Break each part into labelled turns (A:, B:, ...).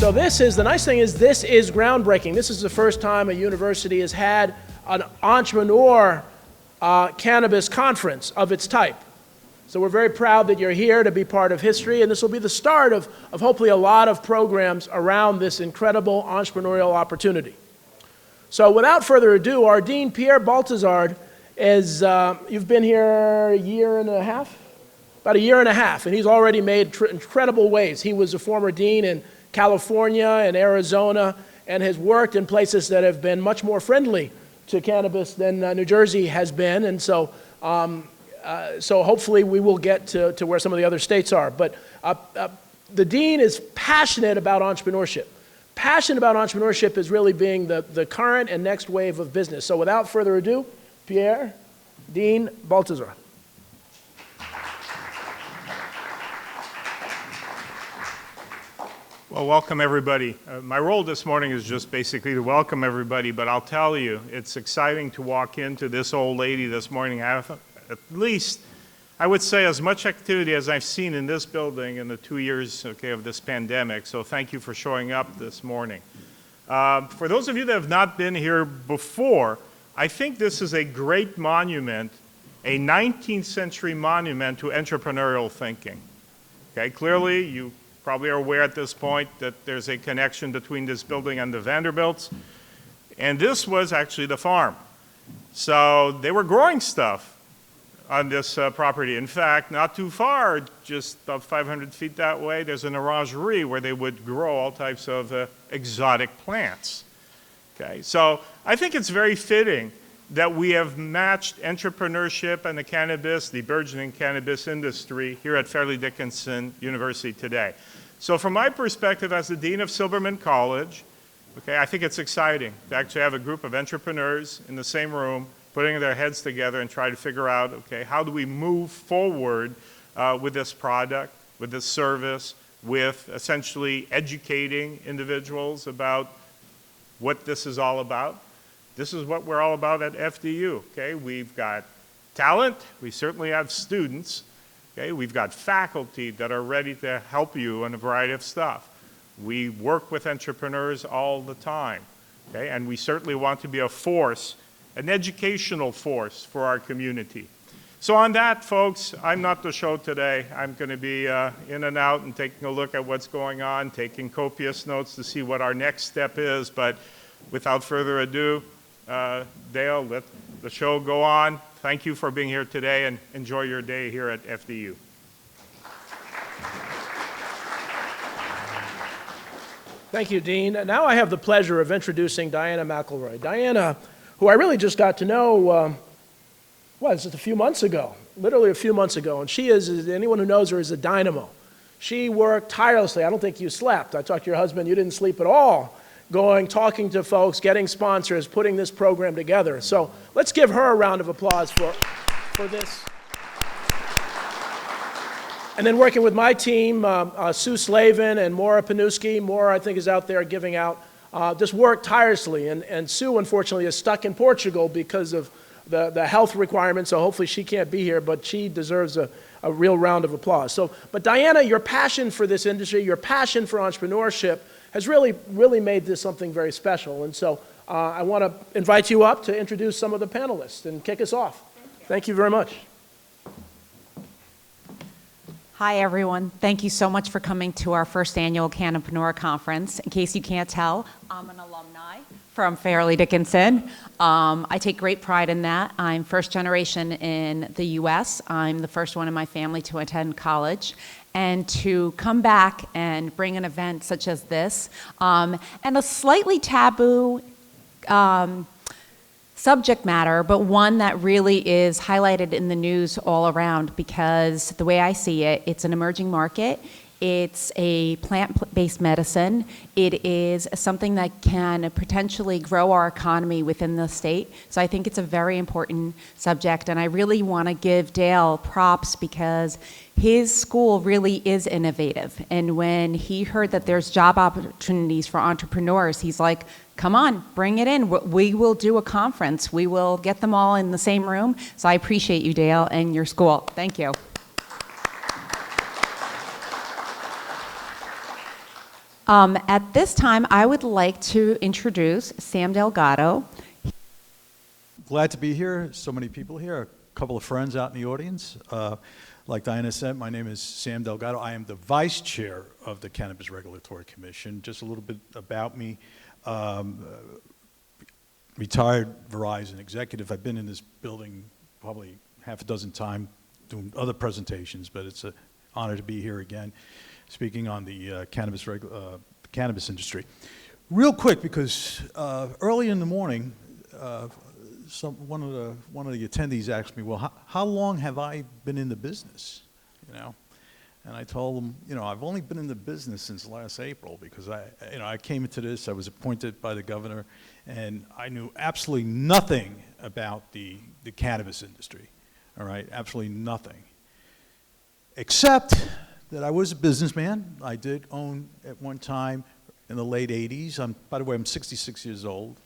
A: So the nice thing is this is groundbreaking. This is the first time a university has had an entrepreneur cannabis conference of its type. So we're very proud that you're here to be part of history, and this will be the start of hopefully a lot of programs around this incredible entrepreneurial opportunity. So without further ado, our Dean, Pierre Baltazard, is, you've been here a year and a half? About a year and a half, and he's already made incredible waves. He was a former dean in California and Arizona, and has worked in places that have been much more friendly to cannabis than New Jersey has been, and so so hopefully we will get to where some of the other states are. But the dean is passionate about entrepreneurship. Passion about entrepreneurship is really being the current and next wave of business. So without further ado, Pierre, Dean Baltazar.
B: Well, welcome everybody. My role this morning is just basically to welcome everybody, but I'll tell you, it's exciting to walk into this old lady this morning. I have at least, I would say, as much activity as I've seen in this building in the 2 years, of this pandemic. So thank you for showing up this morning. For those of you that have not been here before, I think this is a great monument, a 19th century monument to entrepreneurial thinking. Okay, clearly you probably are aware at this point that there's a connection between this building and the Vanderbilts. And this was actually the farm. So they were growing stuff on this property. In fact, not too far, just about 500 feet that way, there's an orangerie where they would grow all types of exotic plants. Okay, so I think it's very fitting that we have matched entrepreneurship and the burgeoning cannabis industry here at Fairleigh Dickinson University today. So from my perspective as the Dean of Silberman College, I think it's exciting to actually have a group of entrepreneurs in the same room putting their heads together and try to figure out, how do we move forward with this product, with this service, with essentially educating individuals about what this is all about. This is what we're all about at FDU, We've got talent, we certainly have students, We've got faculty that are ready to help you on a variety of stuff. We work with entrepreneurs all the time, And we certainly want to be a force, an educational force for our community. So on that, folks, I'm not the show today. I'm going to be in and out and taking a look at what's going on, taking copious notes to see what our next step is. But without further ado, Dale, let the show go on. Thank you for being here today, and enjoy your day here at FDU.
A: Thank you, Dean. Now I have the pleasure of introducing Diana McElroy. Diana, who I really just got to know, just a few months ago, literally a few months ago, and she is, anyone who knows her, is a dynamo. She worked tirelessly. I don't think you slept. I talked to your husband, you didn't sleep at all, talking to folks, getting sponsors, putting this program together. So let's give her a round of applause for this. And then working with my team, Sue Slavin and Maura Panuski. Maura, I think, is out there giving out, just worked tirelessly. And Sue, unfortunately, is stuck in Portugal because of the health requirements, so hopefully she can't be here, but she deserves a real round of applause. But Diana, your passion for this industry, your passion for entrepreneurship has really made this something very special. And so I want to invite you up to introduce some of the panelists and kick us off. Thank you very much.
C: Hi, everyone. Thank you so much for coming to our first annual CannaPreneur conference. In case you can't tell, I'm an alumni from Fairleigh Dickinson. I take great pride in that. I'm first generation in the US. I'm the first one in my family to attend college. And to come back and bring an event such as this, and a slightly taboo subject matter, but one that really is highlighted in the news all around, because the way I see it, it's an emerging market. It's a plant-based medicine. It is something that can potentially grow our economy within the state. So I think it's a very important subject, and I really want to give Dale props because his school really is innovative. And when he heard that there's job opportunities for entrepreneurs, he's like, come on, bring it in. We will do a conference. We will get them all in the same room. So I appreciate you, Dale, and your school. Thank you. At this time, I would like to introduce Sam Delgado.
D: Glad to be here. So many people here. A couple of friends out in the audience. Like Diana said, my name is Sam Delgado. I am the vice chair of the Cannabis Regulatory Commission. Just a little bit about me. Retired Verizon executive. I've been in this building probably half a dozen times doing other presentations, but it's an honor to be here again, speaking on the cannabis industry. Real quick, because early in the morning, one of the attendees asked me, well, how long have I been in the business, And I told them, I've only been in the business since last April, because I came into this, I was appointed by the governor, and I knew absolutely nothing about the cannabis industry, all right, absolutely nothing. Except that I was a businessman. I did own at one time in the late 80s. By the way, I'm 66 years old,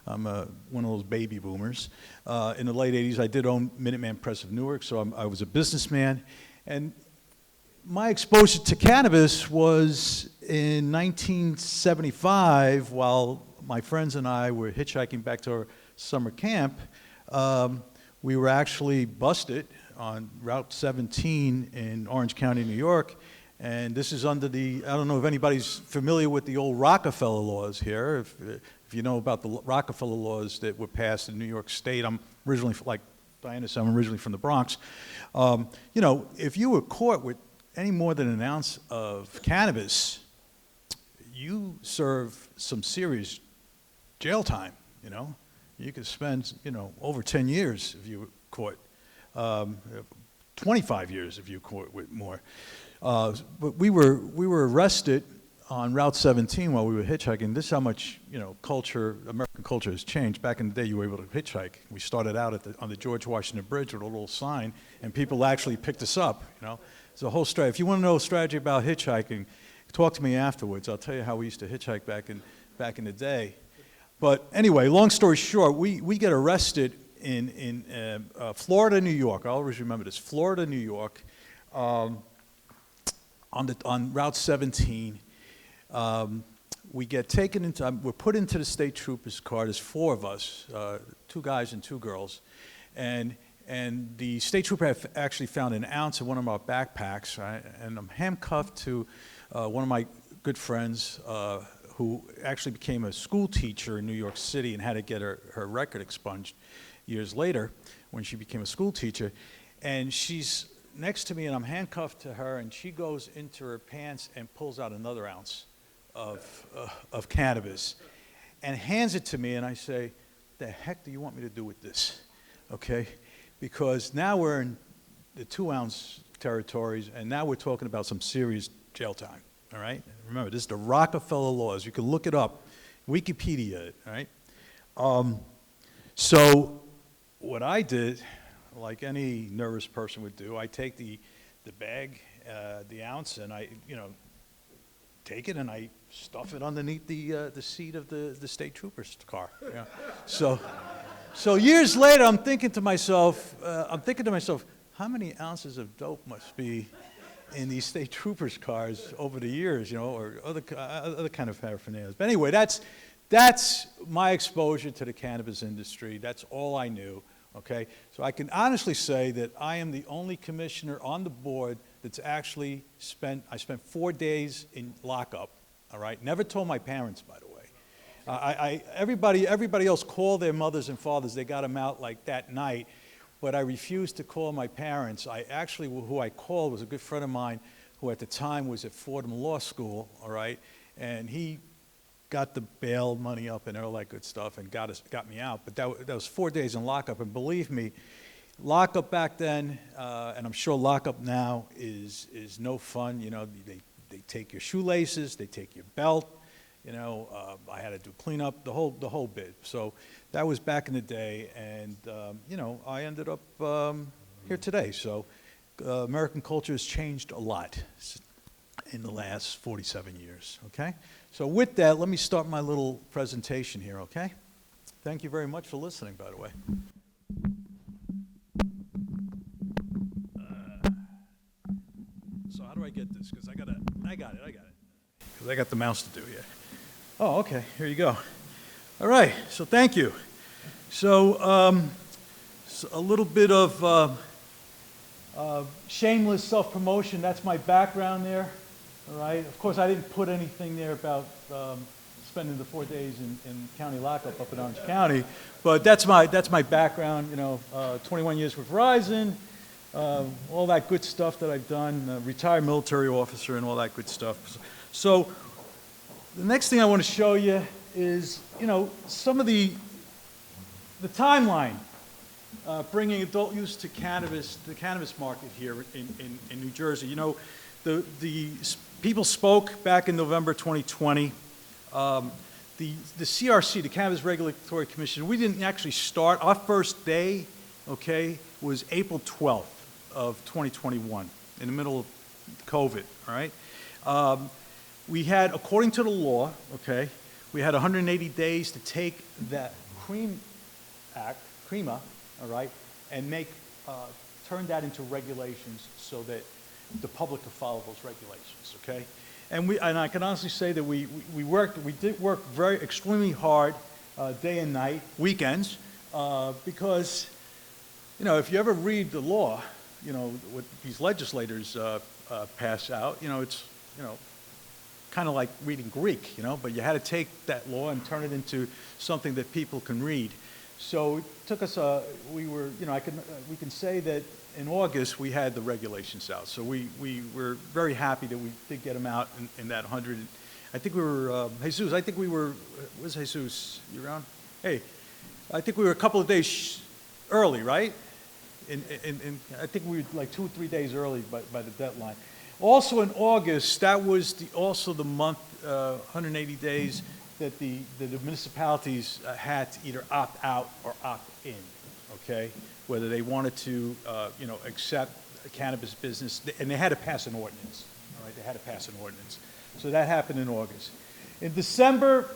D: I'm one of those baby boomers. In the late 80s, I did own Minuteman Press of Newark, so I was a businessman. And my exposure to cannabis was in 1975, while my friends and I were hitchhiking back to our summer camp. We were actually busted on Route 17 in Orange County, New York. And this is under I don't know if anybody's familiar with the old Rockefeller Laws here. If you know about the Rockefeller Laws that were passed in New York State, I'm originally, like Diana said, I'm originally from the Bronx. If you were caught with any more than an ounce of cannabis, you serve some serious jail time, You could spend, over 10 years if you were caught, 25 years if you were caught with more. But we were arrested on Route 17 while we were hitchhiking. This is how much, American culture has changed. Back in the day, you were able to hitchhike. We started out on the George Washington Bridge with a little sign, and people actually picked us up, It's a whole strategy. If you want to know a strategy about hitchhiking, talk to me afterwards. I'll tell you how we used to hitchhike back in the day. But anyway, long story short, we get arrested in Florida, New York. I always remember this. Florida, New York, on Route 17. We get taken into, we're put into the state trooper's car. There's 4 of us, 2 guys and 2 girls. And the state trooper actually found an ounce in one of our backpacks, right? And I'm handcuffed to one of my good friends who actually became a school teacher in New York City and had to get her record expunged years later when she became a school teacher. And she's next to me, and I'm handcuffed to her, and she goes into her pants and pulls out another ounce of cannabis and hands it to me, and I say, the heck do you want me to do with this? Okay? Because now we're in the 2-ounce territories, and now we're talking about some serious jail time, all right? Remember, this is the Rockefeller Laws. You can look it up, Wikipedia it, all right? So what I did, like any nervous person would do, I take the bag, the ounce, and I, take it and I stuff it underneath the seat of the state trooper's car. So years later, I'm thinking to myself, how many ounces of dope must be in these state troopers' cars over the years, or other kind of paraphernalia. But anyway, that's my exposure to the cannabis industry. That's all I knew. Okay, so I can honestly say that I am the only commissioner on the board that's actually I spent 4 days in lockup, all right? Never told my parents, by the way. Everybody else called their mothers and fathers. They got them out like that night, but I refused to call my parents. Who I called was a good friend of mine who at the time was at Fordham Law School, all right? And he got the bail money up and all that good stuff and got me out. But that was 4 days in lockup, and believe me, lockup back then, and I'm sure lockup now is no fun. They take your shoelaces, they take your belt. I had to do cleanup, the whole bit. So that was back in the day, and I ended up here today. So American culture has changed a lot in the last 47 years. Okay. So with that, let me start my little presentation here, okay? Thank you very much for listening, by the way. So how do I get this? Because I got it. because I got the mouse to do here. Oh, okay, here you go. All right, so thank you. So, so a little bit of shameless self-promotion. That's my background there. All right. Of course, I didn't put anything there about spending the 4 days in county lockup up in Orange County, but that's my background. You know, 21 years with Verizon, all that good stuff that I've done. Retired military officer and all that good stuff. So, the next thing I want to show you is, you know, some of the timeline. Bringing adult use to cannabis, the cannabis market here in New Jersey. You know, the people spoke back in November 2020. The CRC, the Cannabis Regulatory Commission, we didn't actually start. Our first day, okay, was April 12th of 2021, in the middle of COVID, all right? We had, according to the law, okay, we had 180 days to take that CREMA, all right, and turn that into regulations so that the public could follow those regulations, okay? And I can honestly say that we did work extremely hard, day and night, weekends, because, you know, if you ever read the law, you know, what these legislators pass out, you know, it's, you know, kind of like reading Greek, you know, but you had to take that law and turn it into something that people can read. So it took us, we were, you know, we can say that in August we had the regulations out. So we were very happy that we did get them out in that 100. I think we were, Jesus, I think we were, where's Jesus? You around? Hey, I think we were a couple of days early, right? I think we were like 2 or 3 days early by the deadline. Also in August, that was also the month, 180 days, that the municipalities had to either opt out or opt in, okay? Whether they wanted to, you know, accept a cannabis business, and they had to pass an ordinance, all right? They had to pass an ordinance. So that happened in August. In December,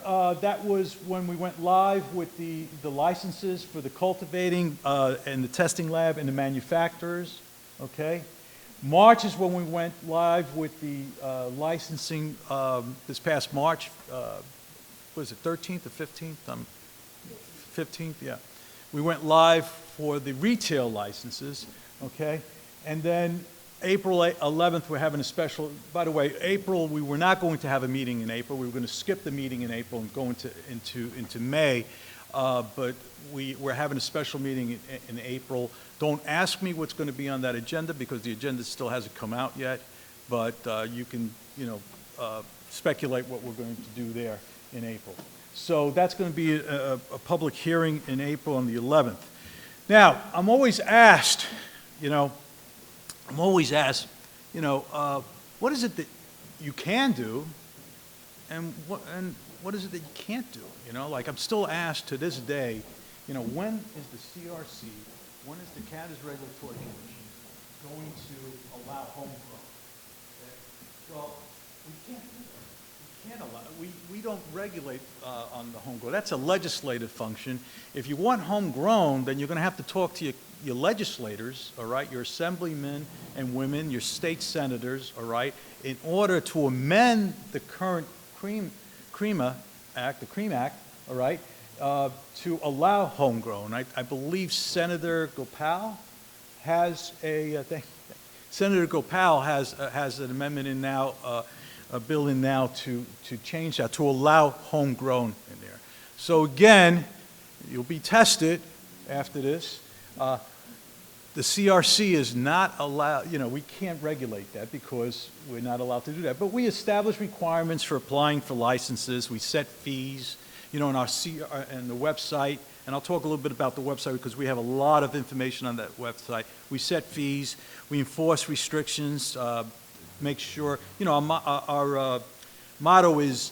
D: that was when we went live with the licenses for the cultivating and the testing lab and the manufacturers, okay? March is when we went live with the licensing this past March. Was it 13th or 15th? 15th, yeah. We went live for the retail licenses, okay? And then April 11th, we're having a special, by the way, April, we were not going to have a meeting in April. We were going to skip the meeting in April and go into May, but we're having a special meeting in April. Don't ask me what's going to be on that agenda because the agenda still hasn't come out yet, but you can, you know, speculate what we're going to do there in April. So that's going to be a public hearing in April on the 11th. Now, I'm always asked, you know, what is it that you can do and what is it that you can't do? You know, like I'm still asked to this day, you know, when is the CRC, when is the Cannabis Regulatory Commission going to allow home grow? Well, we can't do that. We don't regulate on the homegrown. That's a legislative function. If you want homegrown, then you're going to have to talk to your legislators, all right, your assemblymen and women, your state senators, all right, in order to amend the current CREMA Act, the CREAM Act, all right, to allow homegrown. I believe Senator Gopal has Senator Gopal has an amendment in now. A bill in now to change that, to allow homegrown in there. So again, you'll be tested after this. The CRC is not allowed, you know, we can't regulate that because we're not allowed to do that. But we establish requirements for applying for licenses. We set fees, you know, in our and the website. And I'll talk a little bit about the website because we have a lot of information on that website. We set fees. We enforce restrictions. Make sure, you know, our motto is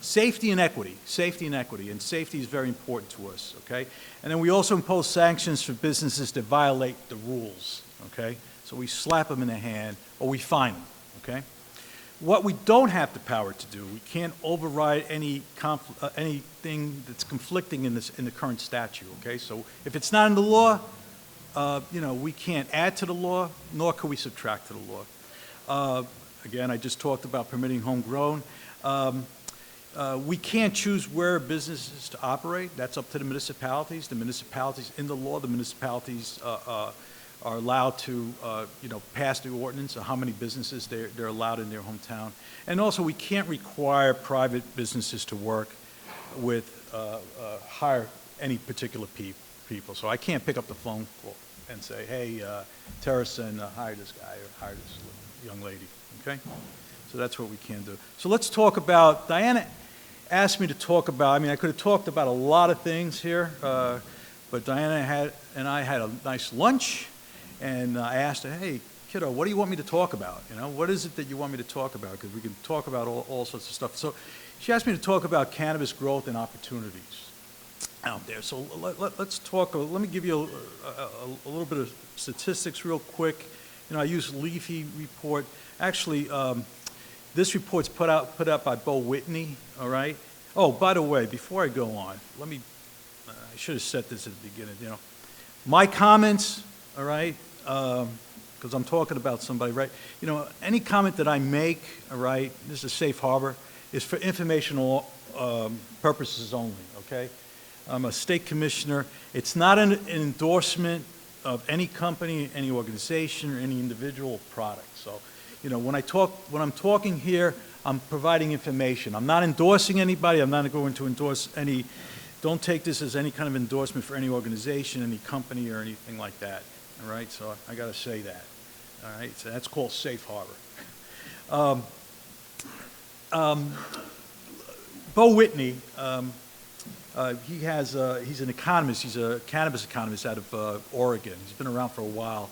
D: safety and equity, and safety is very important to us, okay? And then we also impose sanctions for businesses that violate the rules, okay? So we slap them in the hand or we fine them, okay? What we don't have the power to do, we can't override anything that's conflicting in the current statute, okay? So if it's not in the law, you know, we can't add to the law, nor can we subtract to the law. Again, I just talked about permitting homegrown. We can't choose where businesses to operate. That's up to the municipalities. The municipalities, in the law, the municipalities are allowed to, pass the ordinance of how many businesses they're allowed in their hometown. And also, we can't require private businesses to work with, hire any particular people. So I can't pick up the phone call and say, hey, Terracen, hire this guy or hire this young lady, okay? So that's what we can do. So let's talk about, Diana asked me to talk about, I could have talked about a lot of things here, but Diana and I had a nice lunch, and I asked her, hey, kiddo, what do you want me to talk about? What is it that you want me to talk about? Because we can talk about all sorts of stuff. So she asked me to talk about cannabis growth and opportunities out there. So let's talk, let me give you a little bit of statistics real quick. I use Leafy report. Actually, this report's put out by Bo Whitney, all right? Oh, by the way, before I go on, I should have said this at the beginning, my comments, all right, because I'm talking about somebody, right? Any comment that I make, all right, this is a safe harbor, is for informational purposes only, okay? I'm a state commissioner. It's not an endorsement of any company, any organization, or any individual product. So, when I'm talking here, I'm providing information. I'm not endorsing anybody. I'm not going to endorse any, don't take this as any kind of endorsement for any organization, any company, or anything like that. All right, so I got to say that. All right, so that's called safe harbor. Bo Whitney, he's an economist. He's a cannabis economist out of Oregon. He's been around for a while.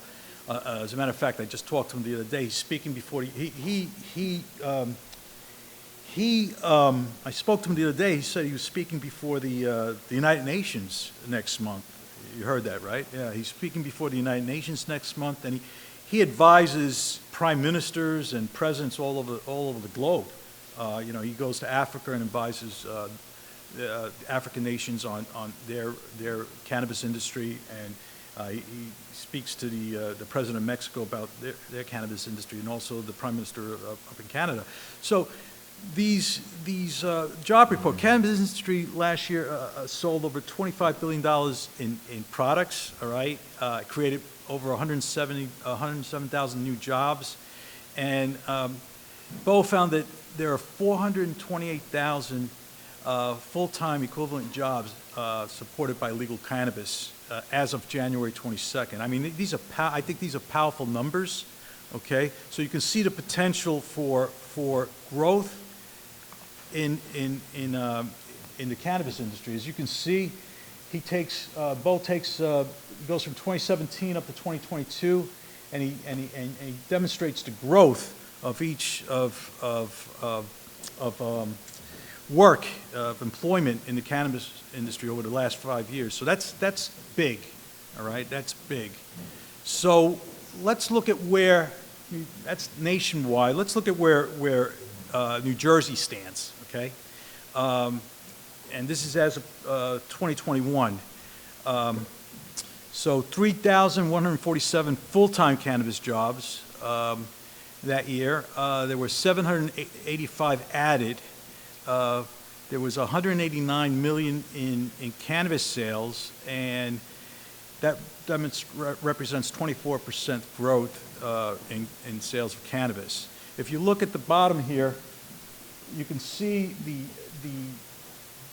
D: As a matter of fact, I just talked to him the other day. He's speaking before I spoke to him the other day. He said he was speaking before the United Nations next month. You heard that, right? Yeah, he's speaking before the United Nations next month, and he advises prime ministers and presidents all over the globe. He goes to Africa and advises African nations on their cannabis industry, and he speaks to the president of Mexico about their cannabis industry, and also the prime minister up in Canada. So these job report, cannabis industry last year sold over $25 billion in products, all right, created over 107,000 new jobs, and Bo found that there are 428,000 full-time equivalent jobs supported by legal cannabis as of January 22nd. I think these are powerful numbers, okay? So you can see the potential for growth in the cannabis industry. As you can see, Bo goes from 2017 up to 2022, and he demonstrates the growth of each work of employment in the cannabis industry over the last 5 years. So that's big, all right? That's big. So let's look at where, that's nationwide. Let's look at where New Jersey stands, okay? And this is as of 2021. So 3,147 full-time cannabis jobs that year. There were 785 added. There was 189 million in cannabis sales, and that represents 24% growth in sales of cannabis. If you look at the bottom here, you can see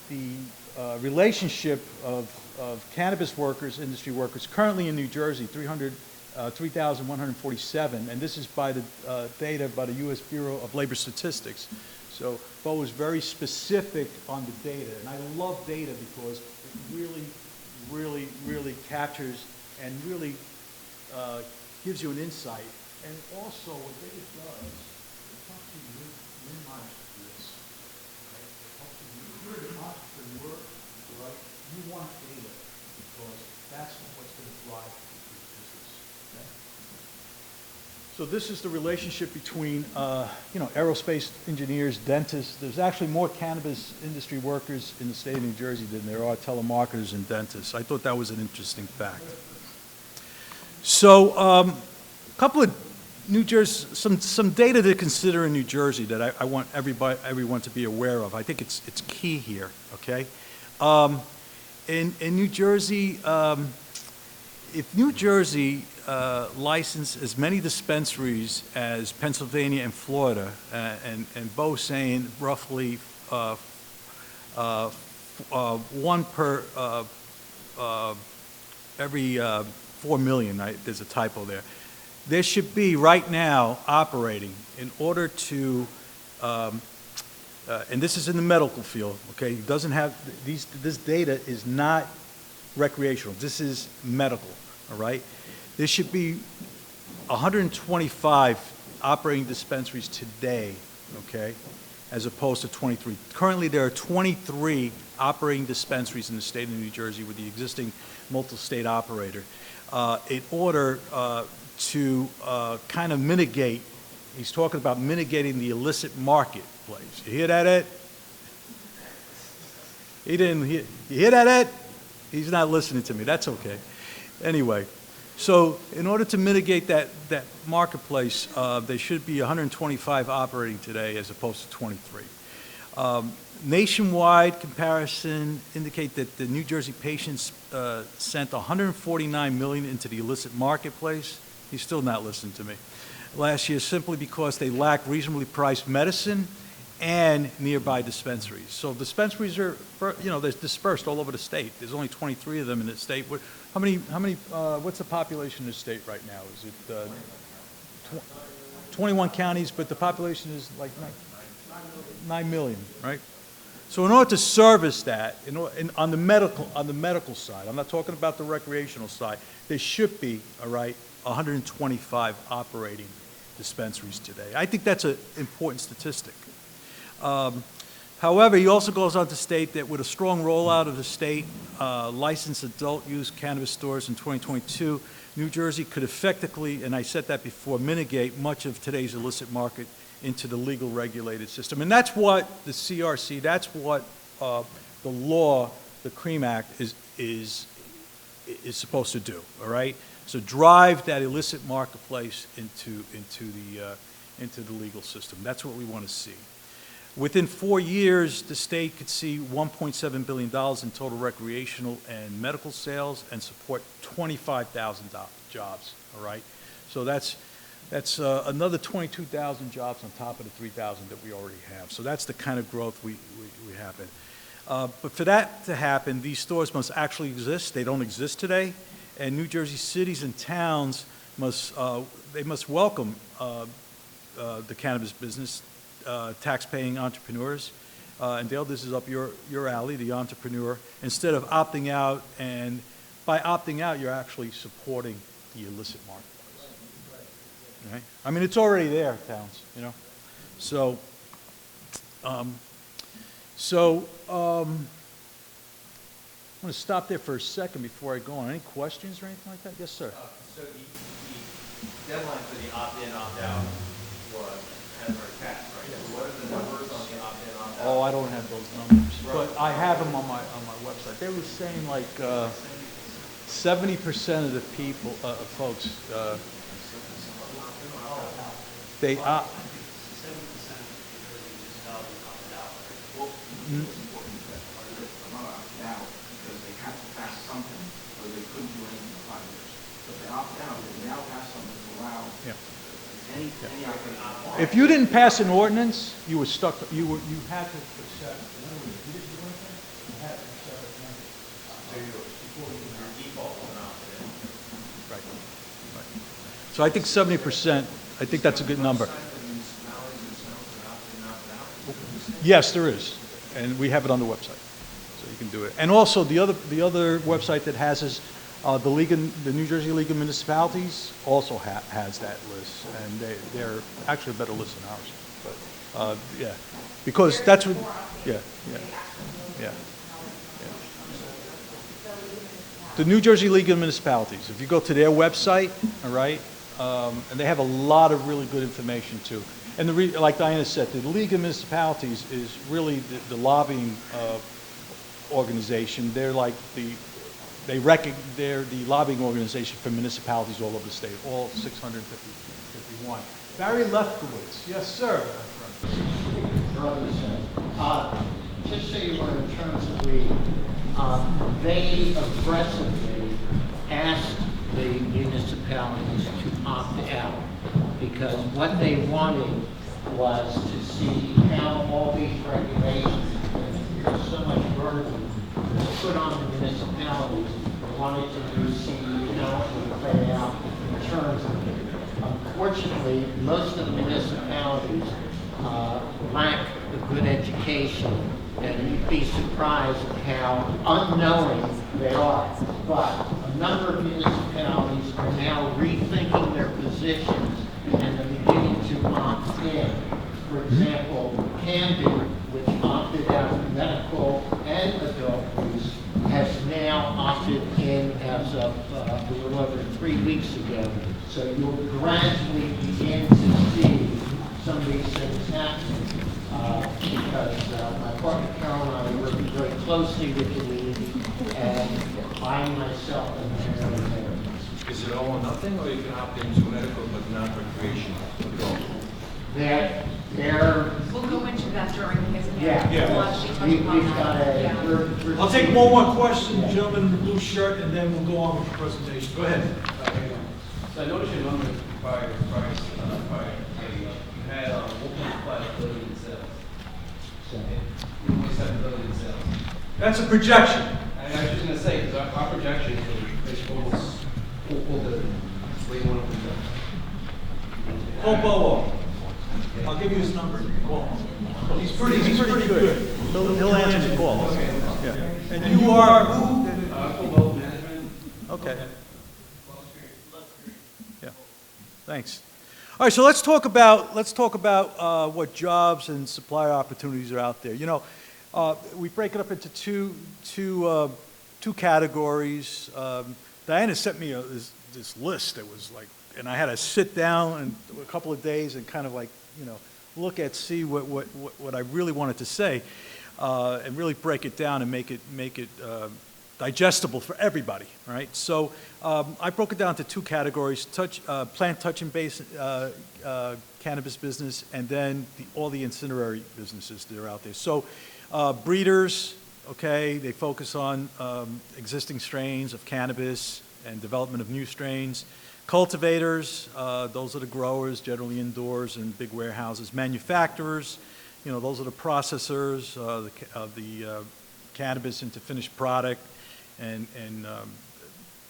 D: the relationship of cannabis workers, industry workers, currently in New Jersey, 3,147, and this is by the data by the U.S. Bureau of Labor Statistics. So Bo was very specific on the data, and I love data because it really captures and really gives you an insight. And also what data does, it helps you minimize risk. Right? It helps you, if you're an entrepreneur, right, you want data because that's what's going to drive your business. Okay? So this is the relationship between, aerospace engineers, dentists. There's actually more cannabis industry workers in the state of New Jersey than there are telemarketers and dentists. I thought that was an interesting fact. So a couple of New Jersey, some data to consider in New Jersey that I want everyone to be aware of. I think it's key here, okay? In New Jersey, if New Jersey licensed as many dispensaries as Pennsylvania and Florida, and both saying roughly one per every 4 million, there's a typo there. There should be right now operating in order to, and this is in the medical field, okay? It doesn't have, this data is not recreational. This is medical, all right? There should be 125 operating dispensaries today, okay, as opposed to 23. Currently, there are 23 operating dispensaries in the state of New Jersey with the existing multi-state operator. In order to kind of mitigate, he's talking about mitigating the illicit marketplace. You hear that, Ed? He didn't hear, you hear that, Ed? He's not listening to me, that's okay. Anyway, so in order to mitigate that marketplace, there should be 125 operating today as opposed to 23. Nationwide comparison indicate that the New Jersey patients sent 149 million into the illicit marketplace. He's still not listening to me. Last year, simply because they lack reasonably priced medicine and nearby dispensaries. So dispensaries are, you know, they're dispersed all over the state. There's only 23 of them in the state. How many? What's the population in the state right now? Is it 21 counties, but the population is like 9 million, right? So in order to service that, on the medical side, I'm not talking about the recreational side, there should be, all right, 125 operating dispensaries today. I think that's an important statistic. However, he also goes on to state that with a strong rollout of the state licensed adult use cannabis stores in 2022, New Jersey could effectively, and I said that before, mitigate much of today's illicit market into the legal regulated system. And that's what the CRC, that's what the law, the CREAM Act is supposed to do, all right? So drive that illicit marketplace into the legal system. That's what we want to see. Within 4 years, the state could see $1.7 billion in total recreational and medical sales and support 25,000 jobs, all right? So that's another 22,000 jobs on top of the 3,000 that we already have. So that's the kind of growth we happen. But for that to happen, these stores must actually exist. They don't exist today. And New Jersey cities and towns must welcome the cannabis business, tax-paying entrepreneurs. And Dale, this is up your alley, the entrepreneur. Instead of opting out, and by opting out, you're actually supporting the illicit marketplace. Right? I mean, it's already there, towns, you know. So, I'm going to stop there for a second before I go on. Any questions or anything like that? Yes, sir.
E: So the deadline for the opt-in, opt-out has already passed, right? So what are the numbers on the opt-in, opt-out?
D: Oh, I don't have those numbers, but I have them on my website. They were saying like 70% of the people, folks, they opt. If you didn't pass an ordinance, you were stuck. You had to accept. In other words, if you didn't do anything, you had to accept it. So before you your default was not. Right. So I think 70%. I think that's a good number. Yes, there is, and we have it on the website, so you can do it. And also the other website that has is the New Jersey League of Municipalities also has that list, and they're actually a better list than ours. But yeah, because that's what, yeah. The New Jersey League of Municipalities. If you go to their website, all right, and they have a lot of really good information too. And like Diana said, the League of Municipalities is really the lobbying organization. They're like they're the lobbying organization for municipalities all over the state, all 650 if you want. Barry Lefkowitz. Yes, sir.
F: Just so you know, in terms of they aggressively asked the municipalities to opt out because what they wanted was to see how all these regulations, there's so much burden put on the municipalities, they wanted to see how it would play out in terms of it. Unfortunately, most of the municipalities lack a good education, and you'd be surprised at how unknowing they are. But a number of municipalities are now rethinking their positions and are beginning to opt in. For example, Cannabis, which opted out of medical and adult use, has now opted in as of a little over 3 weeks ago. So you'll gradually begin to see some of these things happening because my partner Carol and I work very closely with the community, and I myself am very aware.
E: Is it all or nothing, or you can opt into medical but not recreational?
F: They're
G: We'll go into that during his
F: Yeah.
G: We'll actually touch
F: we've
G: upon
F: got
G: that.
F: a.
G: Yeah.
F: We're
D: I'll take one more question, gentleman in the blue shirt, and then we'll go on with the presentation. Go ahead.
H: So I noticed your numbers prior page. You had 1.5 billion in sales. 1.7 billion in sales.
D: That's a projection.
H: And I was just going to say, because our projection is almost 4 billion. What do you want to project?
D: Popo, I'll give you his number. Call him. He's pretty good. He'll answer the call. Yeah. And you are who?
H: Full management.
D: Okay. Yeah. Thanks. All right, so let's talk about what jobs and supply opportunities are out there. You know, we break it up into two categories. Diana sent me this list that was like, and I had to sit down and a couple of days and kind of like, you know, see what I really wanted to say, and really break it down and make it digestible for everybody, right? So I broke it down into two categories: plant touching base cannabis business, and then all the ancillary businesses that are out there. So breeders, okay, they focus on existing strains of cannabis and development of new strains. Cultivators, those are the growers, generally indoors in big warehouses. Manufacturers, you know, those are the processors of the cannabis into finished product and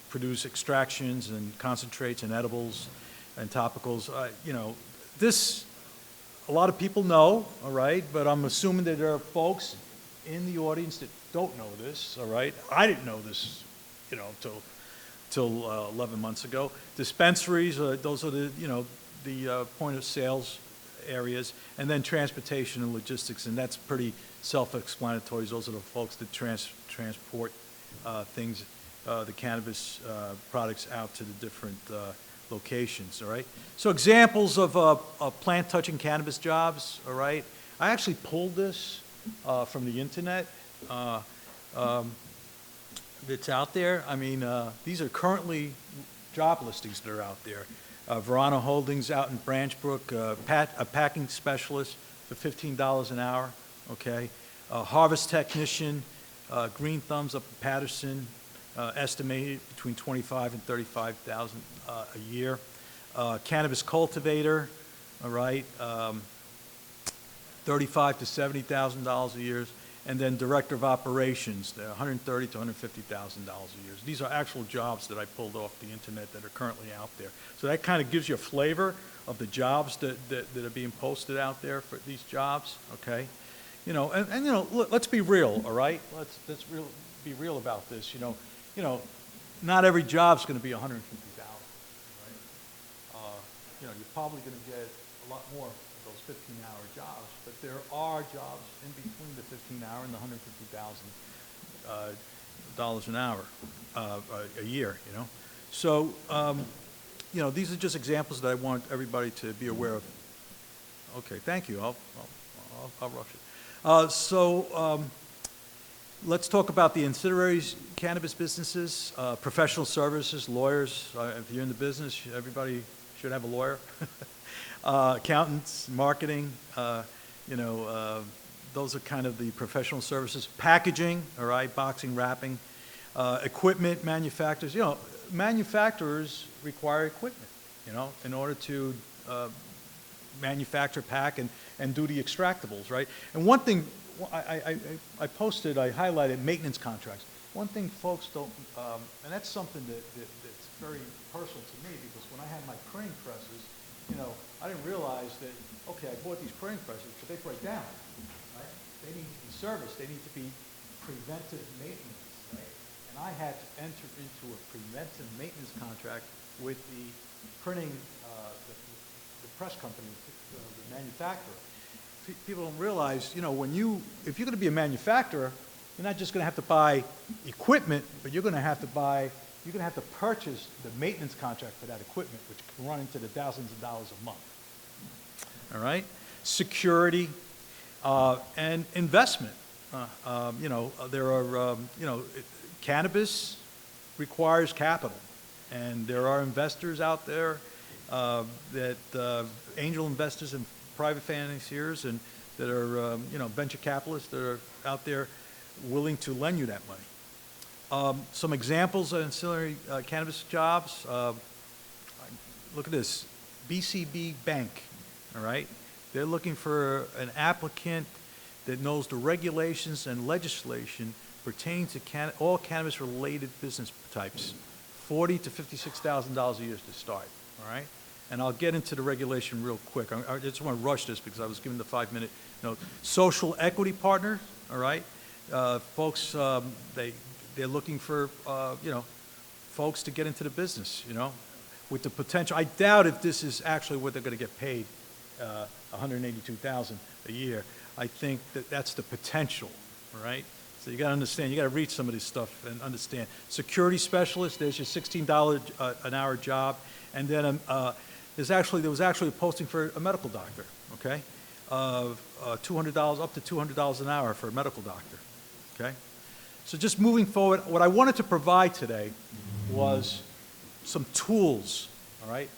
D: produce extractions and concentrates and edibles and topicals. You know, this, a lot of people know, all right, but I'm assuming that there are folks in the audience that don't know this, all right? I didn't know this, you know, till 11 months ago. Dispensaries, those are the, you know, the point of sales areas, and then transportation and logistics, and that's pretty self-explanatory. Those are the folks that transport things, the cannabis products out to the different locations, all right? So examples of plant-touching cannabis jobs, all right? I actually pulled this from the internet. That's out there. I mean, these are currently job listings that are out there. Verano Holdings out in Branchbrook, a packing specialist for $15 an hour, okay? Harvest technician, Green Thumbs up in Patterson, estimated between $25,000 and $35,000 a year. Cannabis cultivator, all right, $35,000 to $70,000 a year. And then director of operations, $130,000 to $150,000 a year. These are actual jobs that I pulled off the internet that are currently out there. So that kind of gives you a flavor of the jobs that are being posted out there for these jobs, okay? You know, and you know, let's be real, all right? Let's be real about this. You know, not every job's going to be $150,000, right? You know, you're probably going to get a lot more of those 15-hour jobs, but there are jobs in between the 15-hour and the $150,000 an hour a year. You know, so you know, these are just examples that I want everybody to be aware of. Okay, thank you. I'll rush it. Let's talk about the ancillary cannabis businesses, professional services, lawyers. If you're in the business, everybody should have a lawyer. Accountants, marketing, those are kind of the professional services. Packaging, all right, boxing, wrapping, equipment manufacturers. Manufacturers require equipment, in order to manufacture, pack, and do the extractables, right? And one thing, I highlighted maintenance contracts. One thing folks don't, and that's something that's very personal to me, because when I had my printing presses, I didn't realize that, okay, I bought these printing presses, but they break down, right? They need to be serviced. They need to be preventive maintenance, right? And I had to enter into a preventive maintenance contract with the printing, the press company, the manufacturer. People don't realize, if you're going to be a manufacturer, you're not just going to have to buy equipment, but you're going to have to purchase the maintenance contract for that equipment, which can run into the thousands of dollars a month. All right? Security and investment. There are, cannabis requires capital, and there are investors out there angel investors and private financiers, and that are, venture capitalists that are out there willing to lend you that money. Some examples of ancillary cannabis jobs. Look at this, BCB Bank, all right? They're looking for an applicant that knows the regulations and legislation pertaining to all cannabis-related business types. $40,000 to $56,000 a year to start, all right? And I'll get into the regulation real quick. I just want to rush this because I was given the 5-minute note. Social equity partner, all right? Folks, they're looking for, folks to get into the business, with the potential. I doubt if this is actually what they're going to get paid, $182,000 a year. I think that's the potential, all right? So you got to understand, you got to read some of this stuff and understand. Security specialist, there's your $16 an hour job, and then there was actually a posting for a medical doctor, okay? $200, up to $200 an hour for a medical doctor, okay? So just moving forward, what I wanted to provide today was some tools, all right?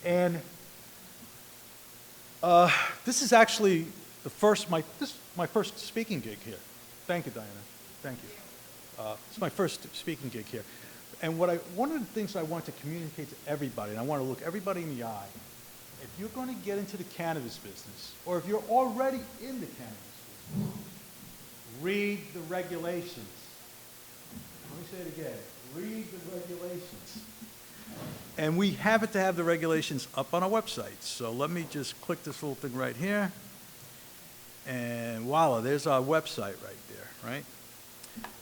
D: And this is actually this is my first speaking gig here. Thank you, Diana. Thank you. It's my first speaking gig here. And one of the things I want to communicate to everybody, and I want to look everybody in the eye, if you're going to get into the cannabis business, or if you're already in the cannabis business, read the regulations. Let me say it again. Read the regulations. And we happen to have the regulations up on our website. So let me just click this little thing right here. And voila, there's our website right there, right?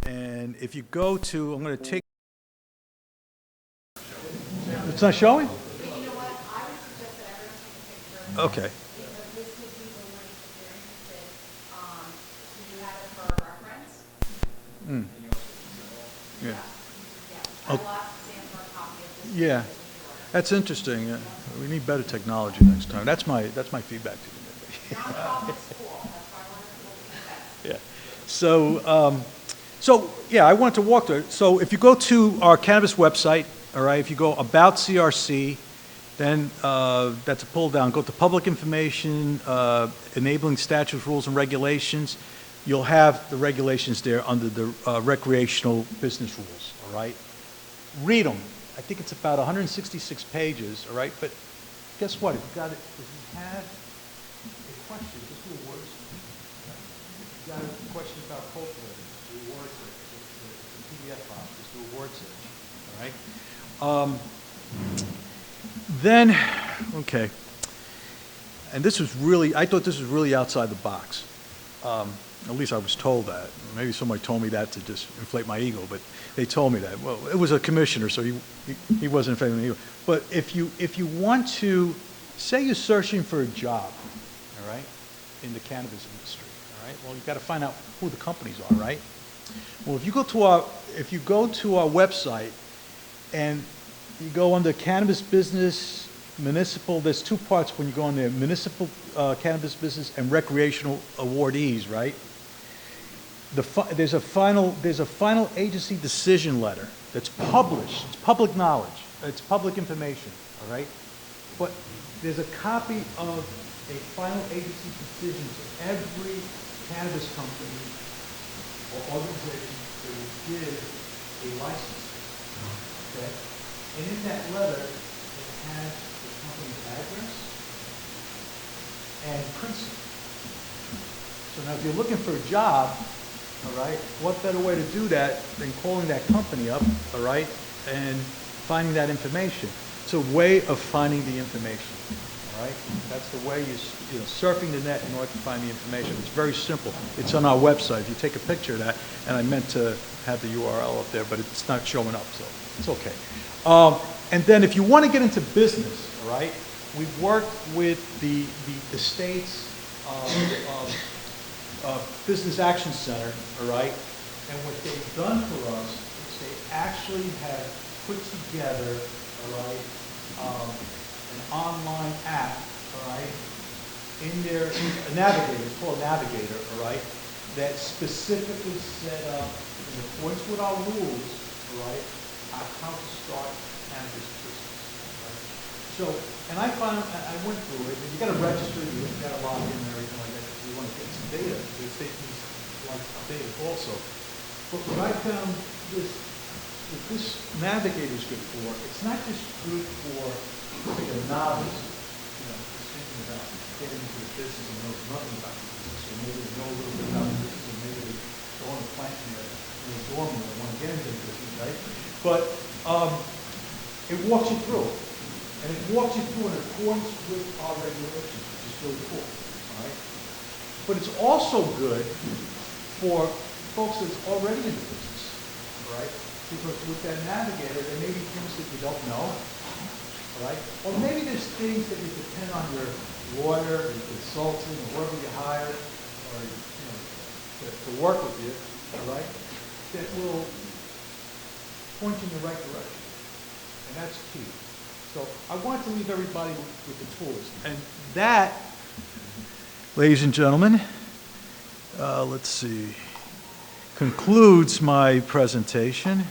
D: And if you go to, I'm going to take. It's not showing?
G: But you know what, I would suggest that everyone take a picture.
D: Okay.
G: Because this gives you the link if you're interested, so you have it for reference.
D: Yeah.
G: Yeah, I will ask Sam for a copy of this.
D: Yeah. That's interesting. We need better technology next time. That's my feedback to you.
G: Not a problem at school, that's why I wanted to look at
D: Yeah.
G: that.
D: So yeah, I wanted to walk through it. So if you go to our cannabis website, all right, if you go about CRC, then that's a pull down. Go to public information, enabling statutes, rules, and regulations. You'll have the regulations there under the recreational business rules, all right? Read them. I think it's about 166 pages, all right? But guess what? If you have a question, just do a word search. If you got a question about cultivating, do a word search. It's a PDF file. Just do a word search, all right? Then, okay. And this was really, I thought this was really outside the box. At least I was told that. Maybe somebody told me that to just inflate my ego, but they told me that. Well, it was a commissioner, so he wasn't inflating my ego. But if you want to, say you're searching for a job, all right, in the cannabis industry, all right, well, you've got to find out who the companies are, right? Well, if you go to our website and you go under cannabis business, municipal, there's two parts when you go on there, municipal cannabis business and recreational awardees, right? There's a final agency decision letter that's published. It's public knowledge. It's public information, all right? but there's a copy of a final agency decision to every cannabis company or organization that will give a license. Okay? And in that letter, it has the company's address and principal. So now if you're looking for a job, all right, what better way to do that than calling that company up, all right, and finding that information. It's a way of finding the information, all right? That's the way you know, surfing the net in order to find the information. It's very simple. It's on our website. If you take a picture of that, and I meant to have the URL up there, but it's not showing up, so it's okay. And then if you want to get into business, all right, we've worked with the state's Business Action Center, all right, and what they've done for us is they actually have put together, all right, an online app, all right, in their a Navigator, it's called Navigator, all right, that specifically set up in accordance with our rules, all right, how to start cannabis business, right? So, and I went through it, and you got to register, you got to log in and everything like that, if you want to get some data, the state needs like data also. But what I found this, what this Navigator is good for, it's not just good for like a novice, you know, just thinking about getting into the business and knows nothing about the business, or maybe they know a little bit about the business, or maybe they go on a plant in a dorm and they want to get into the business, right? But it walks you through it. And it walks you through in accordance with our regulations, which is really cool, all right? But it's also good for folks that's already in the business, all right? Because with that Navigator, there may be things that you don't know, all right? Or maybe there's things that you depend on your lawyer, your consultant, or whoever you hire, or, you know, to work with you, all right? That will point you in the right direction. And that's key. So I want to leave everybody with the tools. And that, ladies and gentlemen, let's see, concludes my presentation.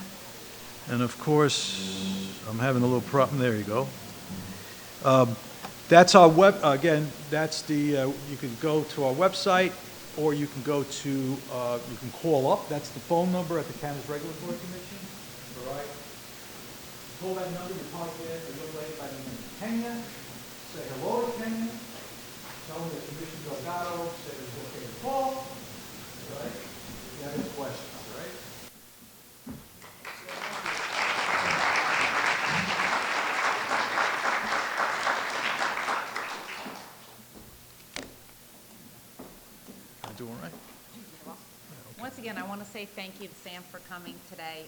D: And of course, I'm having a little problem. There you go. That's our web, again, that's the, you can go to our website, or you can go to, you can call up. That's the phone number at the Cannabis Regulatory Commission, all right? Call that number, you talk to a young lady by the name of Kenya, say hello to Kenya, tell them that Commissioner Delgado said it was okay to call, all right? If you have any questions, all right? I'm doing all right.
C: Once again, I want to say thank you to Sam for coming today.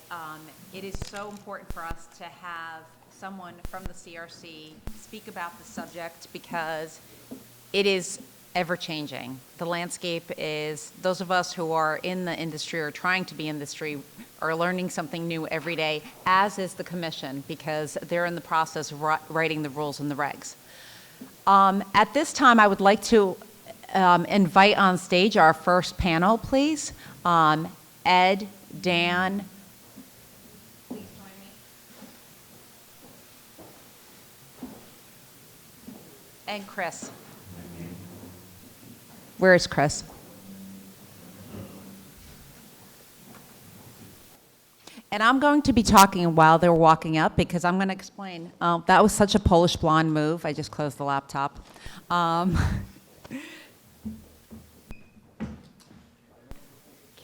C: It is so important for us to have someone from the CRC speak about the subject because it is ever-changing. The landscape is, those of us who are in the industry or trying to be in the industry are learning something new every day, as is the commission, because they're in the process of writing the rules and the regs. At this time, I would like to invite on stage our first panel, please. Ed, Dan. Please join me. And Chris. Where is Chris? And I'm going to be talking while they're walking up because I'm going to explain. That was such a Polish blonde move. I just closed the laptop. Can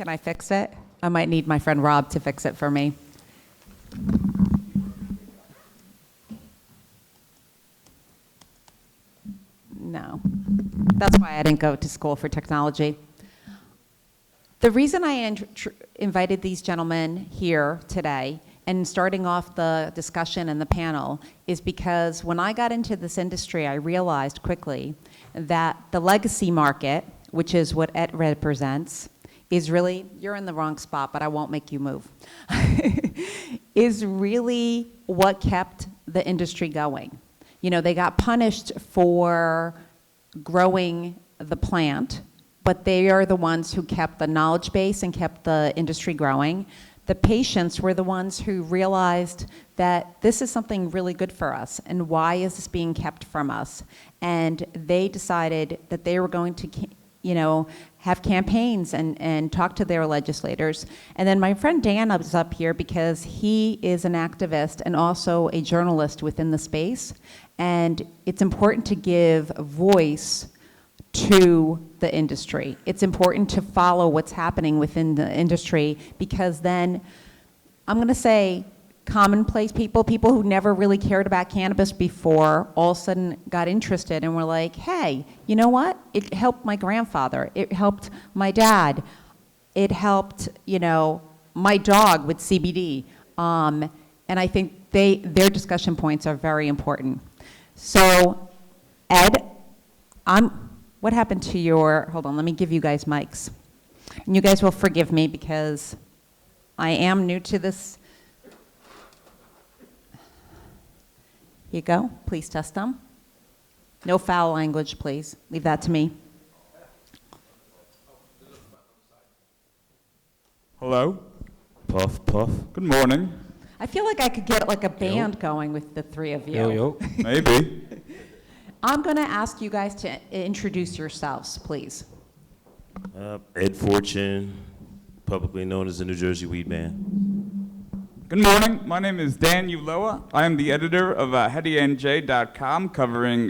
C: I fix it? I might need my friend Rob to fix it for me. No. That's why I didn't go to school for technology. The reason I invited these gentlemen here today and starting off the discussion and the panel is because when I got into this industry, I realized quickly that the legacy market, which is what it represents, is really, you're in the wrong spot, but I won't make you move, is really what kept the industry going. You know, they got punished for growing the plant, but they are the ones who kept the knowledge base and kept the industry growing. the patients were the ones who realized that this is something really good for us, and why is this being kept from us? And they decided that they were going to, have campaigns and talk to their legislators. And then my friend Dan was up here because he is an activist and also a journalist within the space. And it's important to give voice to the industry. It's important to follow what's happening within the industry, because then, I'm going to say, commonplace people who never really cared about cannabis before, all of a sudden got interested and were like, hey, you know what? It helped my grandfather. It helped my dad. It helped, my dog with CBD. And I think their discussion points are very important. So, Ed, what happened to hold on, let me give you guys mics. And you guys will forgive me because I am new to this. Here you go. Please test them. No foul language, please. Leave that to me.
I: Hello.
J: Puff, puff.
I: Good morning.
C: I feel like I could get like a band going with the three of you.
J: Yo.
I: Maybe.
C: I'm going to ask you guys to introduce yourselves, please.
J: Ed Fortune, publicly known as the New Jersey Weed Man.
I: Good morning. My name is Dan Uloa. I am the editor of HeadyNJ.com, covering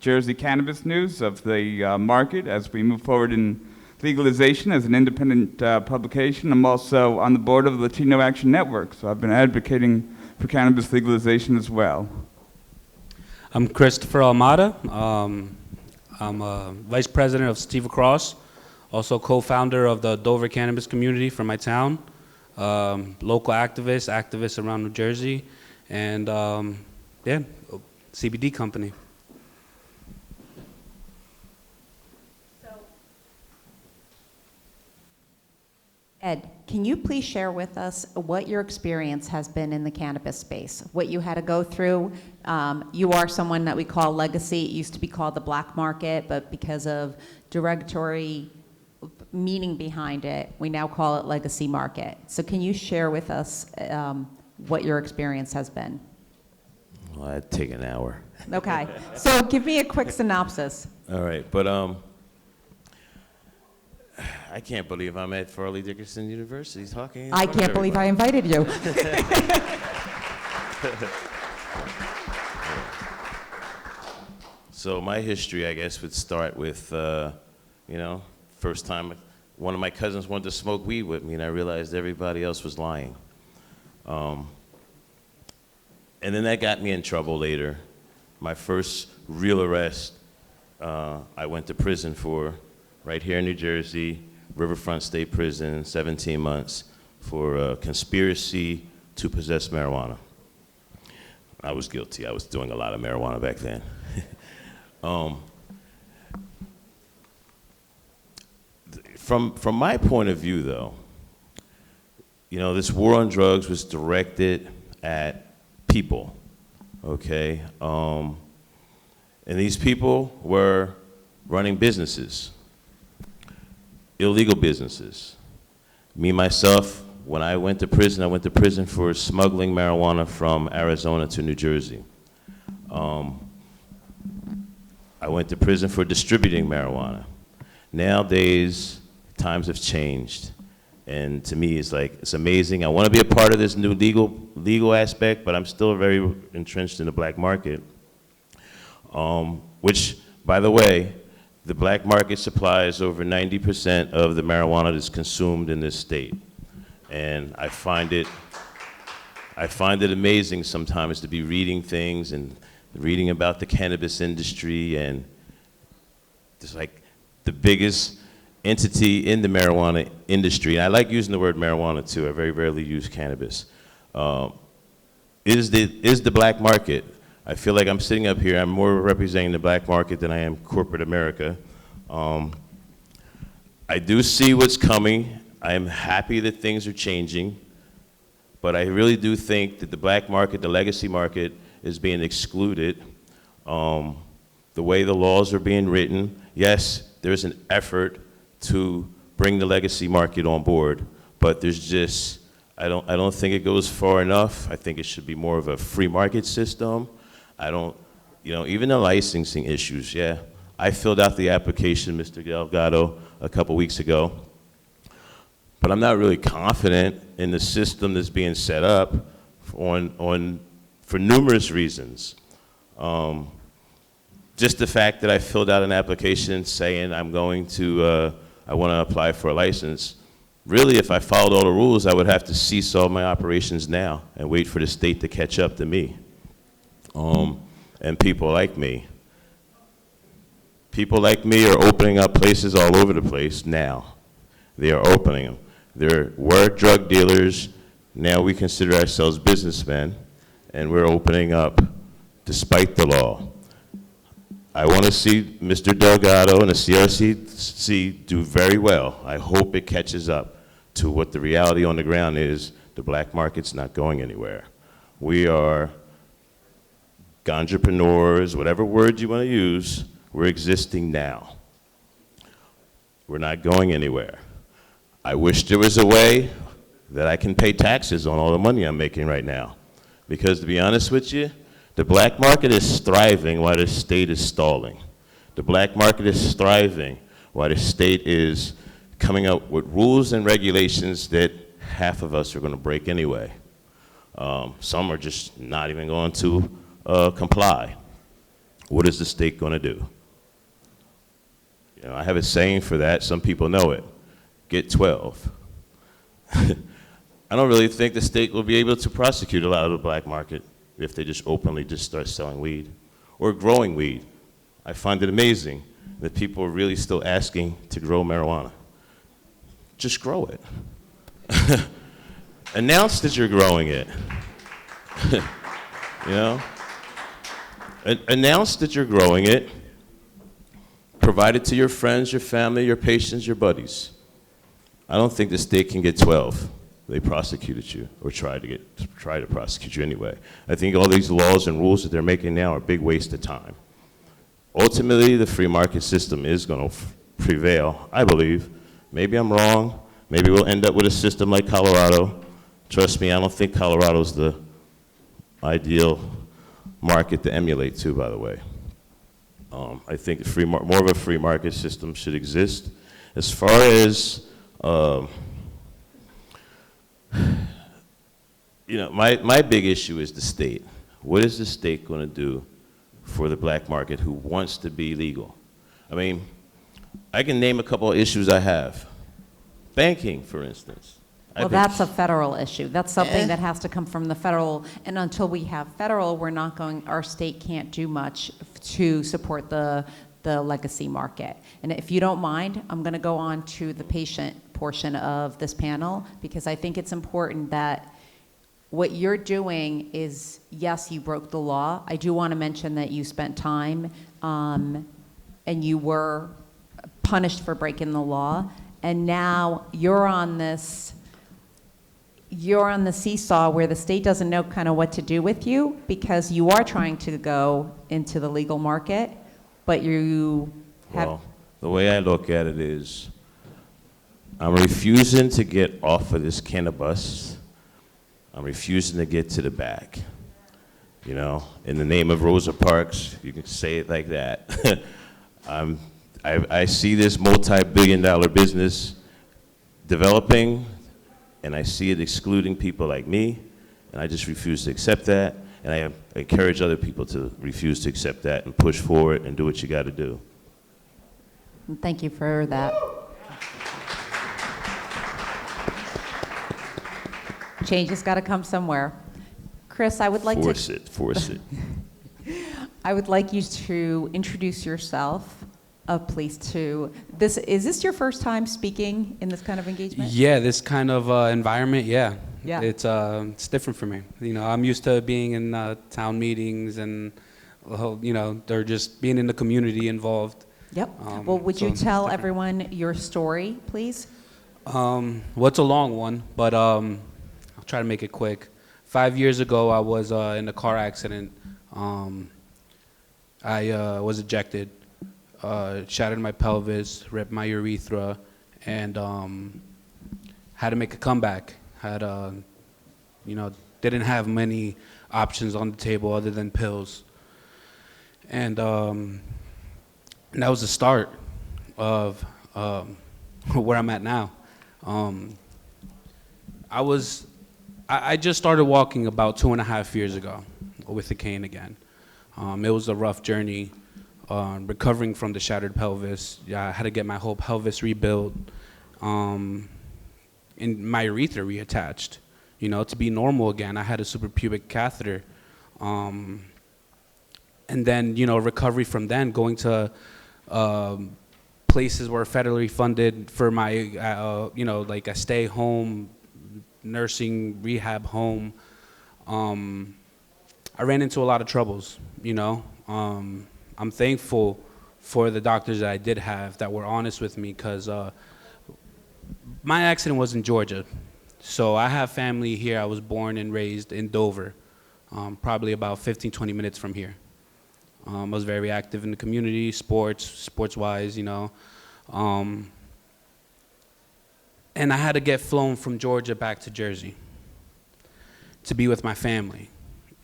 I: Jersey cannabis news of the market as we move forward in legalization as an independent publication. I'm also on the board of the Latino Action Network, so I've been advocating for cannabis legalization as well.
K: I'm Christopher Almada. I'm vice president of Sativa Cross, also co-founder of the Dover Cannabis community from my town, local activist around New Jersey, and CBD company.
C: Ed, can you please share with us what your experience has been in the cannabis space, what you had to go through? You are someone that we call legacy. It used to be called the black market, but because of derogatory meaning behind it, we now call it legacy market. So can you share with us what your experience has been?
J: Well, that'd take an hour.
C: Okay, so give me a quick synopsis.
J: All right, but I can't believe I'm at Farley Dickinson University talking.
C: I can't believe I invited you.
J: So my history, I guess, would start with, first time one of my cousins wanted to smoke weed with me, and I realized everybody else was lying. And then that got me in trouble later. My first real arrest, I went to prison for, right here in New Jersey, Riverfront State Prison, 17 months, for conspiracy to possess marijuana. I was guilty. I was doing a lot of marijuana back then. From my point of view, though, this war on drugs was directed at people, okay? And these people were running businesses, illegal businesses. Me, myself, when I went to prison for smuggling marijuana from Arizona to New Jersey. I went to prison for distributing marijuana. Nowadays, times have changed. And to me, it's amazing. I want to be a part of this new legal aspect, but I'm still very entrenched in the black market. Which, by the way, the black market supplies over 90% of the marijuana that's consumed in this state. And I find it amazing sometimes to be reading things and reading about the cannabis industry, and it's like the biggest entity in the marijuana industry, and I like using the word marijuana too, I very rarely use cannabis, is the black market. I feel like I'm sitting up here, I'm more representing the black market than I am corporate America. I do see what's coming. I am happy that things are changing, but I really do think that the black market, the legacy market, is being excluded. The way the laws are being written, yes, there's an effort to bring the legacy market on board, but there's just, I don't think it goes far enough. I think it should be more of a free market system. Even the licensing issues, yeah. I filled out the application, Mr. Delgado, a couple weeks ago, but I'm not really confident in the system that's being set up for numerous reasons. Just the fact that I filled out an application saying I want to apply for a license. Really, if I followed all the rules, I would have to cease all my operations now and wait for the state to catch up to me. And people like me. People like me are opening up places all over the place now. They are opening them. There were drug dealers. Now we consider ourselves businessmen, and we're opening up despite the law. I want to see Mr. Delgado and the CRCC do very well. I hope it catches up to what the reality on the ground is. The black market's not going anywhere. We are entrepreneurs, whatever word you want to use, we're existing now. We're not going anywhere. I wish there was a way that I can pay taxes on all the money I'm making right now. Because to be honest with you, the black market is thriving while the state is stalling. The black market is thriving while the state is coming up with rules and regulations that half of us are going to break anyway. Some are just not even going to comply. What is the state going to do? I have a saying for that. Some people know it. Get 12. I don't really think the state will be able to prosecute a lot of the black market if they just openly just start selling weed or growing weed. I find it amazing that people are really still asking to grow marijuana. Just grow it. Announce that you're growing it. Announce that you're growing it. Provide it to your friends, your family, your patients, your buddies. I don't think the state can get 12. They prosecuted you, or try to prosecute you anyway. I think all these laws and rules that they're making now are a big waste of time. Ultimately, the free market system is going to prevail, I believe. Maybe I'm wrong. Maybe we'll end up with a system like Colorado. Trust me, I don't think Colorado's the ideal market to emulate to, by the way. I think more of a free market system should exist. As far as, my big issue is the state. What is the state going to do for the black market who wants to be legal? I mean, I can name a couple of issues I have. Banking, for instance.
C: Well, that's a federal issue. That's something that has to come from the federal, and until we have federal, our state can't do much to support the legacy market. And if you don't mind, I'm going to go on to the patient portion of this panel, because I think it's important that what you're doing is, yes, you broke the law. I do want to mention that you spent time and you were punished for breaking the law, and now you're on the seesaw where the state doesn't know kind of what to do with you, because you are trying to go into the legal market, but you have...
J: Well, the way I look at it is, I'm refusing to get off of this Cannabis. I'm refusing to get to the back. In the name of Rosa Parks, you can say it like that. I see this multi-billion-dollar business developing, and I see it excluding people like me, and I just refuse to accept that, and I encourage other people to refuse to accept that and push forward and do what you got to do.
C: Thank you for that. Change has got to come somewhere. Chris, I would like
J: Force it.
C: I would like you to introduce yourself. Please, is this your first time speaking in this kind of engagement?
K: Yeah, this kind of environment, yeah.
C: Yeah.
K: It's different for me. I'm used to being in town meetings and, they're just being in the community involved.
C: Yep. Well, would you tell everyone your story, please?
K: Well, it's a long one, but I'll try to make it quick. 5 years ago, I was in a car accident. I was ejected. Shattered my pelvis, ripped my urethra, and had to make a comeback. Had You know, didn't have many options on the table other than pills. And that was the start of where I'm at now. I just started walking about 2.5 years ago with the cane again. It was a rough journey, recovering from the shattered pelvis. Yeah, I had to get my whole pelvis rebuilt, and my urethra reattached. You know, to be normal again, I had a suprapubic catheter. And then, you know, recovery from then, going to places were federally funded for my, you know, like a stay home, nursing rehab home. I ran into a lot of troubles, you know. I'm thankful for the doctors that I did have that were honest with me, because my accident was in Georgia. So I have family here. I was born and raised in Dover, probably about 15, 20 minutes from here. I was very active in the community, sports-wise, you know. And I had to get flown from Georgia back to Jersey to be with my family.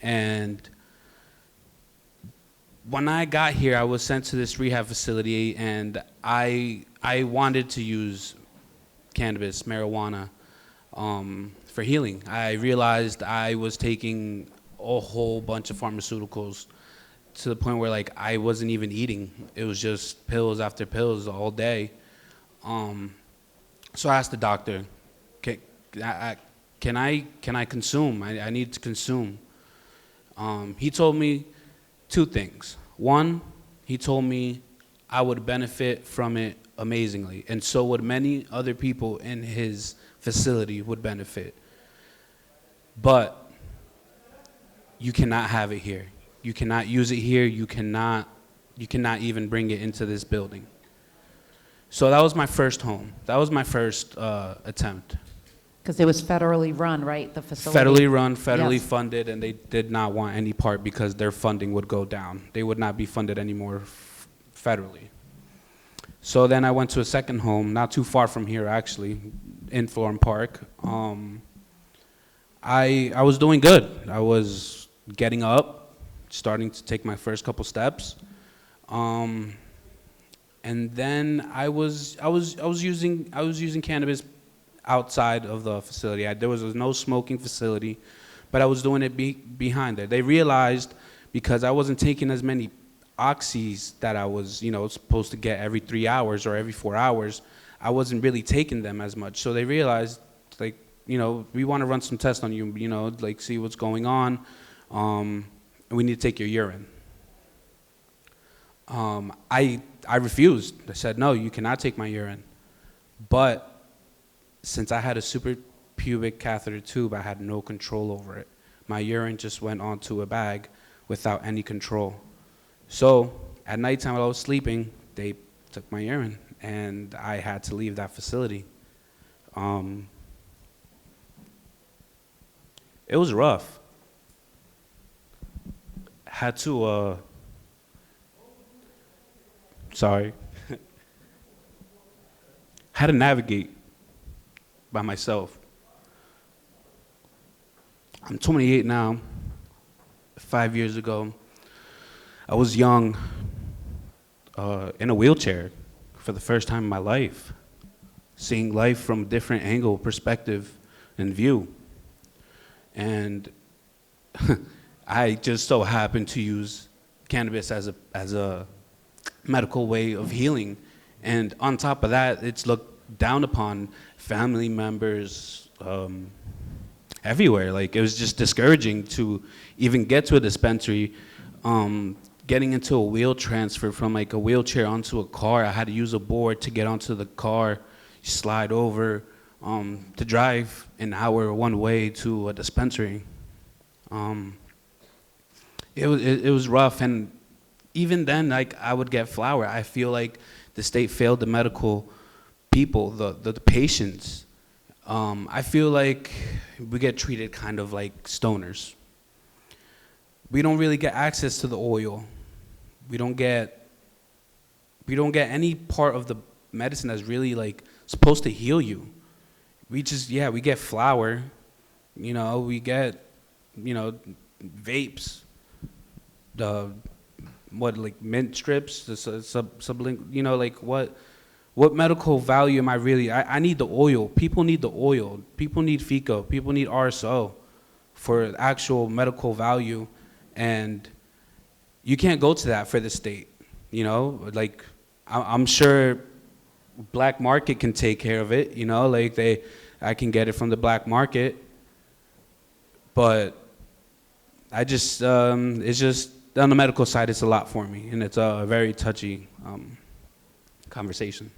K: And when I got here, I was sent to this rehab facility, and I wanted to use cannabis, marijuana, for healing. I realized I was taking a whole bunch of pharmaceuticals to the point where, like, I wasn't even eating. It was just pills after pills all day. So I asked the doctor, can I consume? I need to consume. He told me two things. One, he told me I would benefit from it amazingly, and so would many other people in his facility would benefit. But you cannot have it here. You cannot use it here. You cannot even bring it into this building. So that was my first home. That was my first attempt.
C: Because it was federally run, right, the facility?
K: Federally run, federally
C: Yes.
K: funded, and they did not want any part because their funding would go down. They would not be funded anymore federally. So then I went to a second home, not too far from here actually, in Florham Park. I was doing good. I was getting up, starting to take my first couple steps. And then I was using cannabis outside of the facility. There was no smoking facility, but I was doing it behind there. They realized, because I wasn't taking as many oxys that I was, you know, supposed to get every 3 hours or every 4 hours, I wasn't really taking them as much. So they realized, like, you know, we want to run some tests on you, you know, like, see what's going on. And we need to take your urine. I refused. I said, no, you cannot take my urine. But since I had a suprapubic catheter tube, I had no control over it. My urine just went onto a bag without any control. So at nighttime while I was sleeping, they took my urine, and I had to leave that facility. It was rough. Had to, had to navigate by myself. I'm 28 now. 5 years ago, I was young, in a wheelchair for the first time in my life, seeing life from a different angle, perspective, and view. And I just so happened to use cannabis as a medical way of healing. And on top of that, it's looked down upon, family members, everywhere. Like, it was just discouraging to even get to a dispensary. Getting into a wheel transfer from, like, a wheelchair onto a car, I had to use a board to get onto the car, slide over, to drive an hour one way to a dispensary. It was rough, and even then, like, I would get flour. I feel like the state failed the medical people, the patients. I feel like we get treated kind of like stoners. We don't really get access to the oil. We don't get any part of the medicine that's really, like, supposed to heal you. We get flour, You know, we get, you know, vapes, the, what, like mint strips, the sublingual, you know, like what medical value am I really, I need the oil. People need the oil. People need FICO. People need RSO for actual medical value. And you can't go to that for the state, you know? Like, I'm sure black market can take care of it, you know? Like, I can get it from the black market. But I just, it's just, on the medical side, it's a lot for me. And it's a very touchy conversation.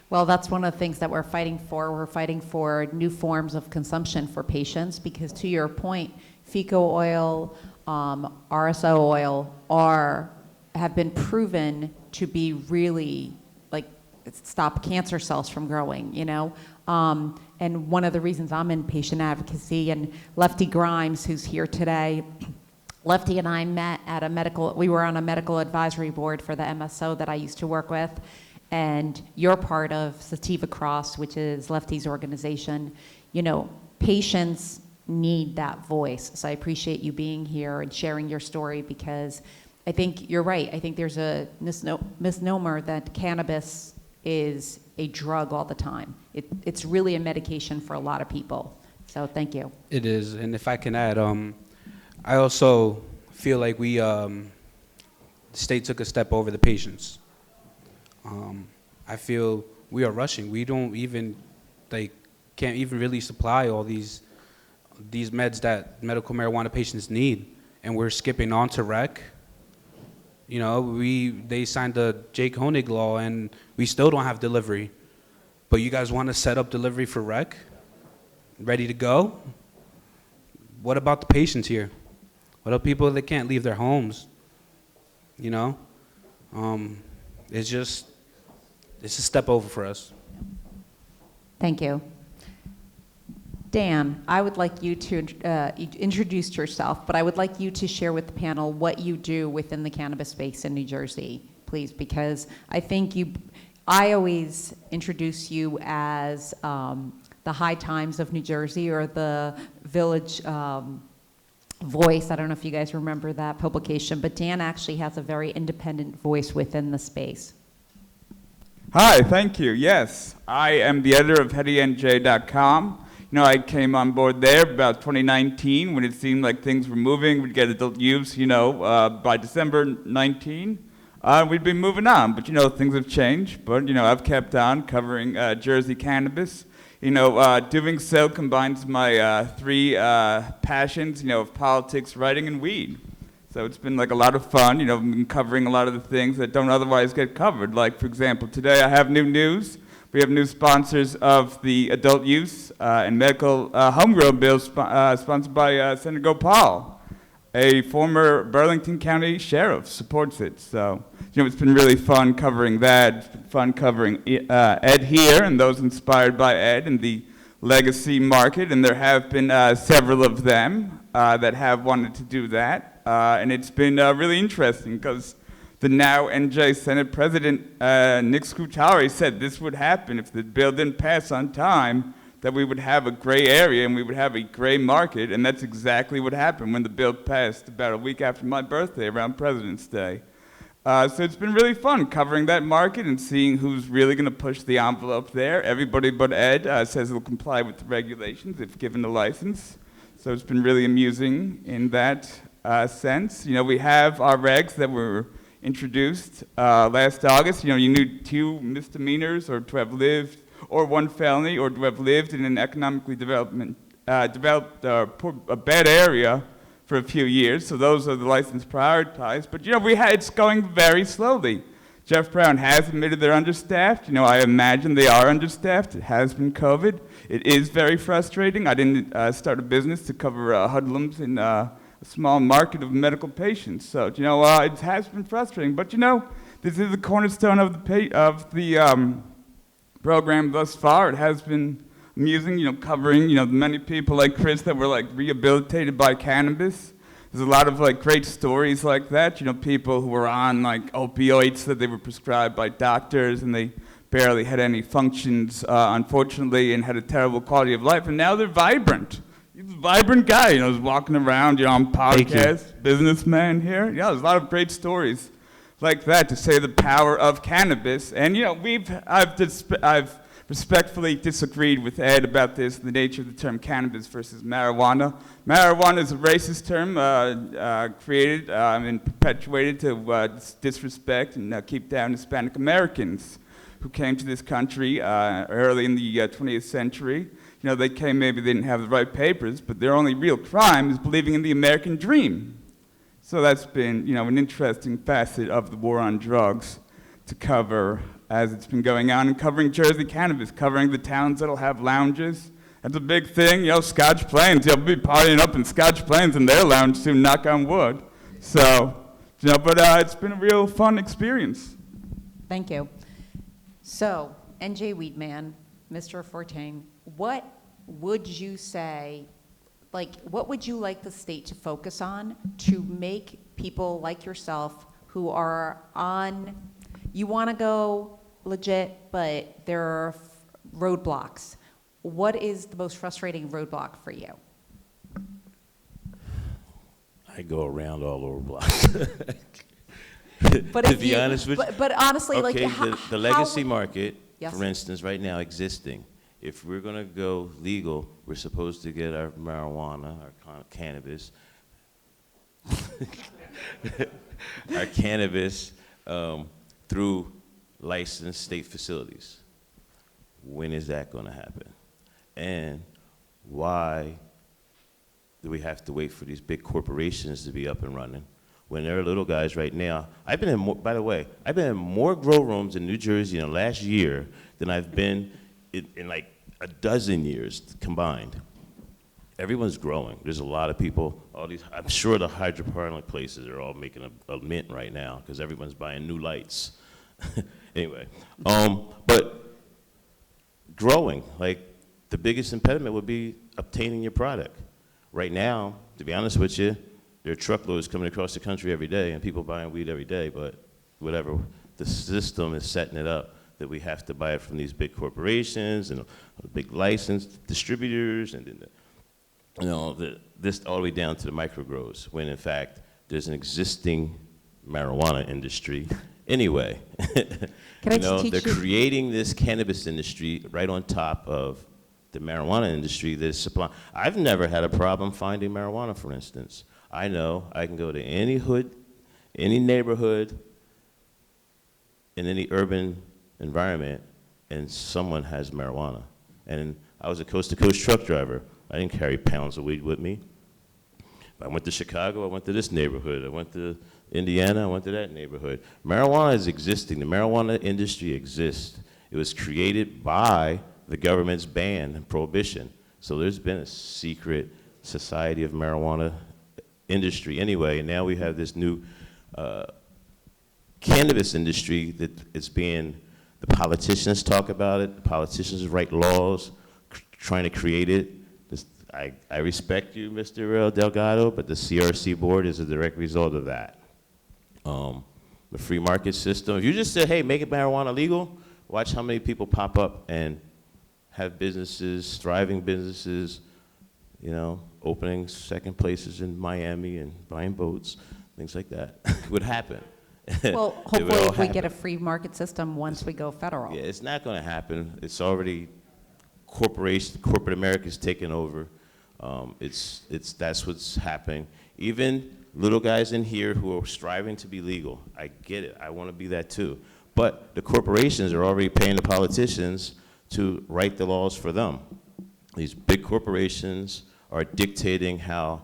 C: Well, that's one of the things that we're fighting for. We're fighting for new forms of consumption for patients because, to your point, FICO oil, RSO oil have been proven to be really, like, stop cancer cells from growing, you know? And one of the reasons I'm in patient advocacy, and Lefty Grimes, who's here today, Lefty and I met at we were on a medical advisory board for the MSO that I used to work with. And you're part of Sativa Cross, which is Lefty's organization. You know, patients need that voice. So I appreciate you being here and sharing your story because I think you're right. I think there's a misnomer that cannabis is a drug all the time. It's really a medication for a lot of people. So thank you.
K: It is. And if I can add, I also feel like the state took a step over the patients. I feel we are rushing. We don't even, can't even really supply all these meds that medical marijuana patients need, and we're skipping on to rec. You know, they signed the Jake Honig law, and we still don't have delivery. But you guys want to set up delivery for rec? Ready to go? What about the patients here? What about people that can't leave their homes? You know, it's a step over for us.
C: Thank you. Dan, I would like you to introduce yourself, but I would like you to share with the panel what you do within the cannabis space in New Jersey, please, because I think I always introduce you as the High Times of New Jersey or the Village Voice. I don't know if you guys remember that publication, but Dan actually has a very independent voice within the space.
I: Hi, thank you. Yes, I am the editor of HeadyNJ.com. You know, I came on board there about 2019 when it seemed like things were moving. We'd get adult use, you know, by December 19. We'd be moving on, but, you know, things have changed. But, you know, I've kept on covering Jersey cannabis. You know, doing so combines my three passions, you know, of politics, writing, and weed. So it's been like a lot of fun, you know, been covering a lot of the things that don't otherwise get covered. Like, for example, today I have new news. We have new sponsors of the adult use and medical homegrown bill sponsored by Senator Gopal. A former Burlington County sheriff supports it. So, you know, it's been really fun covering that. It's been fun covering Ed here and those inspired by Ed and the legacy market. And there have been several of them that have wanted to do that. And it's been really interesting because the now NJ Senate President Nick Scutari said this would happen if the bill didn't pass on time, that we would have a gray area and we would have a gray market, and that's exactly what happened when the bill passed about a week after my birthday, around President's Day. So it's been really fun covering that market and seeing who's really going to push the envelope there. Everybody but Ed says he'll comply with the regulations if given the license. So it's been really amusing in that sense. You know, we have our regs that were introduced last August. You know, you need 2 misdemeanors or to have lived, or 1 felony, or to have lived in an economically developed a bad area for a few years. So those are the license prioritized. But, you know, it's going very slowly. Jeff Brown has admitted they're understaffed. You know, I imagine they are understaffed. It has been COVID. It is very frustrating. I didn't start a business to cover hoodlums in a small market of medical patients. So, you know, it has been frustrating. But, you know, this is the cornerstone of the program thus far. It has been amusing, you know, covering, you know, many people like Chris that were, like, rehabilitated by cannabis. There's a lot of, like, great stories like that. You know, people who were on, like, opioids that they were prescribed by doctors and they barely had any functions, unfortunately, and had a terrible quality of life. And now they're vibrant. he's a vibrant guy, you know, he's walking around, you know, on podcasts, businessman here. Yeah, there's a lot of great stories like that to say the power of cannabis. And, you know, I've respectfully disagreed with Ed about this, the nature of the term cannabis versus marijuana. Marijuana is a racist term created and perpetuated to disrespect and keep down Hispanic Americans who came to this country early in the 20th century. You know, they came, maybe they didn't have the right papers, but their only real crime is believing in the American dream. So that's been, you know, an interesting facet of the war on drugs to cover as it's been going on, and covering Jersey cannabis, covering the towns that'll have lounges. That's a big thing, you know, Scotch Plains. You'll be partying up in Scotch Plains in their lounge soon, knock on wood. So, you know, but it's been a real fun experience.
C: Thank you. So, NJ Weedman, Mr. Fortain, what would you say, like, what would you like the state to focus on to make people like yourself who are on, you want to go legit, but there are roadblocks. What is the most frustrating roadblock for you?
J: I go around all over blocks.
C: But
J: to be honest with you.
C: But honestly,
J: okay,
C: like,
J: the legacy market,
C: Yes.
J: for instance, right now existing, if we're going to go legal, we're supposed to get our marijuana, our cannabis, our cannabis through licensed state facilities. When is that going to happen? And why do we have to wait for these big corporations to be up and running when there are little guys right now? I've been in more, by the way, I've been in more grow rooms in New Jersey in the last year than I've been in like a dozen years combined. Everyone's growing. There's a lot of people. All these, I'm sure the hydroponic places are all making a mint right now because everyone's buying new lights. Anyway, but growing, like the biggest impediment would be obtaining your product. Right now, to be honest with you, there are truckloads coming across the country every day and people buying weed every day, but whatever, the system is setting it up that we have to buy it from these big corporations and big licensed distributors and then you know, this all the way down to the micro grows, when in fact there's an existing marijuana industry anyway.
C: Can I
J: you know,
C: teach
J: they're
C: you?
J: creating this cannabis industry right on top of the marijuana industry that's supplying. I've never had a problem finding marijuana, for instance. I know I can go to any hood, any neighborhood, in any urban environment, and someone has marijuana. And I was a coast-to-coast truck driver. I didn't carry pounds of weed with me. I went to Chicago, I went to this neighborhood. I went to Indiana, I went to that neighborhood. Marijuana is existing. The marijuana industry exists. It was created by the government's ban and prohibition. So there's been a secret society of marijuana industry anyway, and now we have this new cannabis industry that is being, the politicians talk about it, the politicians write laws, trying to create it. I respect you, Mr. Delgado, but the CRC board is a direct result of that. The free market system, if you just say, hey, make it marijuana legal, watch how many people pop up and have businesses, thriving businesses, you know, opening second places in Miami and buying boats, things like that would happen.
C: Well, hopefully we get a free market system once we go federal.
J: Yeah, it's not going to happen. It's already corporate America's taken over. That's what's happening. Even little guys in here who are striving to be legal, I get it. I want to be that too. But the corporations are already paying the politicians to write the laws for them. These big corporations are dictating how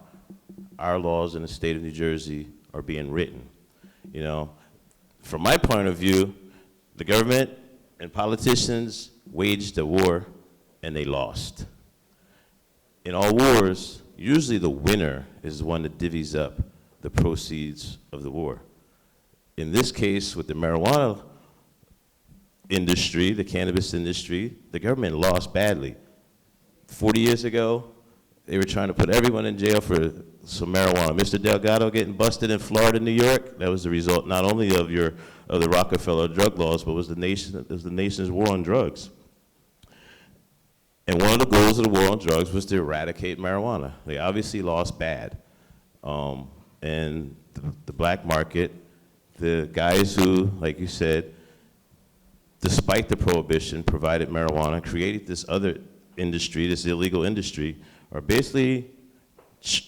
J: our laws in the state of New Jersey are being written. You know, from my point of view, the government and politicians waged a war and they lost. In all wars, usually the winner is the one that divvies up the proceeds of the war. In this case, with the marijuana industry, the cannabis industry, the government lost badly. 40 years ago, they were trying to put everyone in jail for some marijuana. Mr. Delgado getting busted in Florida, New York, that was the result not only of the Rockefeller drug laws, but was the nation's war on drugs. And one of the goals of the war on drugs was to eradicate marijuana. They obviously lost bad. And the black market, the guys who, like you said, despite the prohibition, provided marijuana, created this other industry, this illegal industry, are basically,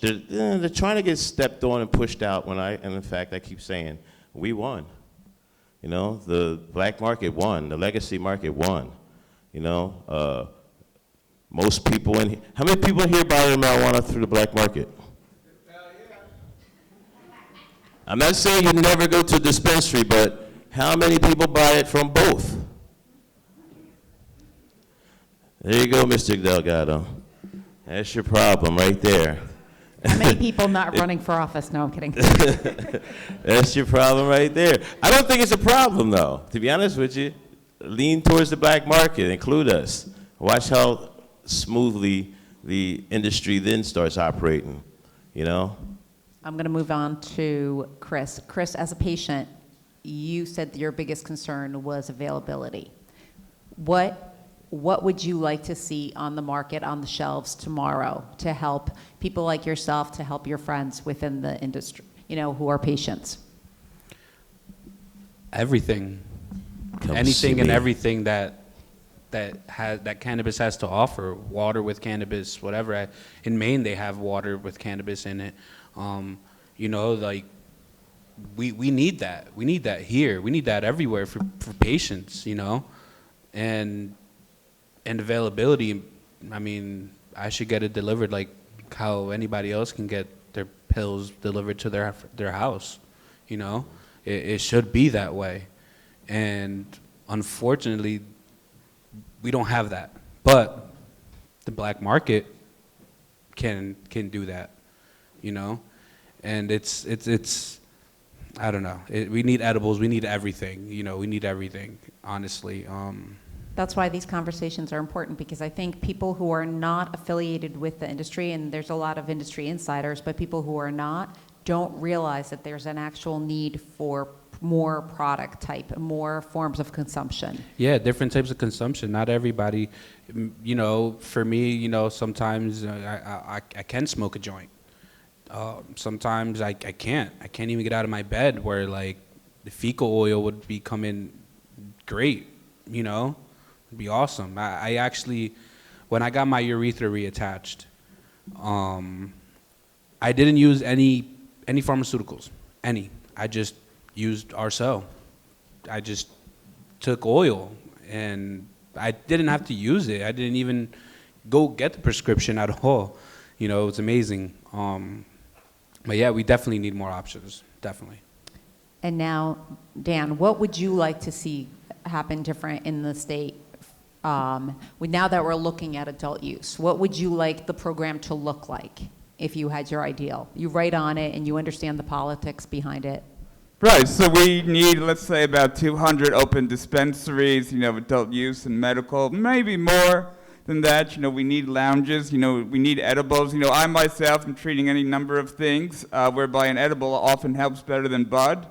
J: they're trying to get stepped on and pushed out and in fact, I keep saying, we won. You know, the black market won, the legacy market won. You know, most people in here, how many people in here buy their marijuana through the black market? I'm not saying you never go to a dispensary, but how many people buy it from both? There you go, Mr. Delgado. That's your problem right there.
C: How many people not running for office? No, I'm kidding.
J: That's your problem right there. I don't think it's a problem, though, to be honest with you. Lean towards the black market, include us. Watch how smoothly the industry then starts operating, you know?
C: I'm going to move on to Chris. Chris, as a patient, you said that your biggest concern was availability. What would you like to see on the market, on the shelves tomorrow to help people like yourself, to help your friends within the industry, you know, who are patients?
K: Everything. Anything and everything that cannabis has to offer. Water with cannabis, whatever. In Maine, they have water with cannabis in it. You know, like, we need that. We need that here. We need that everywhere for patients, you know? And availability, I mean, I should get it delivered like how anybody else can get their pills delivered to their house, you know? It should be that way. And unfortunately, we don't have that. But the black market can do that, you know? And it's I don't know. We need edibles. We need everything. You know, we need everything, honestly.
C: That's why these conversations are important, because I think people who are not affiliated with the industry, and there's a lot of industry insiders, but people who are not don't realize that there's an actual need for more product type, more forms of consumption.
K: Yeah, different types of consumption. Not everybody, you know, for me, you know, sometimes I can smoke a joint. Sometimes I can't. I can't even get out of my bed, where like the fecal oil would be coming great, you know? It'd be awesome. I actually, when I got my urethra reattached, I didn't use any pharmaceuticals, any. I just used Arcel. I just took oil, and I didn't have to use it. I didn't even go get the prescription at all. You know, it was amazing. But yeah, we definitely need more options, definitely.
C: And now, Dan, what would you like to see happen different in the state? Now that we're looking at adult use, what would you like the program to look like if you had your ideal? You write on it and you understand the politics behind it.
I: Right, so we need, let's say, about 200 open dispensaries, you know, adult use and medical, maybe more than that. You know, we need lounges, you know, we need edibles. You know, I myself am treating any number of things whereby an edible often helps better than bud.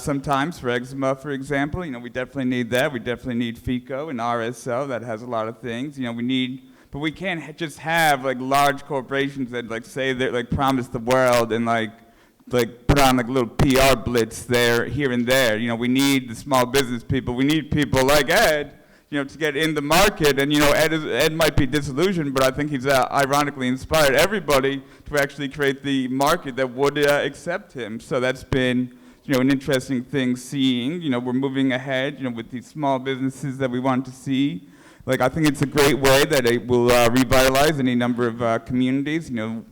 I: Sometimes for eczema, for example, you know, we definitely need that. We definitely need FECO and RSO. That has a lot of things. You know, we need, but we can't just have like large corporations that like say they like promise the world and like put on like a little PR blitz there, here and there. You know, we need the small business people. We need people like Ed, you know, to get in the market. And, you know, Ed might be disillusioned, but I think he's ironically inspired everybody to actually create the market that would accept him. So that's been, you know, an interesting thing seeing. You know, we're moving ahead, you know, with these small businesses that we want to see. Like, I think it's a great way that it will revitalize any number of communities, you know,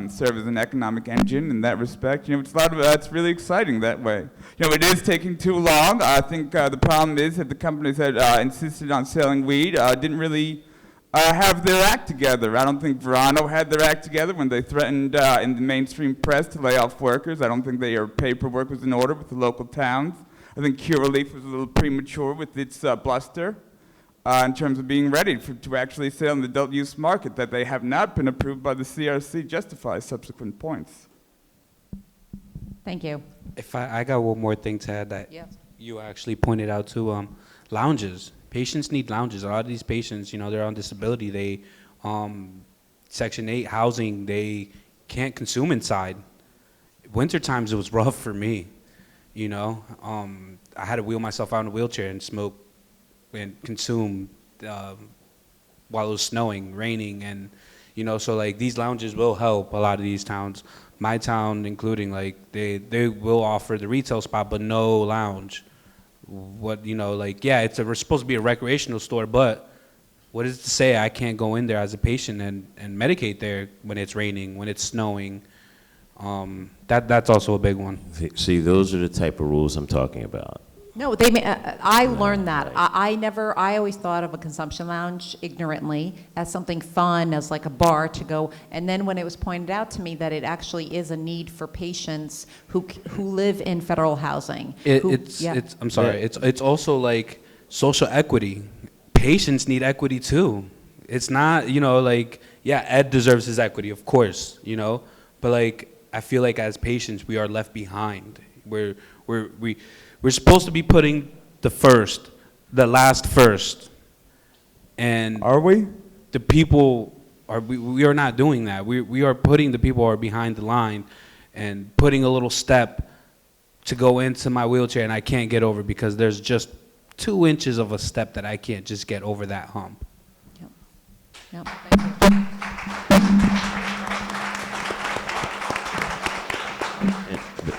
I: serve as an economic engine in that respect. You know, it's really exciting that way. You know, it is taking too long. I think the problem is that the companies that insisted on selling weed didn't really have their act together. I don't think Verano had their act together when they threatened in the mainstream press to lay off workers. I don't think their paperwork was in order with the local towns. I think Curaleaf was a little premature with its bluster. In terms of being ready to actually sell in the adult use market, that they have not been approved by the CRC justifies subsequent points.
C: Thank you.
K: If I got one more thing to add that
C: Yes.
K: you actually pointed out too, lounges. Patients need lounges. A lot of these patients, you know, they're on disability. They, Section 8 housing, they can't consume inside. Winter times, it was rough for me, you know. I had to wheel myself out in a wheelchair and smoke and consume while it was snowing, raining, and, you know, so like these lounges will help a lot of these towns. My town including, like they will offer the retail spot but no lounge. What, you know, like, yeah, it's supposed to be a recreational store, but what is it to say I can't go in there as a patient and medicate there when it's raining, when it's snowing? That's also a big one.
J: See, those are the type of rules I'm talking about.
C: No, I learned that. I always thought of a consumption lounge ignorantly as something fun, as like a bar to go. And then when it was pointed out to me that it actually is a need for patients who live in federal housing.
K: I'm sorry. It's also like social equity. Patients need equity too. It's not, you know, like, yeah, Ed deserves his equity, of course, you know, but like I feel like as patients we are left behind. We're supposed to be putting the last first. And
I: Are we?
K: the people we are not doing that. We are putting the people who are behind the line and putting a little step to go into my wheelchair and I can't get over because there's just 2 inches of a step that I can't just get over that hump.
C: Yep.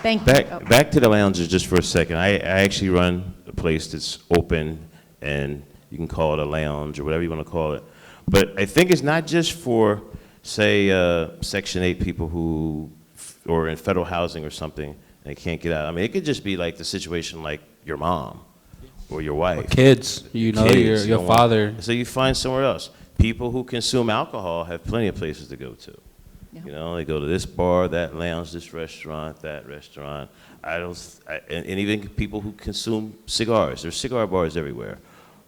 C: Thank you.
J: Back to the lounges just for a second. I actually run a place that's open, and you can call it a lounge or whatever you want to call it. But I think it's not just for, say, Section 8 people who, or in federal housing or something, and they can't get out. I mean, it could just be like the situation like your mom or your wife.
K: Or kids, you know, your father.
J: So you find somewhere else. People who consume alcohol have plenty of places to go to. You know, they go to this bar, that lounge, this restaurant, that restaurant. And even people who consume cigars. There's cigar bars everywhere.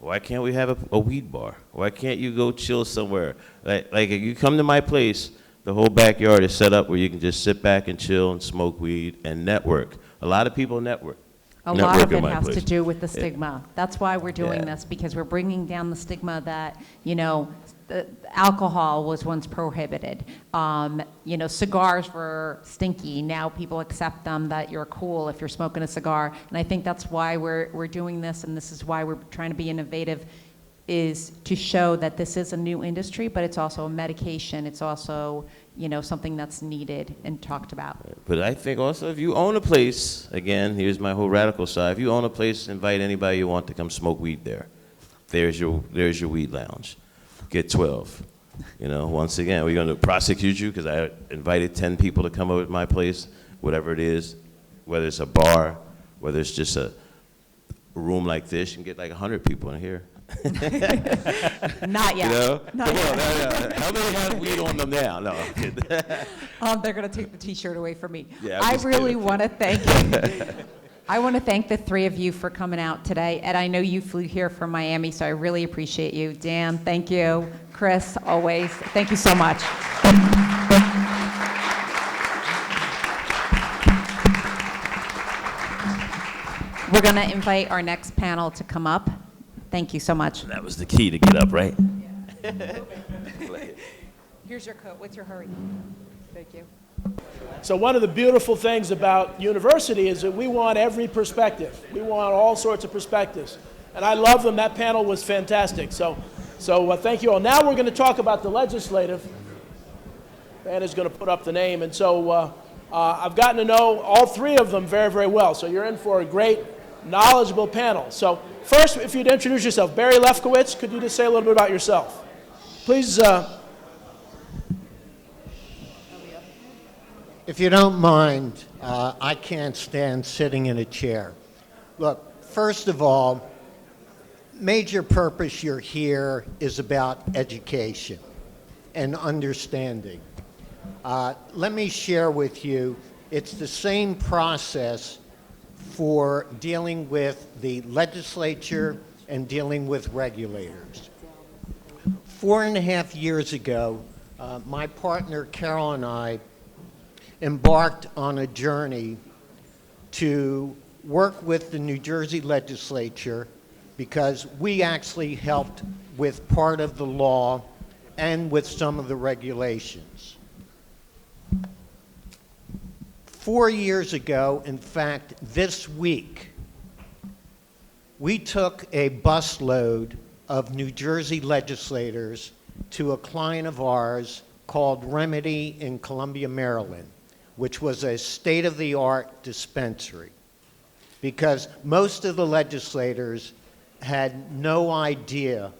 J: Why can't we have a weed bar? Why can't you go chill somewhere? Like if you come to my place, the whole backyard is set up where you can just sit back and chill and smoke weed and network. A lot of people network.
C: A lot of it has to do with the stigma. That's why we're doing this, because we're bringing down the stigma that, you know, alcohol was once prohibited. You know, cigars were stinky. Now people accept them, that you're cool if you're smoking a cigar. And I think that's why we're doing this, and this is why we're trying to be innovative, is to show that this is a new industry, but it's also a medication. It's also, you know, something that's needed and talked about.
J: But I think also if you own a place, again, here's my whole radical side. If you own a place, invite anybody you want to come smoke weed there. There's your weed lounge. Get 12. You know, once again, we're going to prosecute you because I invited 10 people to come over to my place, whatever it is, whether it's a bar, whether it's just a room like this, you can get like 100 people in here.
C: Not yet.
J: You know?
C: Not
J: Come
C: yet.
J: on, how many have weed on them now? No, I'm kidding.
C: They're going to take the T-shirt away from me.
J: Yeah,
C: I really want to thank I want to thank the three of you for coming out today. And I know you flew here from Miami, so I really appreciate you. Dan, thank you. Chris, always. Thank you so much. We're going to invite our next panel to come up. Thank you so much.
J: That was the key to get up, right?
C: Here's your coat. What's your hurry? Thank you.
A: So one of the beautiful things about university is that we want every perspective. We want all sorts of perspectives. And I love them. That panel was fantastic. So thank you all. Now we're going to talk about the legislative. Anna's going to put up the name. And so I've gotten to know all three of them very, very well. So you're in for a great, knowledgeable panel. So first, if you'd introduce yourself. Barry Lefkowitz, could you just say a little bit about yourself? Please.
F: If you don't mind, I can't stand sitting in a chair. Look, first of all, major purpose you're here is about education and understanding. Let me share with you, it's the same process for dealing with the legislature and dealing with regulators. 4.5 years ago, my partner Carol and I embarked on a journey to work with the New Jersey legislature because we actually helped with part of the law and with some of the regulations. 4 years ago, in fact, this week, we took a busload of New Jersey legislators to a client of ours called Remedy in Columbia, Maryland, which was a state-of-the-art dispensary, because most of the legislators had no idea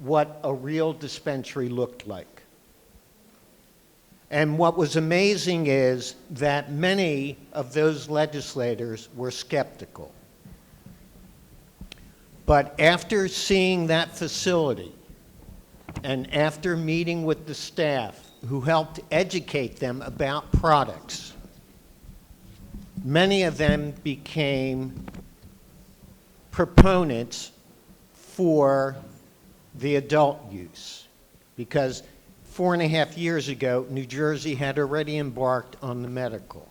F: what a real dispensary looked like. And what was amazing is that many of those legislators were skeptical. But after seeing that facility, and after meeting with the staff who helped educate them about products, many of them became proponents for the adult use, because 4.5 years ago, New Jersey had already embarked on the medical.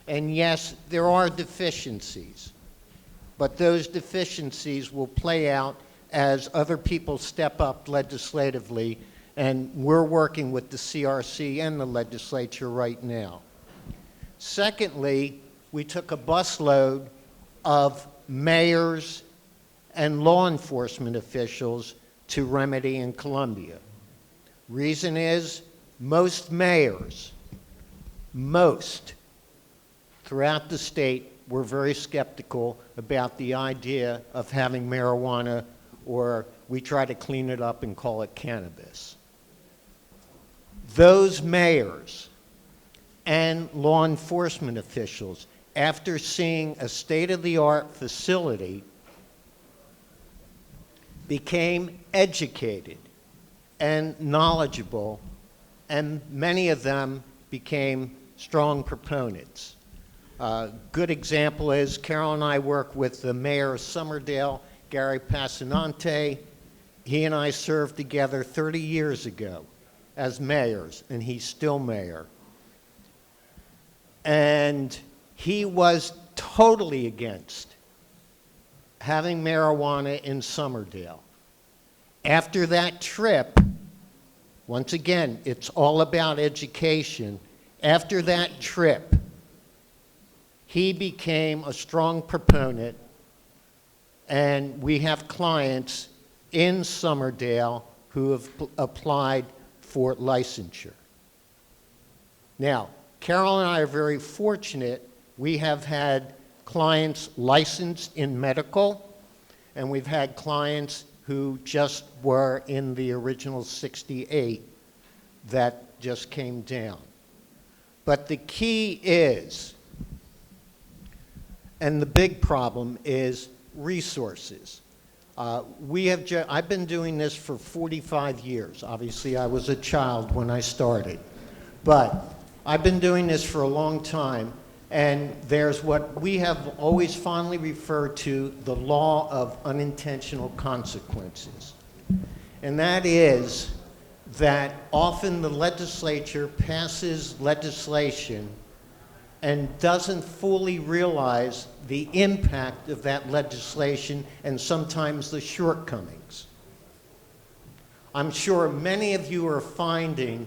F: And yes, there are deficiencies, but those deficiencies will play out as other people step up legislatively, and we're working with the CRC and the legislature right now. Secondly, we took a busload of mayors and law enforcement officials to Remedy in Columbia. Reason is, most mayors, throughout the state, were very skeptical about the idea of having marijuana, or we try to clean it up and call it cannabis. Those mayors and law enforcement officials, after seeing a state-of-the-art facility, became educated and knowledgeable, and many of them became strong proponents. A good example is Carol and I work with the mayor of Somerdale, Gary Passanante. He and I served together 30 years ago as mayors, and he's still mayor. And he was totally against having marijuana in Somerdale. After that trip, once again, it's all about education. After that trip, he became a strong proponent, and we have clients in Somerdale who have applied for licensure. Now, Carol and I are very fortunate. We have had clients licensed in medical, and we've had clients who just were in the original 68 that just came down. But the key is, and the big problem is, resources. I've been doing this for 45 years. Obviously, I was a child when I started. But I've been doing this for a long time, and there's what we have always fondly referred to, the law of unintentional consequences. And that is that often the legislature passes legislation and doesn't fully realize the impact of that legislation and sometimes the shortcomings. I'm sure many of you are finding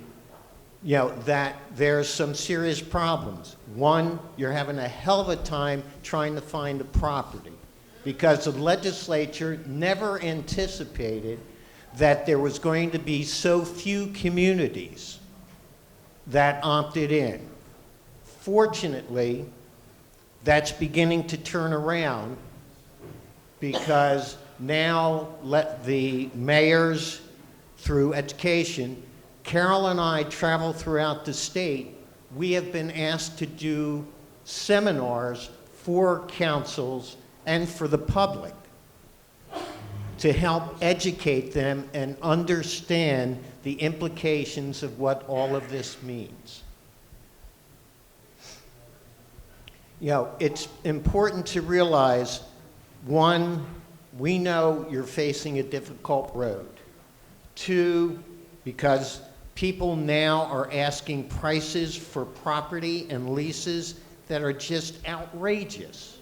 F: that there's some serious problems. One, you're having a hell of a time trying to find a property because the legislature never anticipated that there was going to be so few communities that opted in. Fortunately, that's beginning to turn around because now the mayors, through education, Carol and I travel throughout the state. We have been asked to do seminars for councils and for the public to help educate them and understand the implications of what all of this means. It's important to realize, one, we know you're facing a difficult road. Two, because people now are asking prices for property and leases that are just outrageous.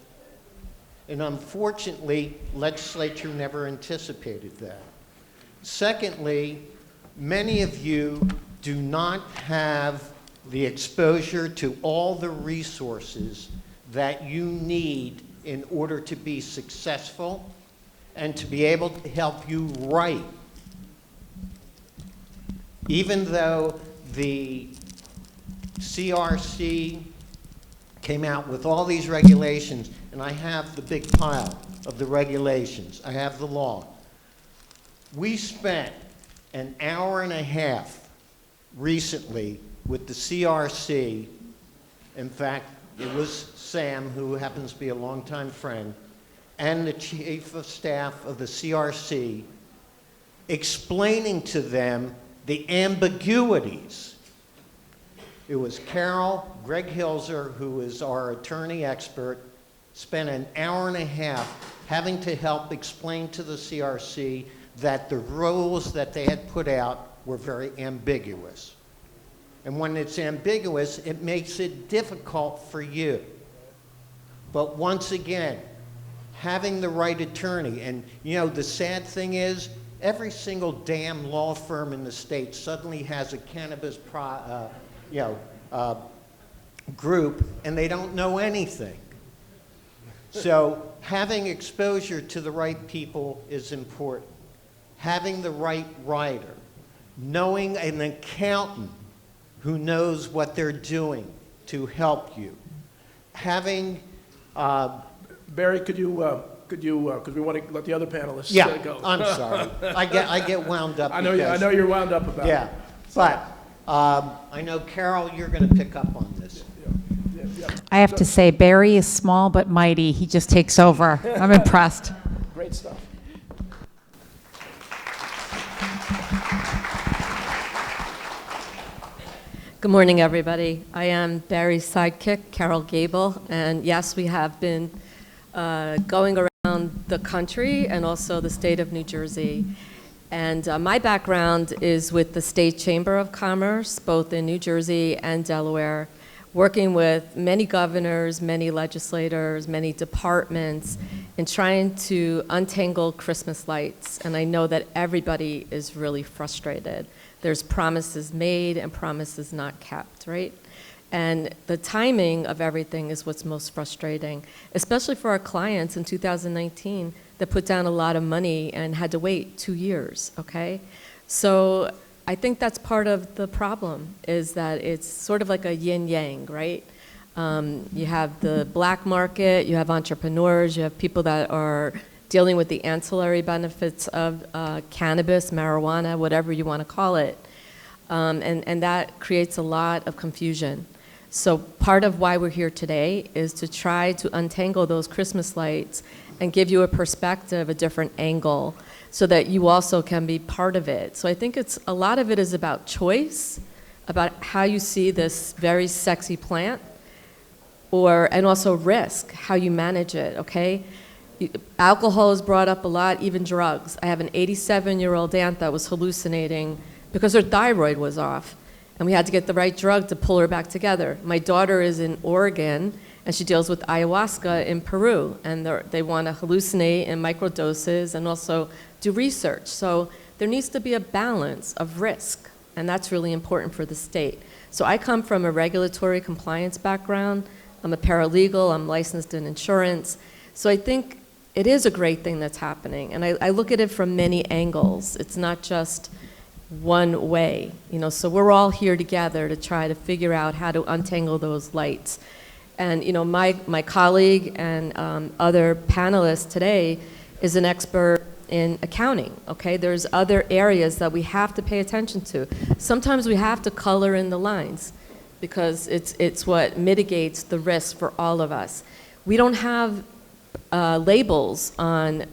F: And unfortunately, legislature never anticipated that. Secondly, many of you do not have the exposure to all the resources that you need in order to be successful and to be able to help you write. Even though the CRC came out with all these regulations, and I have the big pile of the regulations, I have the law. We spent an hour and a half recently with the CRC. In fact, it was Sam, who happens to be a longtime friend, and the chief of staff of the CRC, explaining to them the ambiguities. It was Carol, Greg Hilzer, who is our attorney expert, spent an hour and a half having to help explain to the CRC that the rules that they had put out were very ambiguous. And when it's ambiguous, it makes it difficult for you. But once again, having the right attorney, and you know, the sad thing is, every single damn law firm in the state suddenly has a cannabis group, and they don't know anything. So having exposure to the right people is important. Having the right writer, knowing an accountant who knows what they're doing to help you. Having
A: Barry, could you, because we want to let the other panelists go.
F: I'm sorry. I get wound up.
A: I know you're wound up about it.
F: Yeah, but I know, Carol, you're going to pick up on this.
C: I have to say, Barry is small but mighty. He just takes over. I'm impressed.
A: Great stuff.
L: Good morning, everybody. I am Barry's sidekick, Carol Gable, and yes, we have been going around the country and also the state of New Jersey. And my background is with the State Chamber of Commerce, both in New Jersey and Delaware, working with many governors, many legislators, many departments, and trying to untangle Christmas lights. And I know that everybody is really frustrated. There's promises made and promises not kept, right? And the timing of everything is what's most frustrating, especially for our clients in 2019 that put down a lot of money and had to wait 2 years, okay? So I think that's part of the problem, is that it's sort of like a yin-yang, right? You have the black market, you have entrepreneurs, you have people that are dealing with the ancillary benefits of cannabis, marijuana, whatever you want to call it. And that creates a lot of confusion. So part of why we're here today is to try to untangle those Christmas lights and give you a perspective, a different angle, so that you also can be part of it. So I think a lot of it is about choice, about how you see this very sexy plant, and also risk, how you manage it, okay? Alcohol is brought up a lot, even drugs. I have an 87-year-old aunt that was hallucinating because her thyroid was off, and we had to get the right drug to pull her back together. My daughter is in Oregon, and she deals with ayahuasca in Peru, and they want to hallucinate in microdoses and also do research. So there needs to be a balance of risk, and that's really important for the state. So I come from a regulatory compliance background. I'm a paralegal, I'm licensed in insurance. So I think it is a great thing that's happening, and I look at it from many angles. It's not just one way, you know, so we're all here together to try to figure out how to untangle those lights. And, you know, my colleague and other panelists today is an expert in accounting, okay? There's other areas that we have to pay attention to. Sometimes we have to color in the lines because it's what mitigates the risk for all of us. We don't have labels on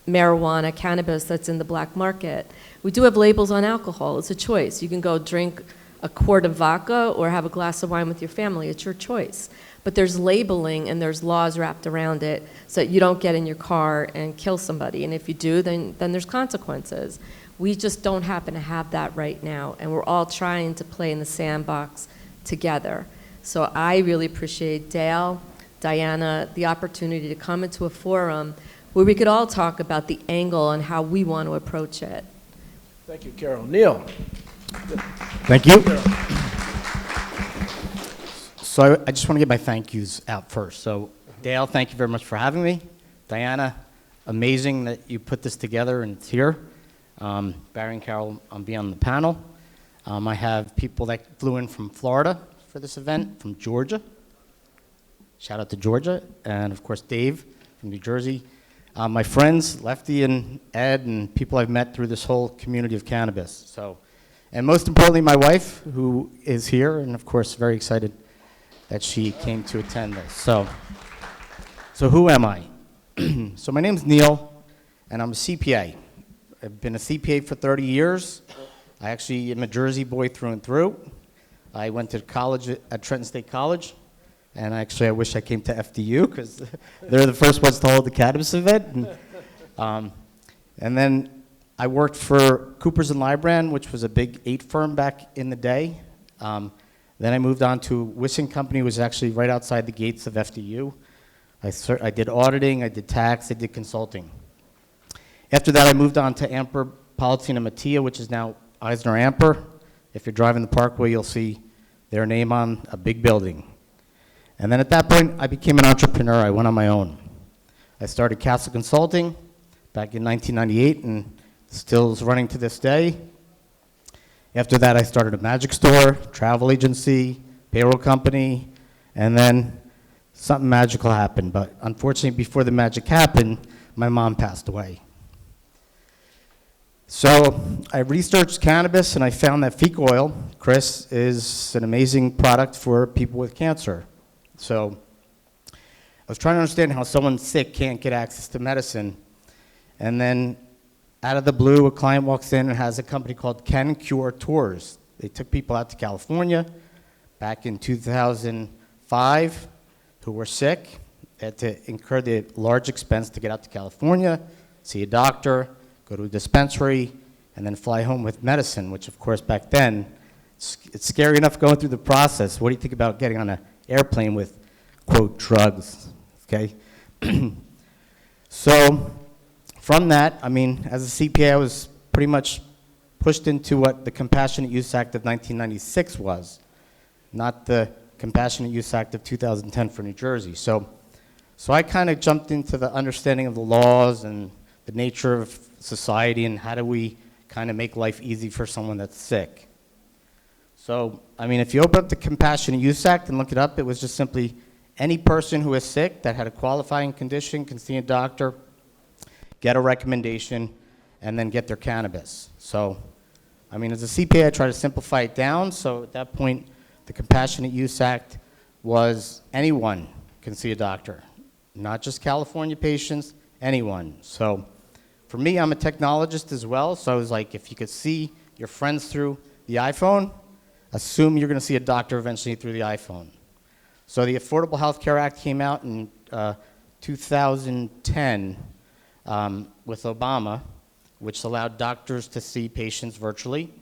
L: marijuana, cannabis that's in the black market. We do have labels on alcohol. It's a choice. You can go drink a quart of vodka or have a glass of wine with your family. It's your choice. But there's labeling and there's laws wrapped around it so that you don't get in your car and kill somebody. And if you do, then there's consequences. We just don't happen to have that right now. And we're all trying to play in the sandbox together. So I really appreciate Dale, Diana the opportunity to come into a forum where we could all talk about the angle and how we want to approach it.
A: Thank you, Carol. Neil.
M: Thank you. So I just want to get my thank yous out first. So Dale, thank you very much for having me. Diana, amazing that you put this together and it's here. Barry and Carol, I'll be on the panel. I have people that flew in from Florida for this event, from Georgia. Shout out to Georgia. And of course, Dave from New Jersey. My friends, Lefty and Ed, and people I've met through this whole community of cannabis. So, and most importantly, my wife, who is here, and of course, very excited that she came to attend this. So who am I? So my name's Neil, and I'm a CPA. I've been a CPA for 30 years. I actually am a Jersey boy through and through. I went to college at Trenton State College, and actually I wish I came to FDU because they're the first ones to hold the cannabis event. And then I worked for Coopers & Lybrand, which was a big 8 firm back in the day. Then I moved on to Wissing Company, which was actually right outside the gates of FDU. I did auditing, I did tax, I did consulting. After that, I moved on to Amper, Politan, and Mattia, which is now Eisner Amper. If you're driving the Parkway, you'll see their name on a big building. And then at that point, I became an entrepreneur. I went on my own. I started Castle Consulting back in 1998, and still is running to this day. After that, I started a magic store, travel agency, payroll company, and then something magical happened. But unfortunately, before the magic happened, my mom passed away. So I researched cannabis, and I found that fecal oil, Chris, is an amazing product for people with cancer. So I was trying to understand how someone sick can't get access to medicine. And then out of the blue, a client walks in and has a company called CanCure Tours. They took people out to California back in 2005 who were sick. They had to incur the large expense to get out to California, see a doctor, go to a dispensary, and then fly home with medicine, which of course back then, it's scary enough going through the process. What do you think about getting on an airplane with, quote, drugs, okay? So from that, I mean, as a CPA, I was pretty much pushed into what the Compassionate Use Act of 1996 was, not the Compassionate Use Act of 2010 for New Jersey. So I kind of jumped into the understanding of the laws and the nature of society and how do we kind of make life easy for someone that's sick. So, I mean, if you open up the Compassionate Use Act and look it up, it was just simply any person who is sick that had a qualifying condition can see a doctor, get a recommendation, and then get their cannabis. So, I mean, as a CPA, I try to simplify it down. So at that point, the Compassionate Use Act was anyone can see a doctor, not just California patients, anyone. So for me, I'm a technologist as well. So I was like, if you could see your friends through the iPhone, assume you're going to see a doctor eventually through the iPhone. So the Affordable Health Care Act came out in 2010 with Obama, which allowed doctors to see patients virtually,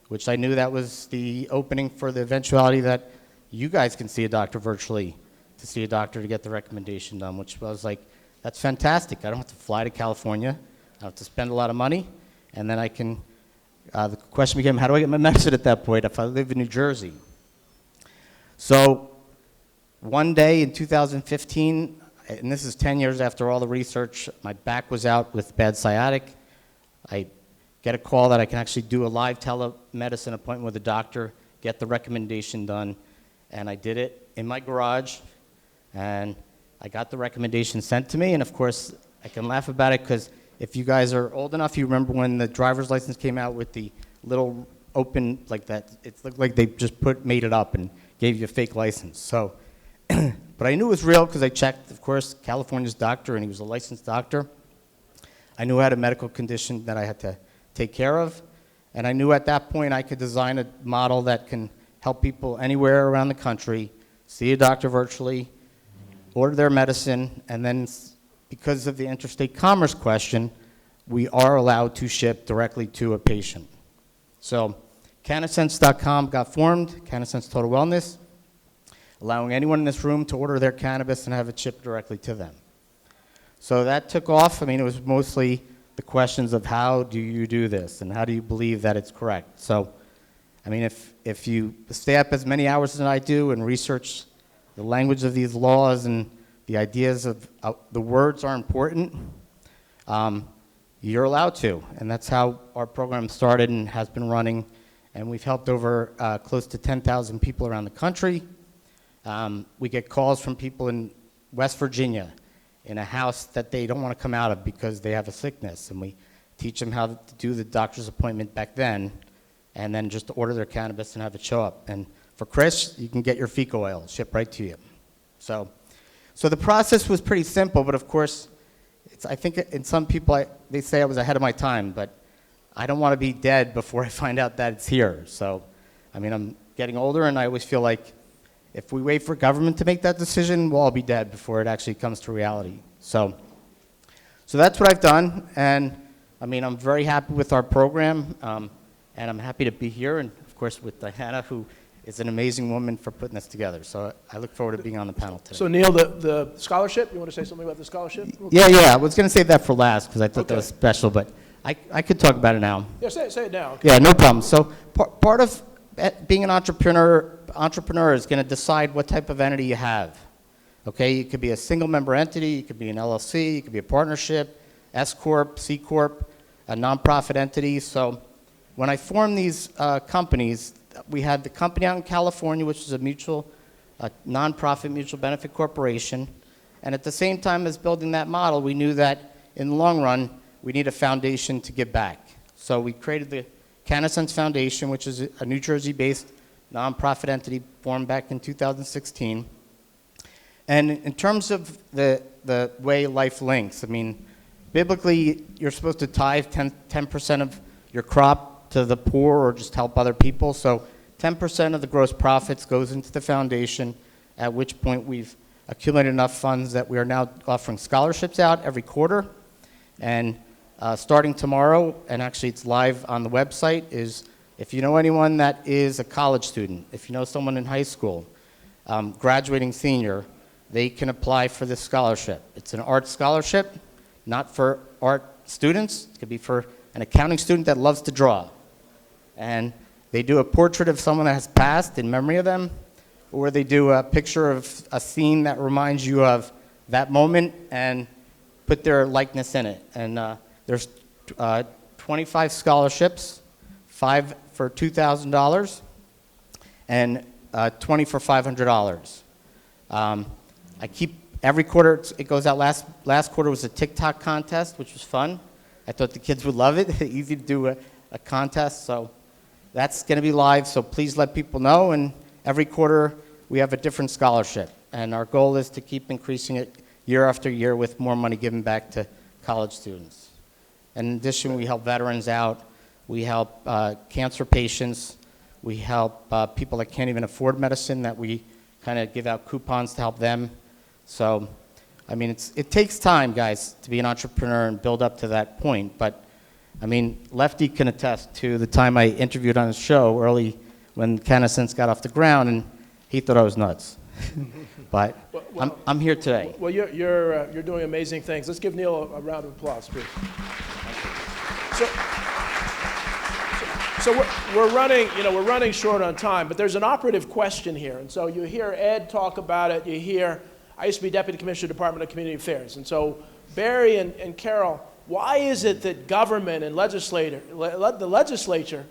M: which I knew that was the opening for the eventuality that you guys can see a doctor virtually, to see a doctor to get the recommendation done, which I was like, that's fantastic. I don't have to fly to California. I don't have to spend a lot of money, and then I can the question became, how do I get my medicine at that point if I live in New Jersey? So one day in 2015, and this is 10 years after all the research, my back was out with bad sciatic. I get a call that I can actually do a live telemedicine appointment with a doctor, get the recommendation done, and I did it in my garage, and I got the recommendation sent to me, and of course, I can laugh about it because if you guys are old enough, you remember when the driver's license came out with the little open, like that, it looked like they just made it up and gave you a fake license. So, but I knew it was real because I checked, of course, California's doctor, and he was a licensed doctor. I knew I had a medical condition that I had to take care of, and I knew at that point I could design a model that can help people anywhere around the country see a doctor virtually, order their medicine, and then because of the interstate commerce question, we are allowed to ship directly to a patient. So CannaSense.com got formed, CannaSense Total Wellness. allowing anyone in this room to order their cannabis and have it shipped directly to them. So that took off. I mean, it was mostly the questions of how do you do this and how do you believe that it's correct. So, I mean, if you stay up as many hours as I do and research the language of these laws and the ideas of the words are important, you're allowed to. And that's how our program started and has been running. And we've helped over close to 10,000 people around the country. We get calls from people in West Virginia in a house that they don't want to come out of because they have a sickness. And we teach them how to do the doctor's appointment back then, and then just to order their cannabis and have it show up. And for Chris, you can get your fecal oil shipped right to you. So the process was pretty simple, but of course, I think in some people, they say I was ahead of my time, but I don't want to be dead before I find out that it's here. So, I mean, I'm getting older, and I always feel like if we wait for government to make that decision, we'll all be dead before it actually comes to reality. So that's what I've done, and I mean, I'm very happy with our program, and I'm happy to be here, and of course with Diana, who is an amazing woman for putting this together. So I look forward to being on the panel today.
A: So Neil, the scholarship, you want to say something about the scholarship?
M: Yeah, I was going to save that for last because I thought that was special, but I could talk about it now.
A: Yeah, say it now. Okay.
M: Yeah, no problem. So part of being an entrepreneur is going to decide what type of entity you have. Okay, you could be a single member entity, you could be an LLC, you could be a partnership, S Corp, C Corp, a nonprofit entity. So when I formed these companies, we had the company out in California, which is a nonprofit mutual benefit corporation. And at the same time as building that model, we knew that in the long run, we need a foundation to give back. So we created the CannaSense Foundation, which is a New Jersey-based nonprofit entity formed back in 2016. And in terms of the way life links, I mean, biblically, you're supposed to tithe 10% of your crop to the poor or just help other people. So 10% of the gross profits goes into the foundation, at which point we've accumulated enough funds that we are now offering scholarships out every quarter. And starting tomorrow, and actually it's live on the website, is if you know anyone that is a college student, if you know someone in high school, graduating senior, they can apply for this scholarship. It's an art scholarship, not for art students. It could be for an accounting student that loves to draw. And they do a portrait of someone that has passed in memory of them, or they do a picture of a scene that reminds you of that moment and put their likeness in it. And there's 25 scholarships, 5 for $2,000, and 20 for $500. I keep, every quarter, it goes out. Last quarter was a TikTok contest, which was fun. I thought the kids would love it. Easy to do a contest, so that's going to be live, so please let people know. And every quarter, we have a different scholarship. And our goal is to keep increasing it year after year with more money given back to college students. And in addition, we help veterans out. We help cancer patients. We help people that can't even afford medicine, that we kind of give out coupons to help them. So, I mean, it takes time, guys, to be an entrepreneur and build up to that point. But, I mean, Lefty can attest to the time I interviewed on his show early when CannaSense got off the ground, and he thought I was nuts. But I'm here today.
A: Well, you're doing amazing things. Let's give Neil a round of applause, please. So we're running short on time, but there's an operative question here. And so you hear Ed talk about it. You hear, I used to be Deputy Commissioner, Department of Community Affairs. And so Barry and Carol, why is it that government and the legislature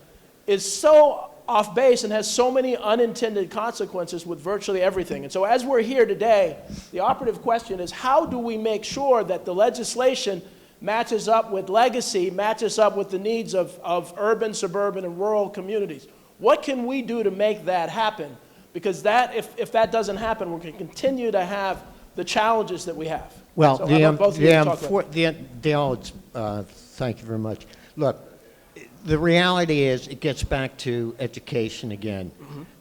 A: is so off base and has so many unintended consequences with virtually everything? And so as we're here today, the operative question is, how do we make sure that the legislation matches up with legacy, matches up with the needs of urban, suburban, and rural communities? What can we do to make that happen? Because if that doesn't happen, we're going to continue to have the challenges that we have.
F: Well,
A: so
F: Dale, thank you very much. Look, the reality is it gets back to education again.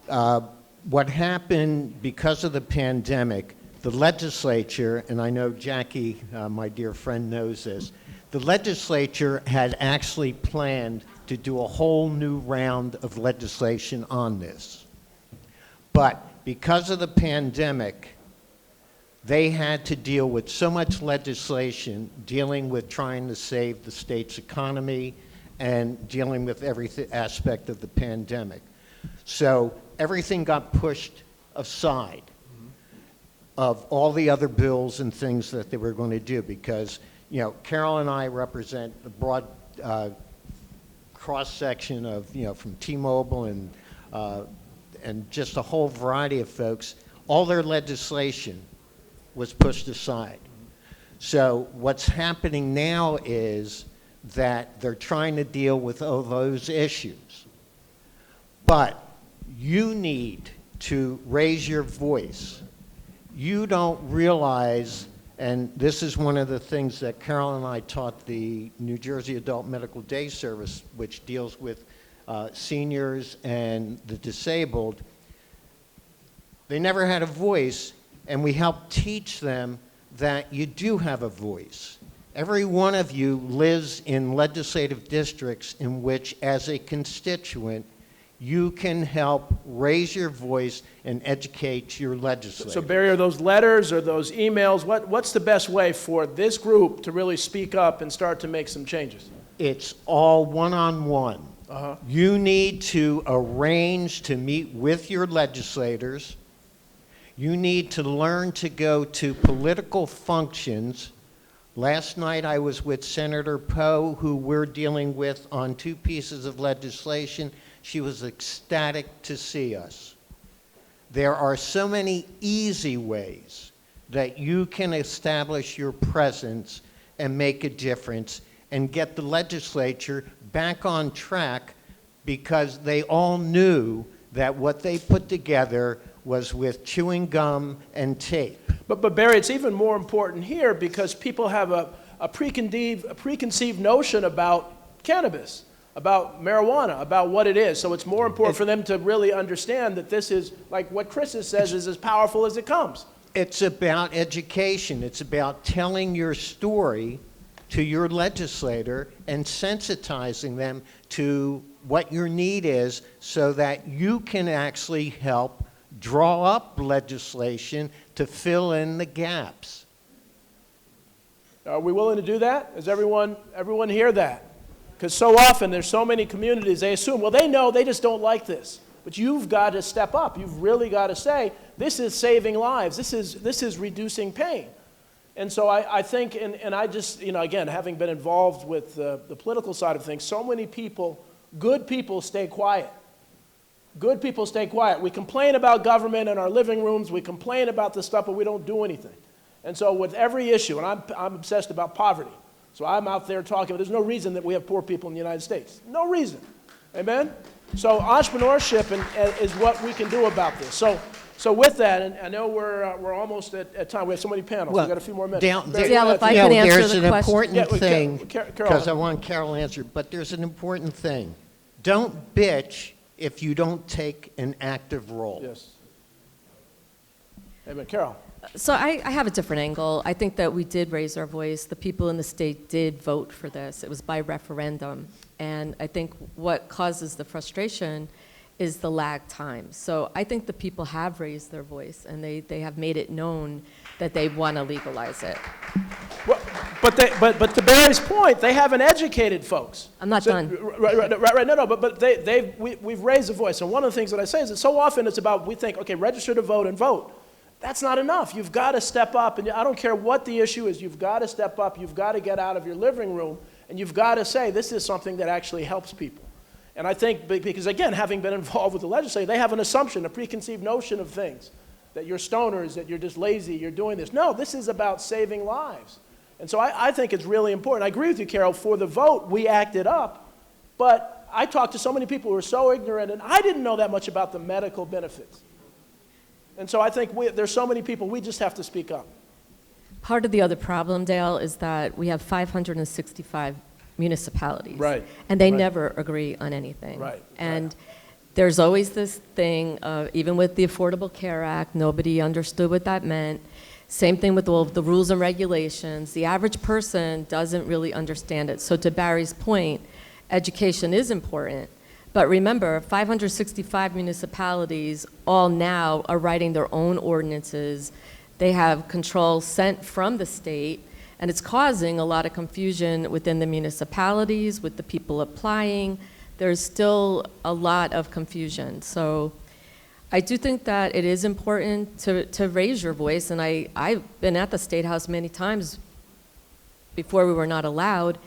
F: Mm-hmm. What happened because of the pandemic, the legislature, and I know Jackie, my dear friend, knows this, the legislature had actually planned to do a whole new round of legislation on this. But
N: because of the pandemic, they had to deal with so much legislation dealing with trying to save the state's economy and dealing with every aspect of the pandemic. So everything got pushed aside of all the other bills and things that they were going to do because, you know, Carol and I represent a broad cross-section of, you know, from T-Mobile and just a whole variety of folks. All their legislation was pushed aside. So what's happening now is that they're trying to deal with all those issues. But you need to raise your voice. You don't realize, and this is one of the things that Carol and I taught the New Jersey Adult Medical Day Service, which deals with seniors and the disabled. They never had a voice, and we helped teach them that you do have a voice. Every one of you lives in legislative districts in which, as a constituent, you can help raise your voice and educate your legislators.
A: So Barry, are those letters or those emails, what's the best way for this group to really speak up and start to make some changes?
N: It's all one-on-one. You need to arrange to meet with your legislators. You need to learn to go to political functions. Last night I was with Senator Poe, who we're dealing with on 2 pieces of legislation. She was ecstatic to see us. There are so many easy ways that you can establish your presence and make a difference and get the legislature back on track because they all knew that what they put together was with chewing gum and tape.
A: But Barry, it's even more important here because people have a preconceived notion about cannabis, about marijuana, about what it is. So it's more important for them to really understand that this is, like what Chris says, is as powerful as it comes.
N: It's about education. It's about telling your story to your legislator and sensitizing them to what your need is so that you can actually help draw up legislation to fill in the gaps.
A: Are we willing to do that? Does everyone hear that? Because so often there's so many communities, they assume, well, they know, they just don't like this. But you've got to step up. You've really got to say, this is saving lives. This is reducing pain. And so I think, and I just, you know, again, having been involved with the political side of things, so many people, good people, stay quiet. Good people stay quiet. We complain about government in our living rooms. We complain about this stuff, but we don't do anything. And so with every issue, and I'm obsessed about poverty. So I'm out there talking. There's no reason that we have poor people in the United States. No reason. Amen? So entrepreneurship is what we can do about this. So with that, and I know we're almost at time. We have so many panels. We've got a few more minutes.
L: Dale, if I can answer
N: there's
L: the
N: an
L: question.
N: important thing, because I want Carol to answer, but there's an important thing. Don't bitch if you don't take an active role.
A: Yes. Amen. Carol.
L: So I have a different angle. I think that we did raise our voice. The people in the state did vote for this. It was by referendum. And I think what causes the frustration is the lag time. So I think the people have raised their voice and they have made it known that they want to legalize it.
A: Well, but to Barry's point, they haven't educated folks.
L: I'm not done.
A: Right. No. But we've raised the voice. And one of the things that I say is that so often it's about, we think, okay, register to vote and vote. That's not enough. You've got to step up, and I don't care what the issue is, you've got to step up, you've got to get out of your living room, and you've got to say, this is something that actually helps people. And I think, because again, having been involved with the legislature, they have an assumption, a preconceived notion of things, that you're stoners, that you're just lazy, you're doing this. No, this is about saving lives. And so I think it's really important. I agree with you, Carol, for the vote, we acted up, but I talked to so many people who are so ignorant, and I didn't know that much about the medical benefits. And so I think there's so many people, we just have to speak up.
L: Part of the other problem, Dale, is that we have 565 municipalities.
A: Right.
L: And they never agree on anything.
A: Right.
L: And there's always this thing, even with the Affordable Care Act, nobody understood what that meant. Same thing with all of the rules and regulations. The average person doesn't really understand it. So to Barry's point, education is important, But remember, 565 municipalities all now are writing their own ordinances. They have control sent from the state, and it's causing a lot of confusion within the municipalities, with the people applying. There's still a lot of confusion. So I do think that it is important to raise your voice, and I've been at the State House many times before we were not allowed.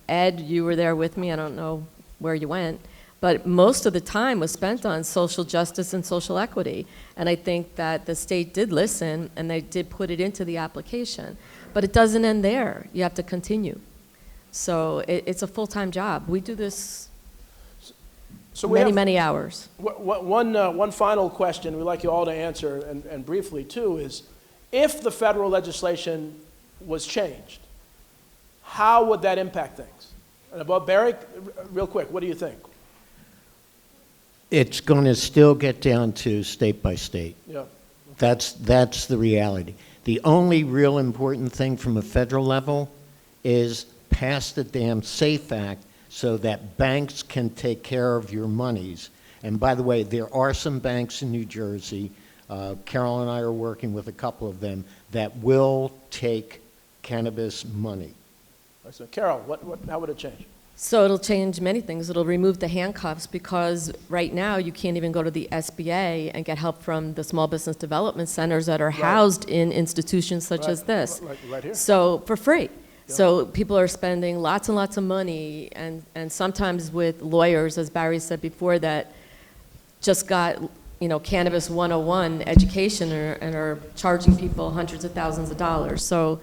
L: Ed, you were there with me. I don't know where you went, but most of the time was spent on social justice and social equity. And I think that the state did listen, and they did put it into the application. But it doesn't end there. You have to continue. So it's a full-time job. We do this many hours.
A: One final question we'd like you all to answer, and briefly too, is if the federal legislation was changed, how would that impact things? And about Barry, real quick, what do you think?
N: It's going to still get down to state by state.
A: Yeah.
N: That's the reality. The only real important thing from a federal level is pass the damn SAFE Act so that banks can take care of your monies. And by the way, there are some banks in New Jersey, Carol and I are working with a couple of them, that will take cannabis money.
A: So Carol, how would it change?
L: So it'll change many things. It'll remove the handcuffs, because right now you can't even go to the SBA and get help from the small business development centers that are housed in institutions such as this.
A: Right here.
L: So for free. So people are spending lots and lots of money, and sometimes with lawyers, as Barry said before, that just got Cannabis 101 education and are charging people hundreds of thousands of dollars. So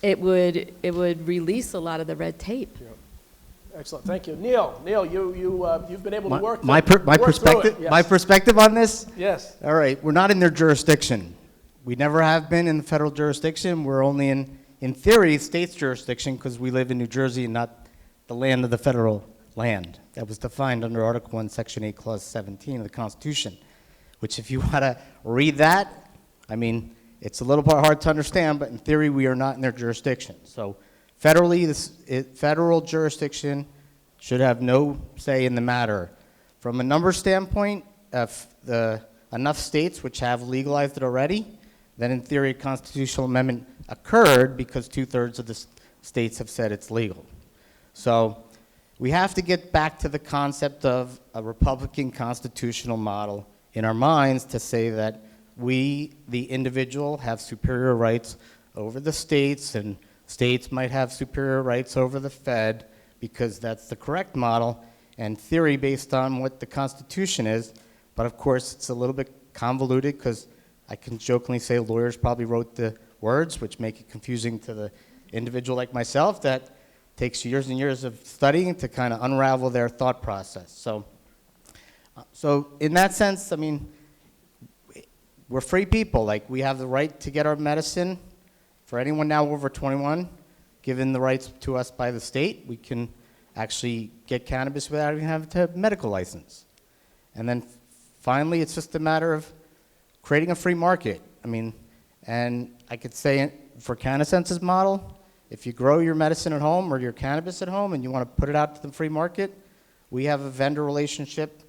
L: it would release a lot of the red tape.
A: Yeah. Excellent, thank you. Neil, you've been able to work
M: my
A: perspective.
M: Yes. My perspective on this?
A: Yes.
M: All right, we're not in their jurisdiction. We never have been in the federal jurisdiction. We're only in theory, state's jurisdiction, because we live in New Jersey and not the land of the federal land. That was defined under Article 1, Section 8, Clause 17 of the Constitution, which if you want to read that, I mean, it's a little bit hard to understand, but in theory, we are not in their jurisdiction. So federally, federal jurisdiction should have no say in the matter. From a number standpoint, if enough states which have legalized it already, then in theory, a constitutional amendment occurred because 2/3 of the states have said it's legal. So we have to get back to the concept of a Republican constitutional model in our minds to say that we, the individual, have superior rights over the states, and states might have superior rights over the Fed, because that's the correct model and theory based on what the Constitution is. But of course, it's a little bit convoluted, because I can jokingly say lawyers probably wrote the words, which make it confusing to the individual like myself that takes years and years of studying to kind of unravel their thought process. So in that sense, I mean, we're free people. Like, we have the right to get our medicine. For anyone now over 21, given the rights to us by the state, we can actually get cannabis without even having to have a medical license. And then finally, it's just a matter of creating a free market. I mean, and I could say for CannaSense's model, if you grow your medicine at home or your cannabis at home and you want to put it out to the free market, we have a vendor relationship,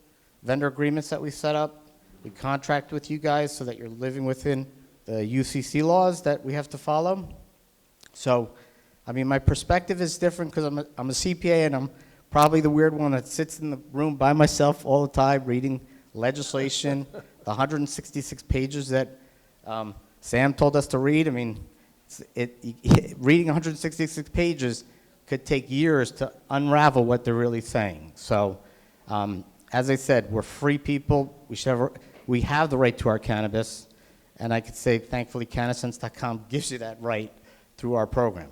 M: vendor agreements that we set up. We contract with you guys so that you're living within the UCC laws that we have to follow. So, I mean, my perspective is different because I'm a CPA, and I'm probably the weird one that sits in the room by myself all the time reading legislation, the 166 pages that Sam told us to read. I mean, reading 166 pages could take years to unravel what they're really saying. So, as I said, we're free people. We have the right to our cannabis, and I could say, thankfully, CannaSense.com gives you that right through our program.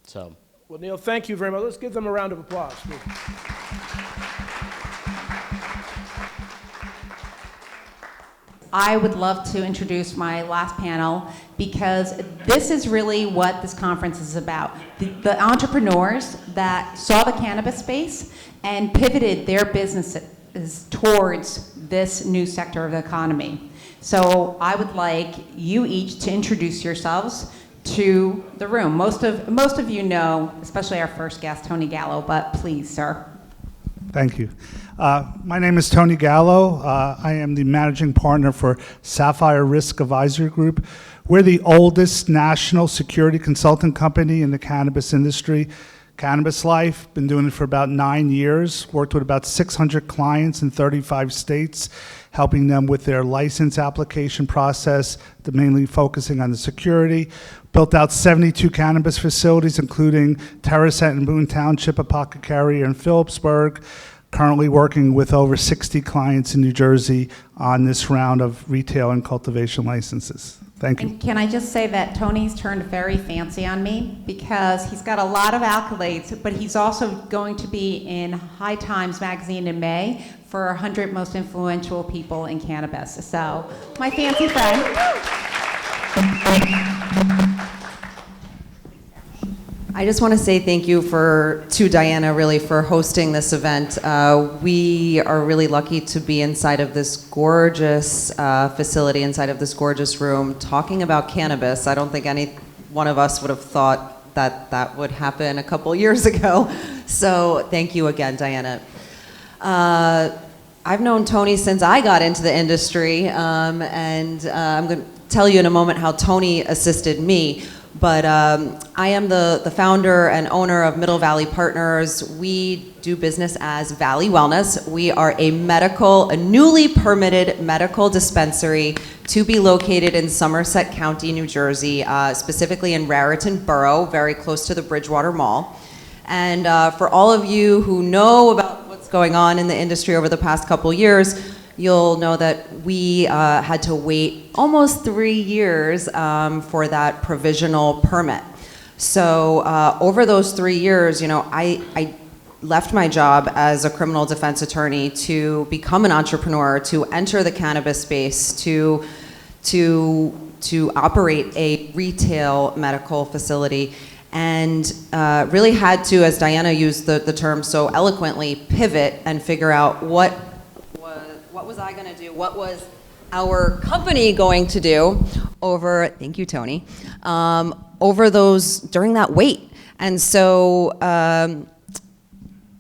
M: So.
A: Well, Neil, thank you very much. Let's give them a round of applause.
C: I would love to introduce my last panel, because this is really what this conference is about. The entrepreneurs that saw the cannabis space and pivoted their businesses towards this new sector of the economy. So I would like you each to introduce yourselves to the room. Most of you know, especially our first guest, Tony Gallo, but please, sir.
O: Thank you. My name is Tony Gallo. I am the managing partner for Sapphire Risk Advisory Group. We're the oldest national security consultant company in the cannabis industry. Cannabis Life, been doing it for about 9 years, worked with about 600 clients in 35 states, helping them with their license application process, mainly focusing on the security. Built out 72 cannabis facilities, including Terracet in Boone Township, a pocket carrier in Phillipsburg. Currently working with over 60 clients in New Jersey on this round of retail and cultivation licenses. Thank you.
C: And can I just say that Tony's turned very fancy on me because he's got a lot of accolades, but he's also going to be in High Times magazine in May for 100 most influential people in cannabis. So, my fancy friend.
P: I just want to say thank you to Diana really for hosting this event. We are really lucky to be inside of this gorgeous facility, inside of this gorgeous room, talking about cannabis. I don't think any one of us would have thought that that would happen a couple years ago. So thank you again, Diana. I've known Tony since I got into the industry, and I'm going to tell you in a moment how Tony assisted me. But I am the founder and owner of Middle Valley Partners. We do business as Valley Wellness. We are a newly permitted medical dispensary to be located in Somerset County, New Jersey, specifically in Raritan Borough, very close to the Bridgewater Mall. And for all of you who know about what's going on in the industry over the past couple years, you'll know that we had to wait almost 3 years for that provisional permit. So over those 3 years, I left my job as a criminal defense attorney to become an entrepreneur, to enter the cannabis space, to operate a retail medical facility, and really had to, as Diana used the term so eloquently, pivot and figure out what was I going to do? What was our company going to do thank you, Tony, during that wait? And so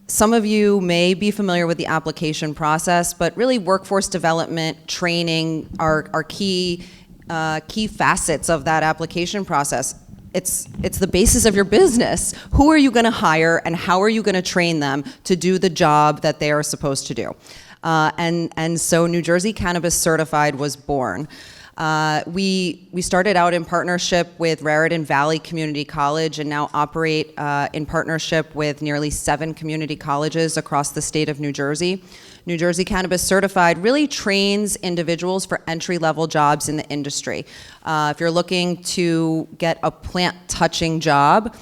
P: some of you may be familiar with the application process, but really workforce development, training are key facets of that application process. It's the basis of your business. Who are you going to hire and how are you going to train them to do the job that they are supposed to do? And so New Jersey Cannabis Certified was born. We started out in partnership with Raritan Valley Community College and now operate in partnership with nearly 7 community colleges across the state of New Jersey. New Jersey Cannabis Certified really trains individuals for entry-level jobs in the industry. If you're looking to get a plant-touching job,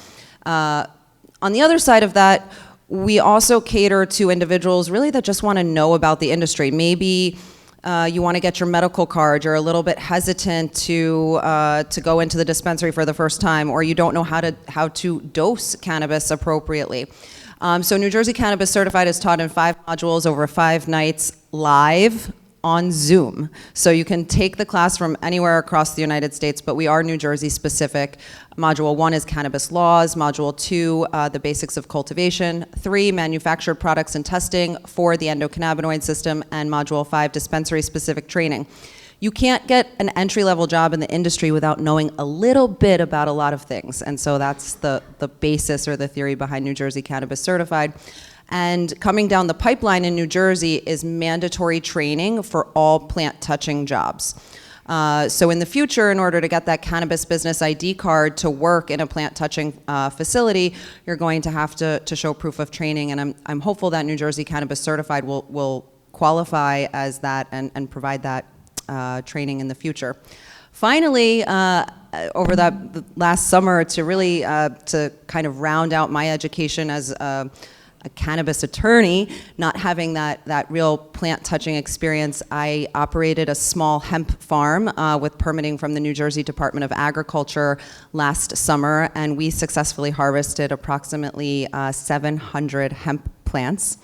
P: on the other side of that, we also cater to individuals really that just want to know about the industry. Maybe you want to get your medical card, you're a little bit hesitant to go into the dispensary for the first time, or you don't know how to dose cannabis appropriately. So New Jersey Cannabis Certified is taught in 5 modules over 5 nights live on Zoom. So you can take the class from anywhere across the United States, but we are New Jersey specific. Module 1 is Cannabis Laws. Module 2, the basics of cultivation. 3, manufactured products and testing. 4, the endocannabinoid system. And Module 5, dispensary specific training. You can't get an entry-level job in the industry without knowing a little bit about a lot of things. And so that's the basis or the theory behind New Jersey Cannabis Certified. And coming down the pipeline in New Jersey is mandatory training for all plant-touching jobs. So in the future, in order to get that cannabis business ID card to work in a plant-touching facility, you're going to have to show proof of training. And I'm hopeful that New Jersey Cannabis Certified will qualify as that and provide that training in the future. Finally, over the last summer, to really to kind of round out my education as a cannabis attorney, not having that real plant-touching experience, I operated a small hemp farm with permitting from the New Jersey Department of Agriculture last summer, and we successfully harvested approximately 700 hemp plants.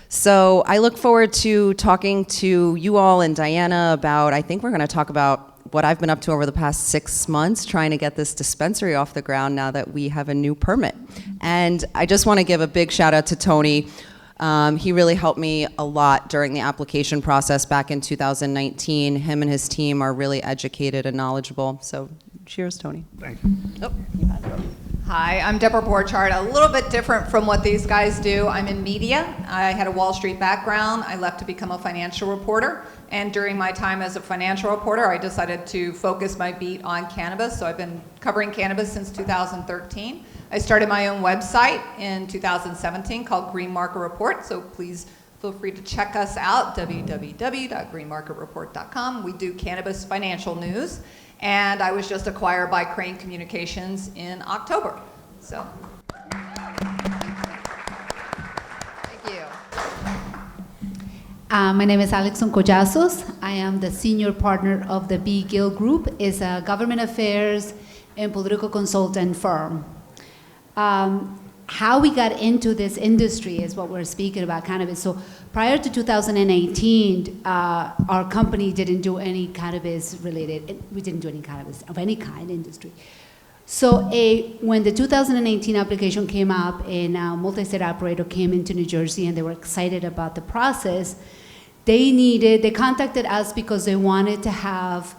P: So I look forward to talking to you all and Diana about, I think we're going to talk about what I've been up to over the past 6 months trying to get this dispensary off the ground now that we have a new permit. And I just want to give a big shout out to Tony. He really helped me a lot during the application process back in 2019. Him and his team are really educated and knowledgeable. So cheers, Tony.
O: Thank you.
P: Oh, you had it.
Q: Hi, I'm Deborah Borchardt, a little bit different from what these guys do. I'm in media. I had a Wall Street background. I left to become a financial reporter. And during my time as a financial reporter, I decided to focus my beat on cannabis. So I've been covering cannabis since 2013. I started my own website in 2017 called Green Market Report. So please feel free to check us out, www.greenmarketreport.com. We do cannabis financial news. And I was just acquired by Crane Communications in October. So, thank you.
R: My name is Alexon Collazos. I am the senior partner of the B. Gill Group. It's a government affairs and political consultant firm. How we got into this industry is what we're speaking about, cannabis. So prior to 2018, our company didn't do any cannabis related, we didn't do any cannabis of any kind industry. So when the 2018 application came up and a multi-state operator came into New Jersey and they were excited about the process, they contacted us because they wanted to have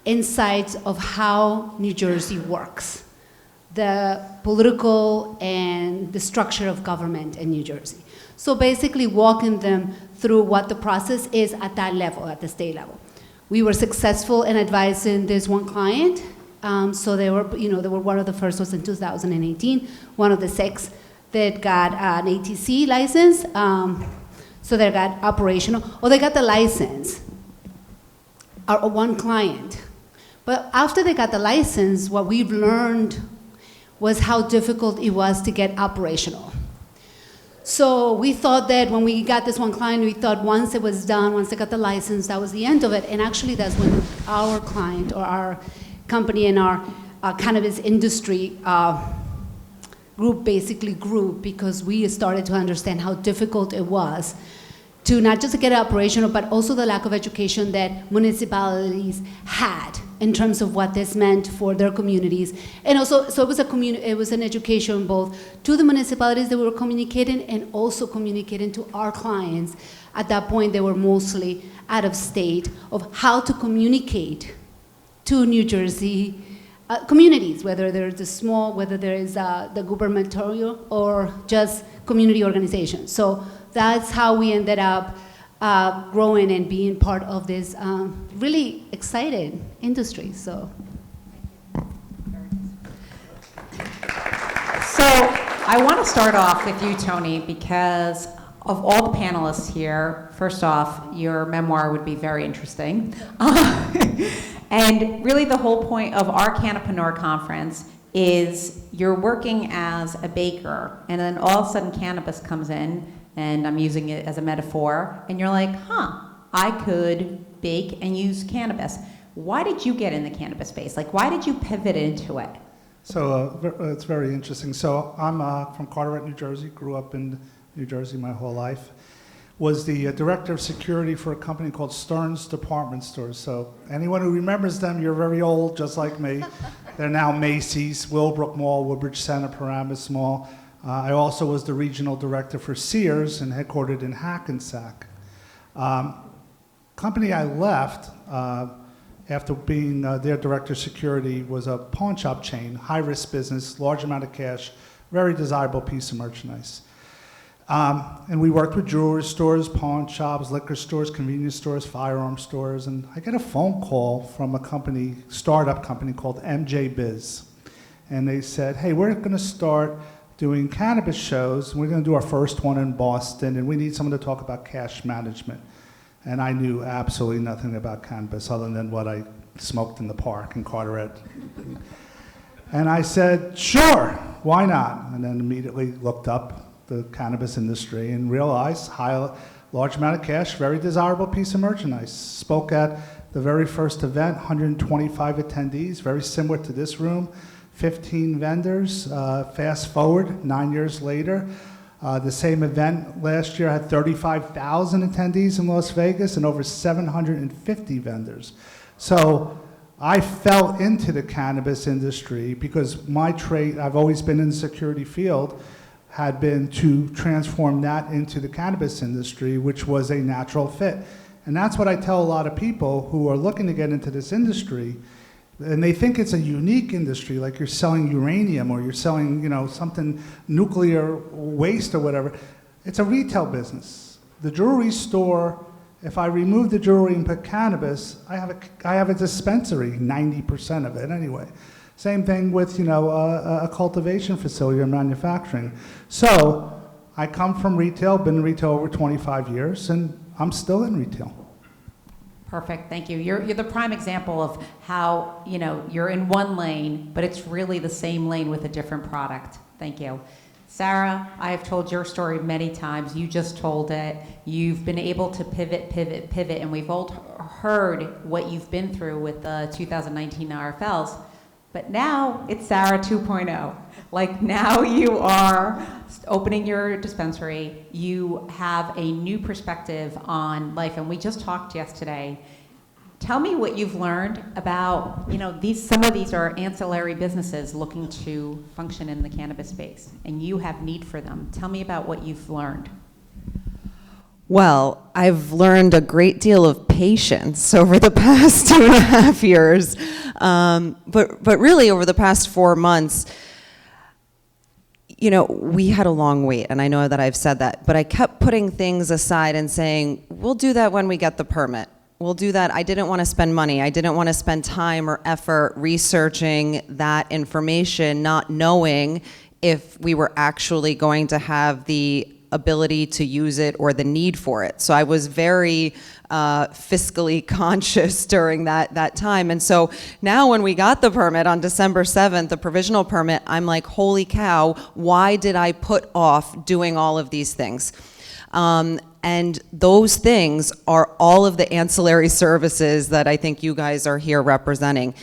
R: insights of how New Jersey works, the political and the structure of government in New Jersey. So basically walking them through what the process is at that level, at the state level. We were successful in advising this one client. So they were one of the first ones in 2018, one of the 6 that got an ATC license. So they got operational, or they got the license, or one client. But after they got the license, what we've learned was how difficult it was to get operational. So we thought that when we got this one client, we thought once it was done, once they got the license, that was the end of it. And actually that's when our client or our company and our cannabis industry group basically grew, because we started to understand how difficult it was to not just get it operational, but also the lack of education that municipalities had in terms of what this meant for their communities. And also, so it was an education both to the municipalities that we were communicating and also communicating to our clients. At that point, they were mostly out of state, of how to communicate to New Jersey communities, whether they're the small, whether there is the gubernatorial or just community organizations. So that's how we ended up growing and being part of this really excited industry. So
C: I want to start off with you, Tony, because of all the panelists here, first off, your memoir would be very interesting. And really the whole point of our CannaPreneur conference is you're working as a baker, and then all of a sudden cannabis comes in, and I'm using it as a metaphor, and you're like, I could bake and use cannabis. Why did you get in the cannabis space? Like, why did you pivot into it?
O: So it's very interesting. So I'm from Carteret, New Jersey, grew up in New Jersey my whole life. Was the director of security for a company called Stern's Department Stores. So anyone who remembers them, you're very old, just like me. They're now Macy's, Willbrook Mall, Woodbridge Center, Paramus Mall. I also was the regional director for Sears and headquartered in Hackensack. Company I left after being their director of security was a pawn shop chain, high-risk business, large amount of cash, very desirable piece of merchandise. And we worked with jewelry stores, pawn shops, liquor stores, convenience stores, firearm stores, and I get a phone call from a company, startup company called MJ Biz. And they said, hey, we're gonna start doing cannabis shows, and we're gonna do our first one in Boston, and we need someone to talk about cash management. And I knew absolutely nothing about cannabis other than what I smoked in the park in Carteret. And I said, sure, why not? And then immediately looked up the cannabis industry and realized large amount of cash, very desirable piece of merchandise. Spoke at the very first event, 125 attendees, very similar to this room, 15 vendors. Fast forward 9 years later, the same event last year had 35,000 attendees in Las Vegas and over 750 vendors. So I fell into the cannabis industry because my trade, I've always been in the security field, had been to transform that into the cannabis industry, which was a natural fit. And that's what I tell a lot of people who are looking to get into this industry, and they think it's a unique industry, like you're selling uranium or you're selling, something nuclear waste or whatever. It's a retail business. The jewelry store, if I remove the jewelry and put cannabis, I have a dispensary, 90% of it anyway. Same thing with, a cultivation facility or manufacturing. So I come from retail, been in retail over 25 years, and I'm still in retail.
C: Perfect, thank you. You're the prime example of how, you're in one lane, but it's really the same lane with a different product. Thank you. Sarah, I have told your story many times. You just told it. You've been able to pivot, and we've all heard what you've been through with the 2019 RFLs. But now it's Sarah 2.0. Like now you are opening your dispensary. You have a new perspective on life, and we just talked yesterday. Tell me what you've learned about, some of these are ancillary businesses looking to function in the cannabis space, and you have need for them. Tell me about what you've learned.
P: Well, I've learned a great deal of patience over the past 2.5 years. But really over the past 4 months, we had a long wait, and I know that I've said that, but I kept putting things aside and saying, we'll do that when we get the permit. We'll do that. I didn't want to spend money. I didn't want to spend time or effort researching that information, not knowing if we were actually going to have the ability to use it or the need for it. So I was very fiscally conscious during that time. And so now when we got the permit on December 7th, the provisional permit, I'm like, holy cow, why did I put off doing all of these things? And those things are all of the ancillary services that I think you guys are here representing.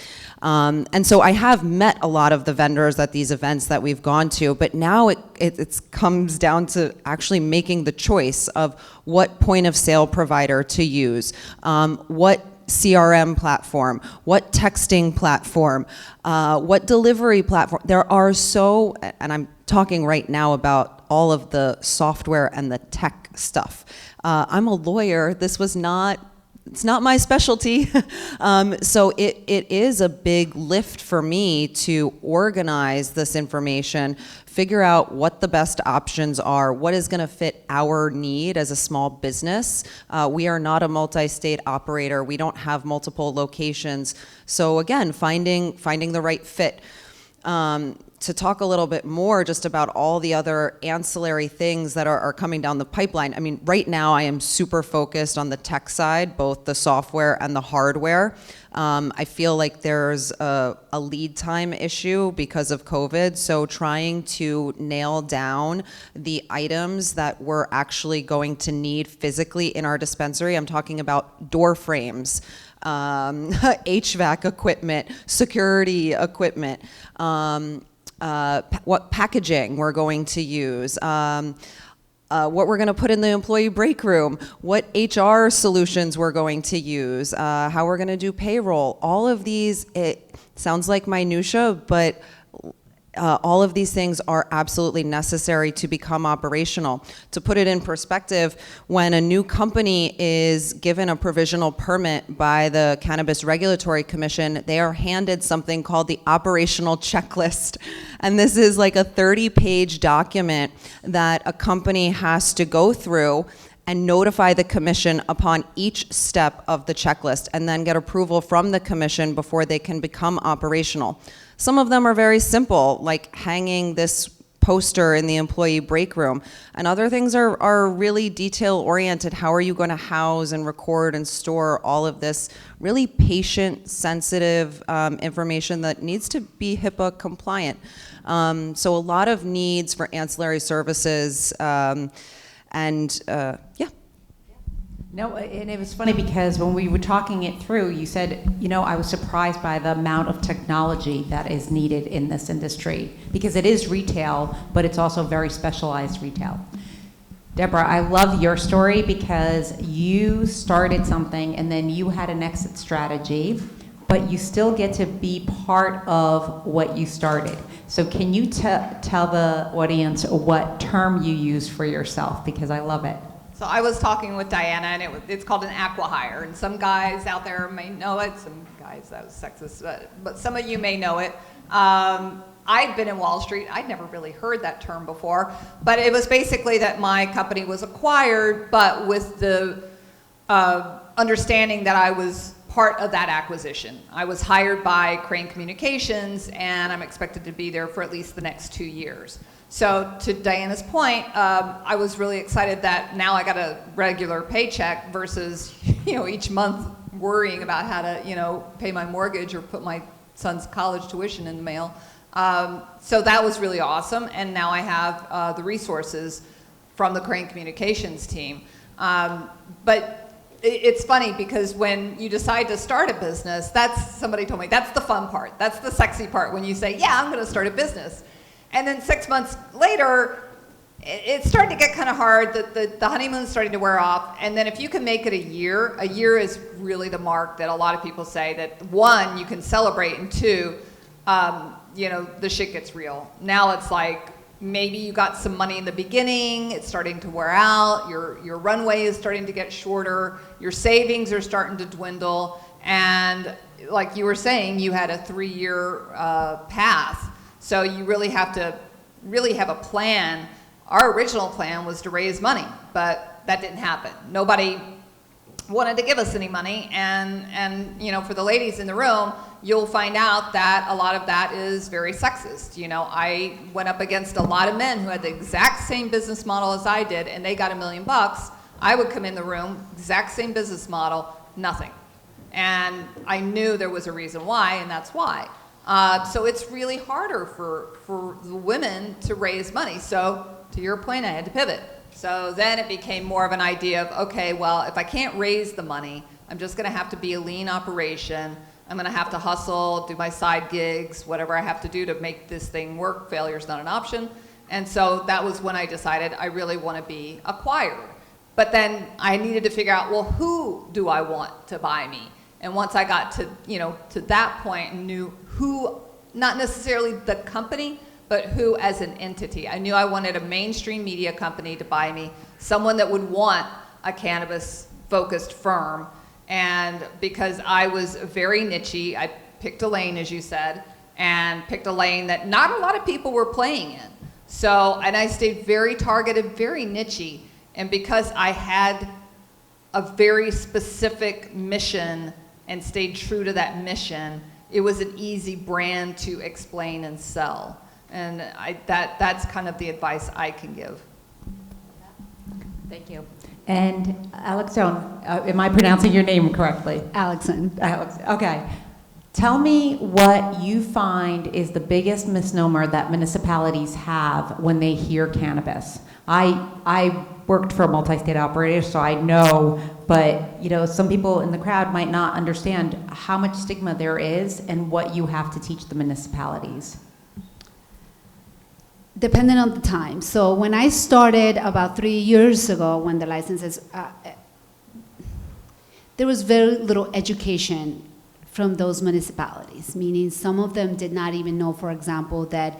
P: And so I have met a lot of the vendors at these events that we've gone to, but now it comes down to actually making the choice of what point of sale provider to use, what CRM platform, what texting platform, what delivery platform. There are and I'm talking right now about all of the software and the tech stuff. I'm a lawyer. It's not my specialty. So it is a big lift for me to organize this information, figure out what the best options are, what is going to fit our need as a small business. We are not a multi-state operator. We don't have multiple locations. So again, finding the right fit. To talk a little bit more just about all the other ancillary things that are coming down the pipeline. I mean, right now I am super focused on the tech side, both the software and the hardware. I feel like there's a lead time issue because of COVID, so trying to nail down the items that we're actually going to need physically in our dispensary. I'm talking about door frames, HVAC equipment, security equipment, what packaging we're going to use, what we're going to put in the employee break room, what HR solutions we're going to use, how we're going to do payroll. All of these, it sounds like minutia, but all of these things are absolutely necessary to become operational. To put it in perspective, when a new company is given a provisional permit by the Cannabis Regulatory Commission, they are handed something called the operational checklist. And this is like a 30-page document that a company has to go through and notify the commission upon each step of the checklist, and then get approval from the commission before they can become operational. Some of them are very simple, like hanging this poster in the employee break room, and other things are really detail-oriented. How are you going to house and record and store all of this really patient-sensitive information that needs to be HIPAA compliant? So a lot of needs for ancillary services.
C: No, and it was funny because when we were talking it through, you said, I was surprised by the amount of technology that is needed in this industry, because it is retail, but it's also very specialized retail. Deborah, I love your story because you started something and then you had an exit strategy. but you still get to be part of what you started. So can you tell the audience what term you use for yourself, because I love it.
Q: So I was talking with Diana, and it's called an acqui-hire, and some guys out there may know it, some guys, that was sexist, but some of you may know it. I'd been in Wall Street. I'd never really heard that term before, but it was basically that my company was acquired, but with the understanding that I was part of that acquisition. I was hired by Crane Communications, and I'm expected to be there for at least the next 2 years. So to Diana's point, I was really excited that now I got a regular paycheck versus, each month worrying about how to, pay my mortgage or put my son's college tuition in the mail. So that was really awesome, and now I have the resources from the Crane Communications team. But it's funny because when you decide to start a business, somebody told me, that's the fun part. That's the sexy part when you say, yeah, I'm going to start a business. And then 6 months later, it's starting to get kind of hard. The honeymoon's starting to wear off. And then if you can make it a year is really the mark that a lot of people say that, one, you can celebrate, and two, the shit gets real. Now it's like, maybe you got some money in the beginning, it's starting to wear out, your runway is starting to get shorter, your savings are starting to dwindle, and like you were saying, you had a 3-year path. So you really have to have a plan. Our original plan was to raise money, but that didn't happen. Nobody wanted to give us any money, and for the ladies in the room, you'll find out that a lot of that is very sexist. I went up against a lot of men who had the exact same business model as I did, and they got $1 million. I would come in the room, exact same business model, nothing. And I knew there was a reason why, and that's why. So it's really harder for the women to raise money. So to your point, I had to pivot. So then it became more of an idea of, okay, well, if I can't raise the money, I'm just going to have to be a lean operation. I'm going to have to hustle, do my side gigs, whatever I have to do to make this thing work. Failure's not an option. And so that was when I decided I really want to be acquired. But then I needed to figure out, well, who do I want to buy me? And once I got to, to that point and knew who, not necessarily the company, but who as an entity. I knew I wanted a mainstream media company to buy me, someone that would want a cannabis-focused firm. And because I was very niche-y, I picked a lane, as you said, and picked a lane that not a lot of people were playing in. So, and I stayed very targeted, very niche-y. And because I had a very specific mission and stayed true to that mission, it was an easy brand to explain and sell. And that's kind of the advice I can give.
C: Thank you. And Alexon, am I pronouncing your name correctly?
R: Alexon.
C: Alex, okay. Tell me what you find is the biggest misnomer that municipalities have when they hear cannabis. I worked for a multi-state operator, so I know, but some people in the crowd might not understand how much stigma there is and what you have to teach the municipalities.
R: Depending on the time. So when I started about 3 years ago, when the licenses, there was very little education from those municipalities, meaning some of them did not even know, for example, that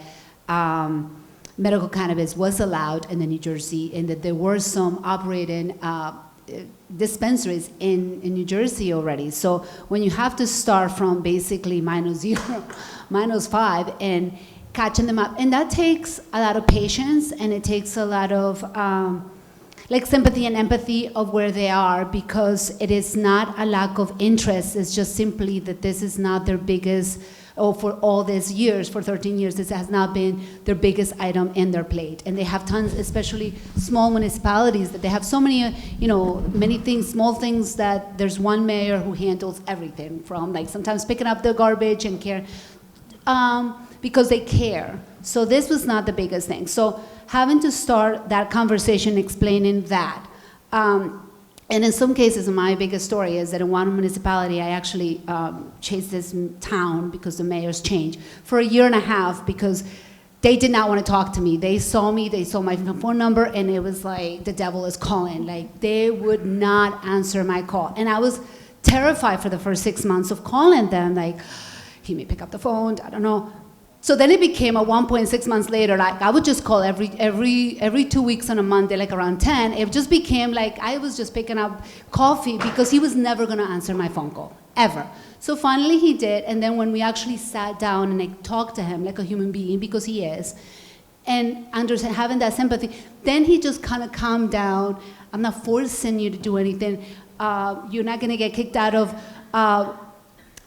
R: medical cannabis was allowed in New Jersey, and that there were some operating dispensaries in New Jersey already. So when you have to start from basically -0, -5, and catching them up, and that takes a lot of patience, and it takes a lot of sympathy and empathy of where they are, because it is not a lack of interest. It's just simply that this is not their biggest, for all these years, for 13 years, this has not been their biggest item in their plate. And they have tons, especially small municipalities, that they have so many, many things, small things, that there's one mayor who handles everything, from sometimes picking up the garbage and care. Because they care. So this was not the biggest thing. So having to start that conversation explaining that. And in some cases, my biggest story is that in one municipality, I actually chased this town because the mayor's changed for 1.5 years, because they did not want to talk to me. They saw me, they saw my phone number, and it was like the devil is calling. Like, they would not answer my call. And I was terrified for the first 6 months of calling them, like, he may pick up the phone, I don't know. So then it became at 1.6 months later, like I would just call every 2 weeks on a Monday, like around 10. It just became like I was just picking up coffee because he was never gonna answer my phone call, ever. So finally he did, and then when we actually sat down and I talked to him like a human being, because he is, and having that sympathy, then he just kind of calmed down. I'm not forcing you to do anything. You're not gonna get kicked out of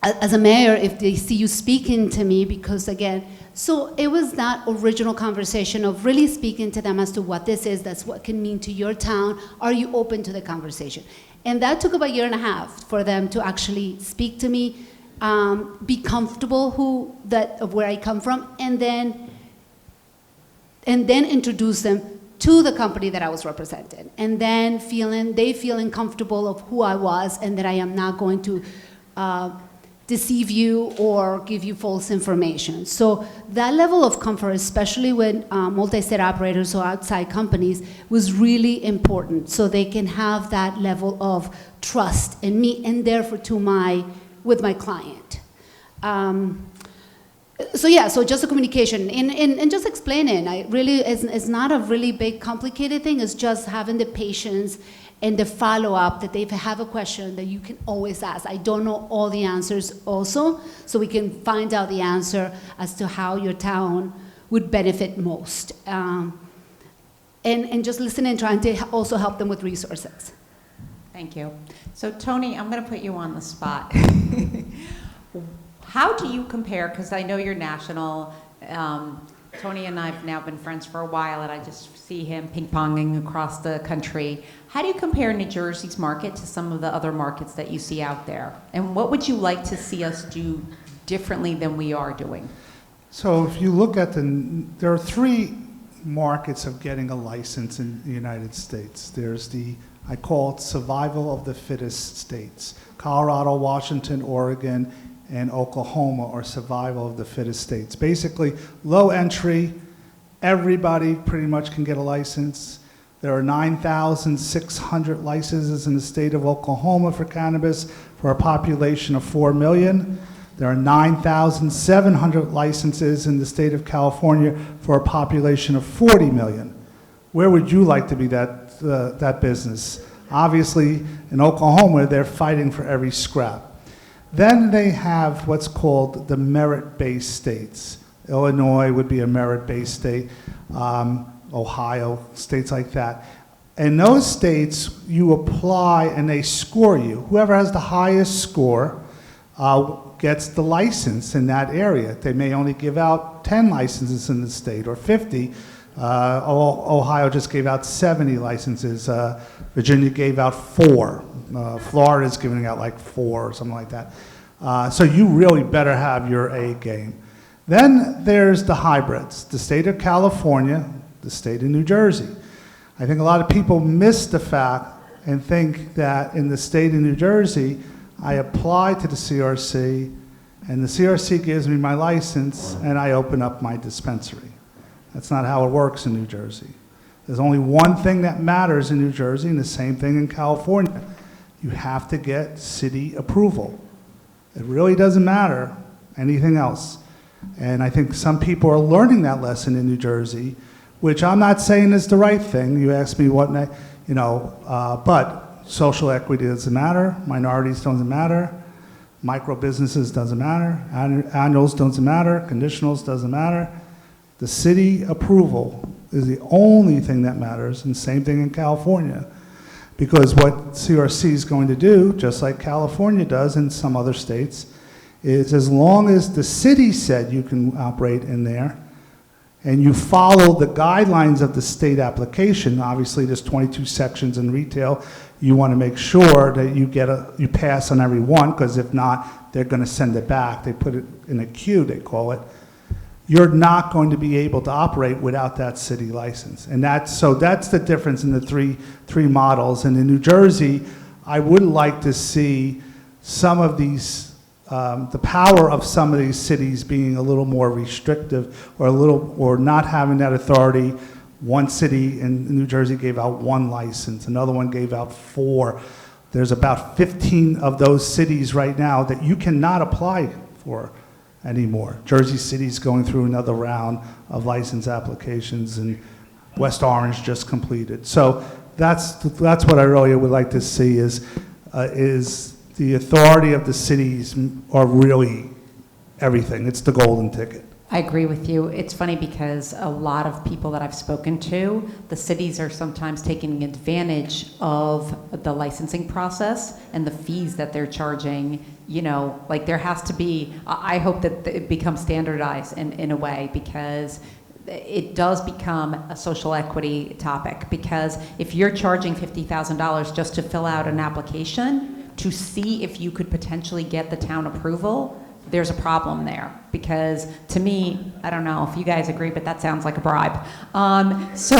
R: as a mayor if they see you speaking to me, because again, so it was that original conversation of really speaking to them as to what this is, that's what can mean to your town. Are you open to the conversation? And that took about a year and a half for them to actually speak to me, be comfortable of where I come from, and then introduce them to the company that I was representing, and then feeling comfortable of who I was and that I am not going to deceive you or give you false information. So that level of comfort, especially with multi-state operators or outside companies, was really important, so they can have that level of trust in me and therefore with my client. So just the communication and just explaining. It's not a really big, complicated thing. It's just having the patience and the follow-up that they have a question that you can always ask. I don't know all the answers also, so we can find out the answer as to how your town would benefit most. And just listening and trying to also help them with resources.
C: Thank you. So Tony, I'm going to put you on the spot. How do you compare, because I know you're national, Tony and I have now been friends for a while, and I just see him ping-ponging across the country. How do you compare New Jersey's market to some of the other markets that you see out there? And what would you like to see us do differently than we are doing?
O: So if you look at there are three markets of getting a license in the United States. There's I call it survival of the fittest states. Colorado, Washington, Oregon, and Oklahoma are survival of the fittest states. Basically, low entry, everybody pretty much can get a license. There are 9,600 licenses in the state of Oklahoma for cannabis for a population of 4 million. There are 9,700 licenses in the state of California for a population of 40 million. Where would you like to be that business? Obviously, in Oklahoma, they're fighting for every scrap. Then they have what's called the merit-based states. Illinois would be a merit-based state, Ohio, states like that. In those states, you apply and they score you. Whoever has the highest score gets the license in that area. They may only give out 10 licenses in the state or 50. Ohio just gave out 70 licenses. Virginia gave out 4. Florida's giving out like 4 or something like that. So you really better have your A game. Then there's the hybrids, the state of California, the state of New Jersey. I think a lot of people miss the fact and think that in the state of New Jersey, I apply to the CRC, and the CRC gives me my license, and I open up my dispensary. That's not how it works in New Jersey. There's only one thing that matters in New Jersey, and the same thing in California. You have to get city approval. It really doesn't matter anything else. And I think some people are learning that lesson in New Jersey, which I'm not saying is the right thing. You ask me what, but social equity doesn't matter, minorities doesn't matter, micro businesses doesn't matter, annuals doesn't matter, conditionals doesn't matter. The city approval is the only thing that matters, and same thing in California. Because what CRC is going to do, just like California does in some other states, is as long as the city said you can operate in there, and you follow the guidelines of the state application, obviously there's 22 sections in retail, you want to make sure that you pass on every one, because if not, they're going to send it back. They put it in a queue, they call it. You're not going to be able to operate without that city license. And that's the difference in the three models. And in New Jersey, I would like to see some of these, the power of some of these cities being a little more restrictive, or not having that authority. One city in New Jersey gave out 1 license, another one gave out 4. There's about 15 of those cities right now that you cannot apply for anymore. Jersey City's going through another round of license applications, and West Orange just completed. So that's what I really would like to see is the authority of the cities are really everything. It's the golden ticket.
C: I agree with you. It's funny because a lot of people that I've spoken to, the cities are sometimes taking advantage of the licensing process and the fees that they're charging. You know, like there has to be, I hope that it becomes standardized in a way, because it does become a social equity topic. Because if you're charging $50,000 just to fill out an application to see if you could potentially get the town approval, there's a problem there. Because to me, I don't know if you guys agree, but that sounds like a bribe. So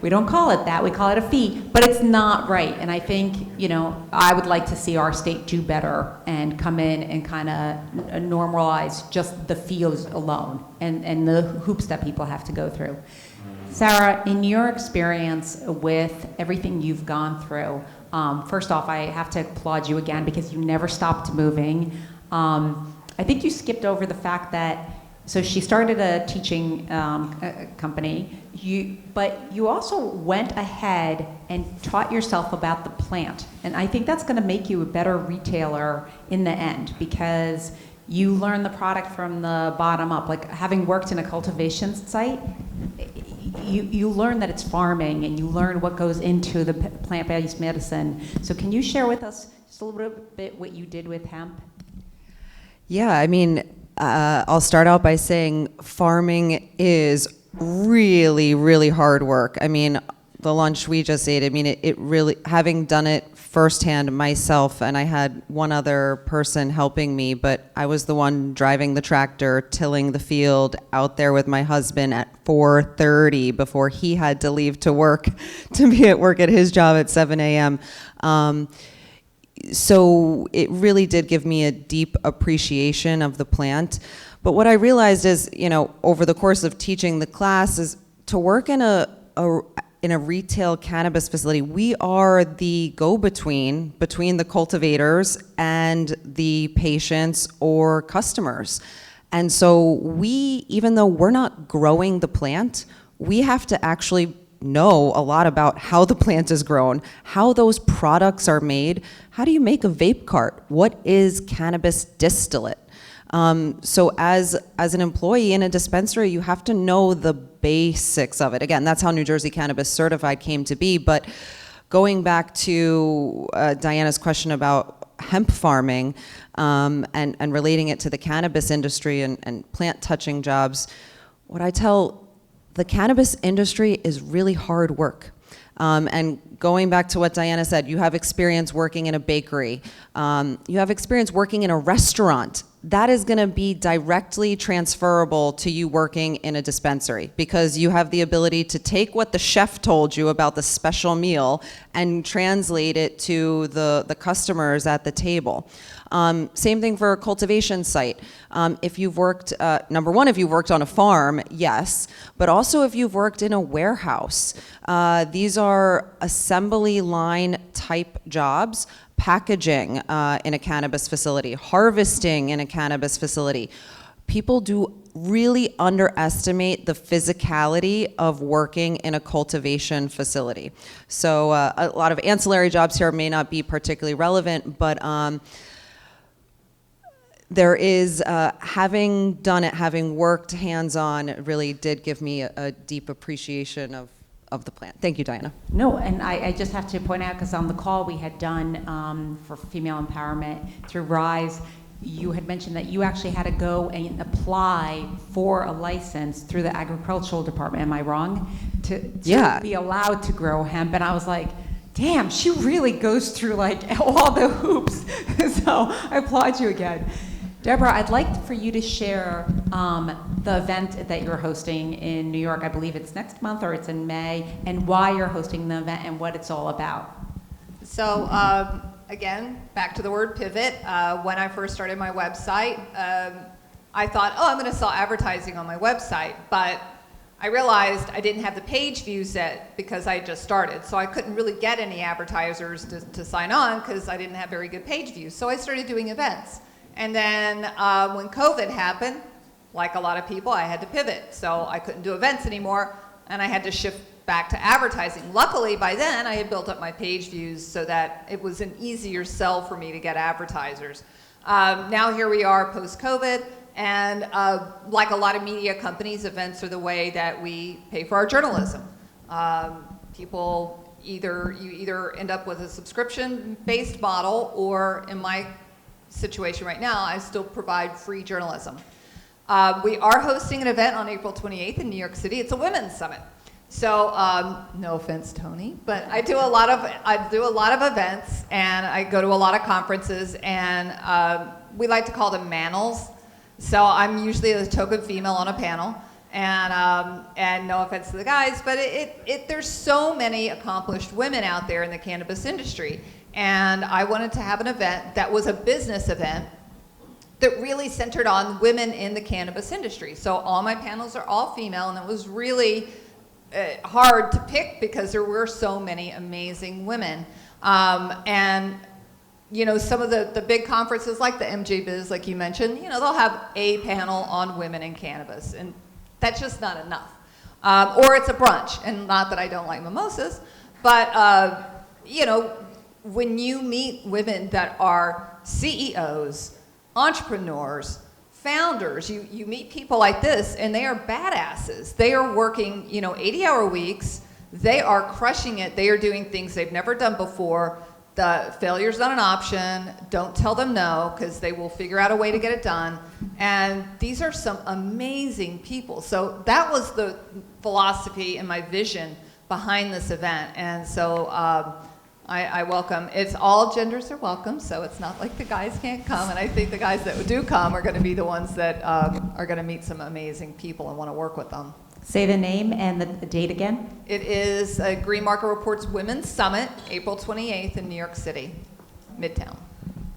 C: we don't call it that, we call it a fee, but it's not right. And I think, you know, I would like to see our state do better and come in and kind of normalize just the fees alone and the hoops that people have to go through. Sarah, in your experience with everything you've gone through, first off, I have to applaud you again because you never stopped moving. I think you skipped over the fact that, so she started a teaching company, but you also went ahead and taught yourself about the plant. And I think that's gonna make you a better retailer in the end, because you learn the product from the bottom up. Like having worked in a cultivation site, you learn that it's farming and you learn what goes into the plant-based medicine. So can you share with us just a little bit what you did with hemp?
P: Yeah, I mean, I'll start out by saying farming is really, really hard work. I mean, the lunch we just ate, I mean, it really, having done it firsthand myself, and I had one other person helping me, but I was the one driving the tractor, tilling the field, out there with my husband at 4:30 before he had to leave to work, to be at work at his job at 7 a.m. So it really did give me a deep appreciation of the plant. But what I realized is, you know, over the course of teaching the class, is to work in a retail cannabis facility, we are the go-between between the cultivators and the patients or customers. And so we, even though we're not growing the plant, we have to actually know a lot about how the plant is grown, how those products are made. How do you make a vape cart? What is cannabis distillate? So as an employee in a dispensary, you have to know the basics of it. Again, that's how New Jersey Cannabis Certified came to be. But going back to Diana's question about hemp farming and relating it to the cannabis industry and plant touching jobs, what I tell the cannabis industry is really hard work. And going back to what Diana said, you have experience working in a bakery. You have experience working in a restaurant. That is gonna be directly transferable to you working in a dispensary, because you have the ability to take what the chef told you about the special meal and translate it to the customers at the table. Same thing for a cultivation site. If you've worked, number one, if you've worked on a farm, yes, but also if you've worked in a warehouse. These are assembly line type jobs, packaging in a cannabis facility, harvesting in a cannabis facility. People do really underestimate the physicality of working in a cultivation facility. So a lot of ancillary jobs here may not be particularly relevant, but there is, having done it, having worked hands-on, it really did give me a deep appreciation of the plant. Thank you, Diana.
C: No, and I just have to point out, because on the call we had done for female empowerment through RISE, you had mentioned that you actually had to go and apply for a license through the agricultural department. Am I wrong? To be allowed to grow hemp. And I was like, damn, she really goes through like all the hoops. So I applaud you again. Deborah, I'd like for you to share the event that you're hosting in New York. I believe it's next month or it's in May, and why you're hosting the event and what it's all about.
Q: So again, back to the word pivot. When I first started my website, I thought, oh, I'm going to sell advertising on my website, but I realized I didn't have the page views yet because I had just started. So I couldn't really get any advertisers to sign on because I didn't have very good page views. So I started doing events. And then when COVID happened, like a lot of people, I had to pivot. So I couldn't do events anymore, and I had to shift back to advertising. Luckily, by then, I had built up my page views so that it was an easier sell for me to get advertisers. Now here we are post-COVID, and like a lot of media companies, events are the way that we pay for our journalism. You either end up with a subscription-based model, or in my situation right now, I still provide free journalism. We are hosting an event on April 28th in New York City. It's a women's summit. So, no offense, Tony, but I do a lot of events, and I go to a lot of conferences, and we like to call them manels. So I'm usually the token female on a panel, and no offense to the guys, but there's so many accomplished women out there in the cannabis industry, and I wanted to have an event that was a business event that really centered on women in the cannabis industry. So all my panels are all female, and it was really hard to pick because there were so many amazing women. And you know, some of the big conferences like the MJ Biz, like you mentioned, you know, they'll have a panel on women in cannabis, and that's just not enough. Or it's a brunch, and not that I don't like mimosas, but you know, when you meet women that are CEOs, entrepreneurs, founders, you meet people like this, and they are badasses. They are working, you know, 80-hour weeks. They are crushing it. They are doing things they've never done before. The failure's not an option. Don't tell them no, because they will figure out a way to get it done. And these are some amazing people. So that was the philosophy and my vision behind this event. And so I welcome, it's all genders are welcome, so it's not like the guys can't come. And I think the guys that do come are going to be the ones that are going to meet some amazing people and want to work with them.
C: Say the name and the date again.
Q: It is Green Market Reports Women's Summit, April 28th in New York City, Midtown.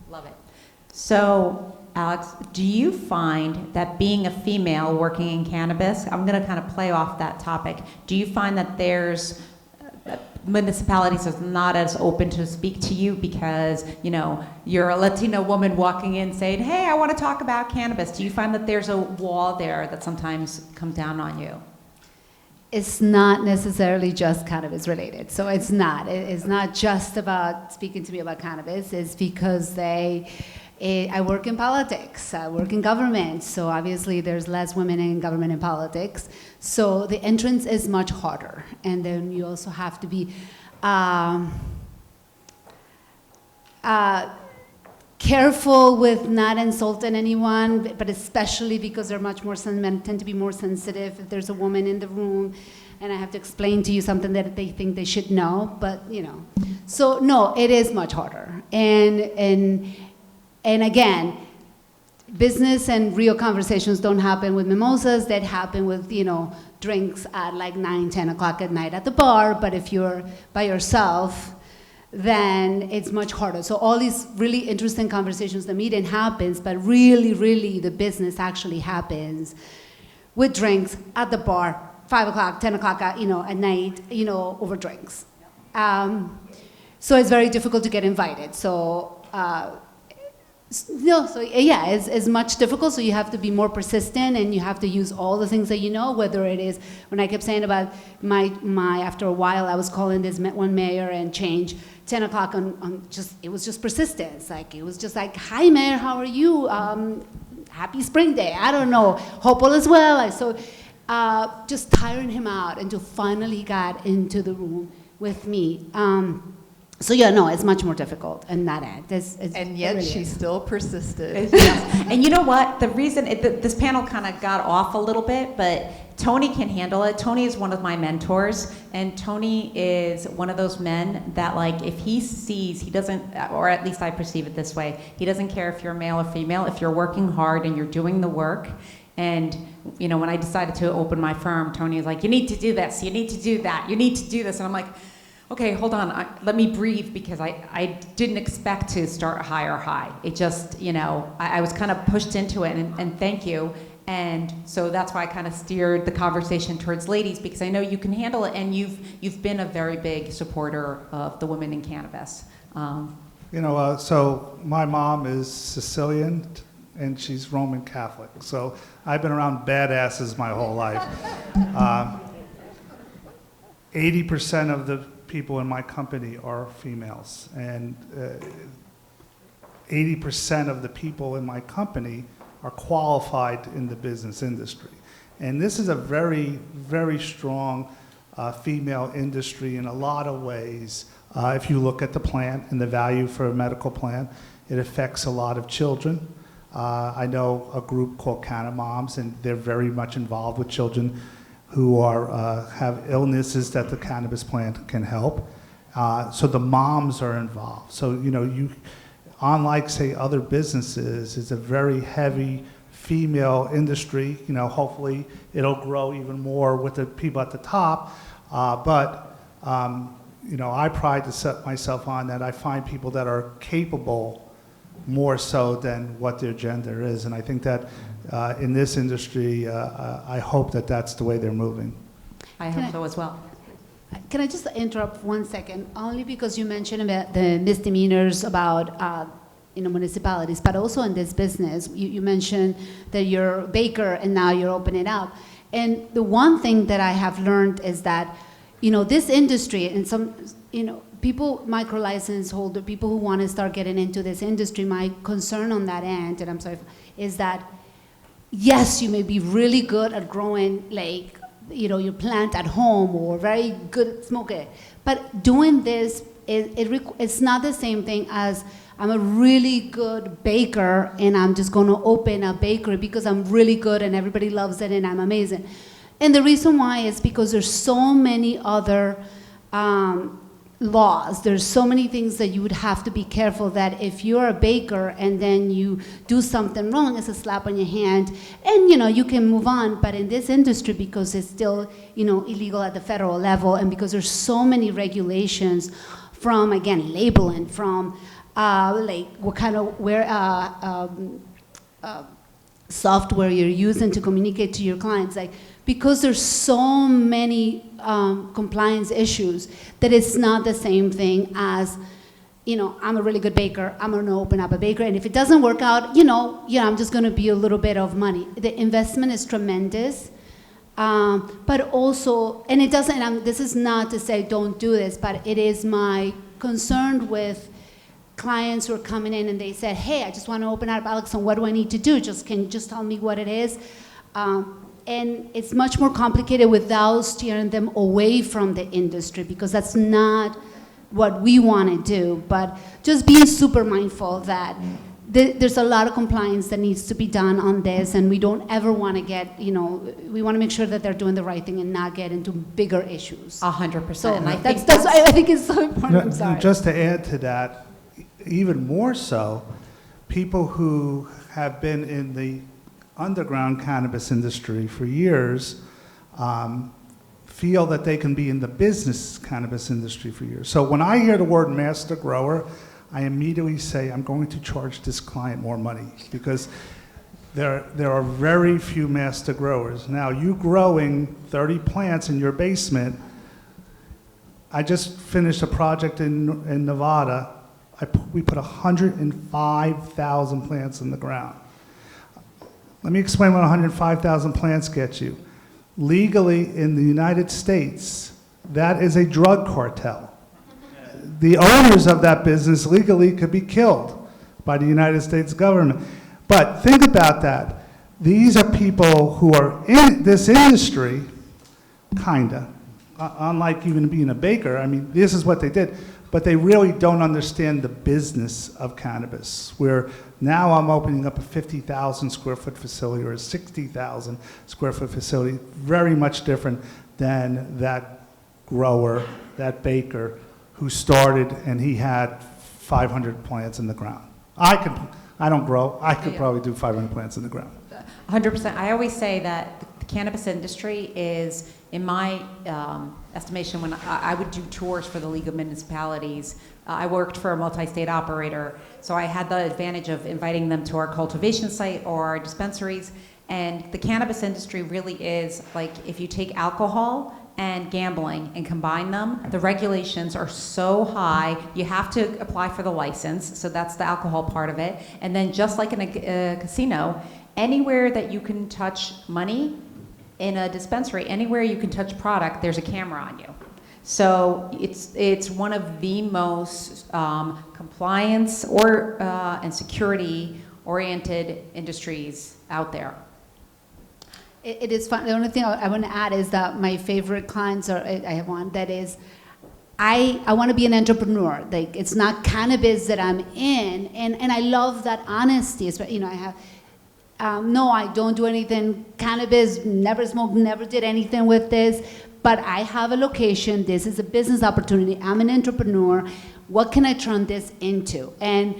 C: Love it. So, Alex, do you find that being a female working in cannabis, I'm going to kind of play off that topic, do you find that there's municipalities are not as open to speak to you because, you know, you're a Latino woman walking in saying, hey, I want to talk about cannabis? Do you find that there's a wall there that sometimes comes down on you?
R: It's not necessarily just cannabis related. So it's not. It's not just about speaking to me about cannabis. It's because I work in politics. I work in government. So obviously there's less women in government and politics. So the entrance is much harder. And then you also have to be careful with not insulting anyone, but especially because they're much more, men tend to be more sensitive. If there's a woman in the room and I have to explain to you something that they think they should know, but you know. So no, it is much harder. And again, business and real conversations don't happen with mimosas, that happen with, you know, drinks at like 9, 10 o'clock at night at the bar, but if you're by yourself, then it's much harder. So all these really interesting conversations, the meeting happens, but really, really the business actually happens with drinks at the bar, 5 o'clock, 10 o'clock, you know, at night, you know, over drinks. So it's very difficult to get invited. So, it's much difficult, so you have to be more persistent and you have to use all the things that you know, whether it is, when I kept saying about my after a while, I was calling this one mayor and change 10 o'clock on just, it was just persistence. Like, it was just like, hi mayor, how are you? Happy spring day, I don't know, hope all is well. So just tiring him out until finally he got into the room with me. So yeah, no, it's much more difficult in that end.
Q: And yet
R: really
Q: she still persisted.
C: Yes. And you know what? The reason this panel kind of got off a little bit, but Tony can handle it. Tony is one of my mentors, and Tony is one of those men that, like, if he sees, he doesn't, or at least I perceive it this way, he doesn't care if you're male or female, if you're working hard and you're doing the work. And, you know, when I decided to open my firm, Tony was like, you need to do this, you need to do that, you need to do this. And I'm like, okay, hold on, let me breathe, because I didn't expect to start high or high. It just, you know, I was kind of pushed into it, and thank you. And so that's why I kind of steered the conversation towards ladies, because I know you can handle it, and you've been a very big supporter of the women in cannabis.
O: So my mom is Sicilian, and she's Roman Catholic. So I've been around badasses my whole life. 80% of the people in my company are females, and 80% of the people in my company are qualified in the business industry. And this is a very, very strong female industry in a lot of ways. If you look at the plant and the value for a medical plant, it affects a lot of children. I know a group called Cannamoms, and they're very much involved with children who have illnesses that the cannabis plant can help. So the moms are involved. So, unlike, say, other businesses, it's a very heavy female industry. Hopefully it'll grow even more with the people at the top. But I pride to set myself on that I find people that are capable more so than what their gender is. And I think that in this industry, I hope that that's the way they're moving.
C: I hope so as well.
R: Can I just interrupt 1 second? Only because you mentioned about the misdemeanors about municipalities, but also in this business, you mentioned that you're a baker and now you're opening up. And the one thing that I have learned is that, this industry and some, people, micro-license holder, people who want to start getting into this industry, my concern on that end, and I'm sorry, is that, yes, you may be really good at growing, like, your plant at home or very good at smoking, but doing this, it's not the same thing as I'm a really good baker and I'm just going to open a bakery because I'm really good and everybody loves it and I'm amazing. And the reason why is because there's so many other laws. There's so many things that you would have to be careful that if you're a baker and then you do something wrong, it's a slap on your hand and you can move on. But in this industry, because it's still illegal at the federal level, and because there's so many regulations from, again, labeling, from like what kind of software you're using to communicate to your clients, like, because there's so many compliance issues that it's not the same thing as, I'm a really good baker, I'm gonna open up a bakery, and if it doesn't work out, I'm just gonna be a little bit of money. The investment is tremendous, but also, and it doesn't, this is not to say don't do this, but it is my concern with clients who are coming in and they said, hey, I just want to open up Alex, and what do I need to do? Can you just tell me what it is? And it's much more complicated without steering them away from the industry, because that's not what we want to do. But just being super mindful that there's a lot of compliance that needs to be done on this, and we don't ever want to get, we want to make sure that they're doing the right thing and not get into bigger issues.
C: 100%.
R: So
C: And I
R: think it's so important. I'm sorry.
O: Just to add to that, even more so, people who have been in the underground cannabis industry for years feel that they can be in the business cannabis industry for years. So when I hear the word master grower, I immediately say I'm going to charge this client more money, because there are very few master growers. Now, you growing 30 plants in your basement, I just finished a project in Nevada. We put 105,000 plants in the ground. Let me explain what 105,000 plants get you. Legally, in the United States, that is a drug cartel. The owners of that business legally could be killed by the United States government. But think about that. These are people who are in this industry, kinda, unlike even being a baker. I mean, this is what they did. But they really don't understand the business of cannabis, where now I'm opening up a 50,000 square foot facility or a 60,000 square foot facility, very much different than that grower, that baker who started and he had 500 plants in the ground. I don't grow, I could probably do 500 plants in the ground.
C: 100%. I always say that the cannabis industry is, in my estimation, when I would do tours for the League of Municipalities, I worked for a multi-state operator, so I had the advantage of inviting them to our cultivation site or our dispensaries, And the cannabis industry really is like, if you take alcohol and gambling and combine them, the regulations are so high, you have to apply for the license, so that's the alcohol part of it. And then just like in a casino, anywhere that you can touch money, in a dispensary, anywhere you can touch product, there's a camera on you. So it's one of the most compliance and security-oriented industries out there.
R: It is fun. The only thing I want to add is that my favorite clients are, I have one that is, I want to be an entrepreneur. Like, it's not cannabis that I'm in, and I love that honesty. You know, I have, no, I don't do anything cannabis, never smoked, never did anything with this, but I have a location. This is a business opportunity. I'm an entrepreneur. What can I turn this into? And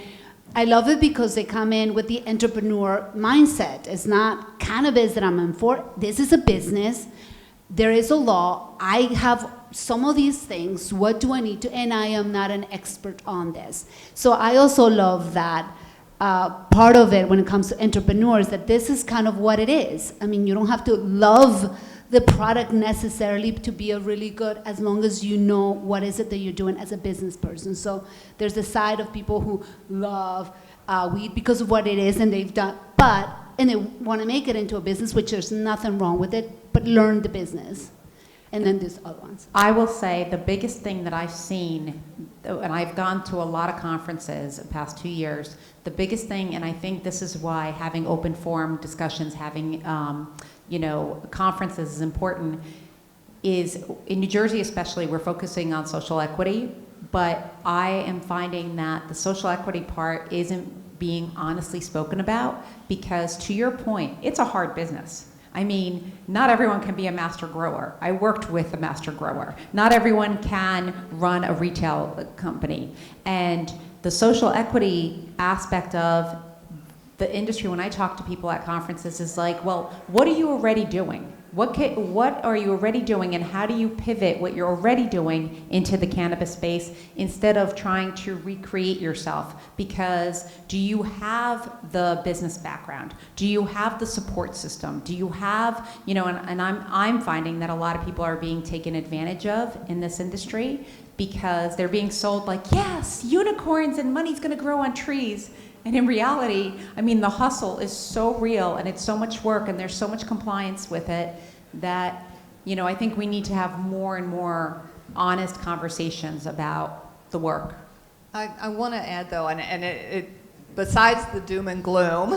R: I love it because they come in with the entrepreneur mindset. It's not cannabis that I'm in for. This is a business. There is a law. I have some of these things. What do I need to? And I am not an expert on this. So I also love that part of it when it comes to entrepreneurs, that this is kind of what it is. I mean, you don't have to love the product necessarily to be a really good, as long as you know what is it that you're doing as a business person. So there's the side of people who love weed because of what it is, and they've done, and they want to make it into a business, which there's nothing wrong with it, but learn the business. And then there's other ones.
C: I will say the biggest thing that I've seen, and I've gone to a lot of conferences the past 2 years, the biggest thing, and I think this is why having open forum discussions, having conferences is important, is in New Jersey especially, we're focusing on social equity, but I am finding that the social equity part isn't being honestly spoken about, because to your point, it's a hard business. I mean, not everyone can be a master grower. I worked with a master grower. Not everyone can run a retail company. And the social equity aspect of the industry, when I talk to people at conferences, is like, well, what are you already doing? What are you already doing, and how do you pivot what you're already doing into the cannabis space instead of trying to recreate yourself? Because do you have the business background? Do you have the support system? Do you have, and I'm finding that a lot of people are being taken advantage of in this industry because they're being sold like, yes, unicorns and money's gonna grow on trees. And in reality, I mean, the hustle is so real, and it's so much work, and there's so much compliance with it that, I think we need to have more and more honest conversations about the work.
Q: I want to add, though, and it besides the doom and gloom,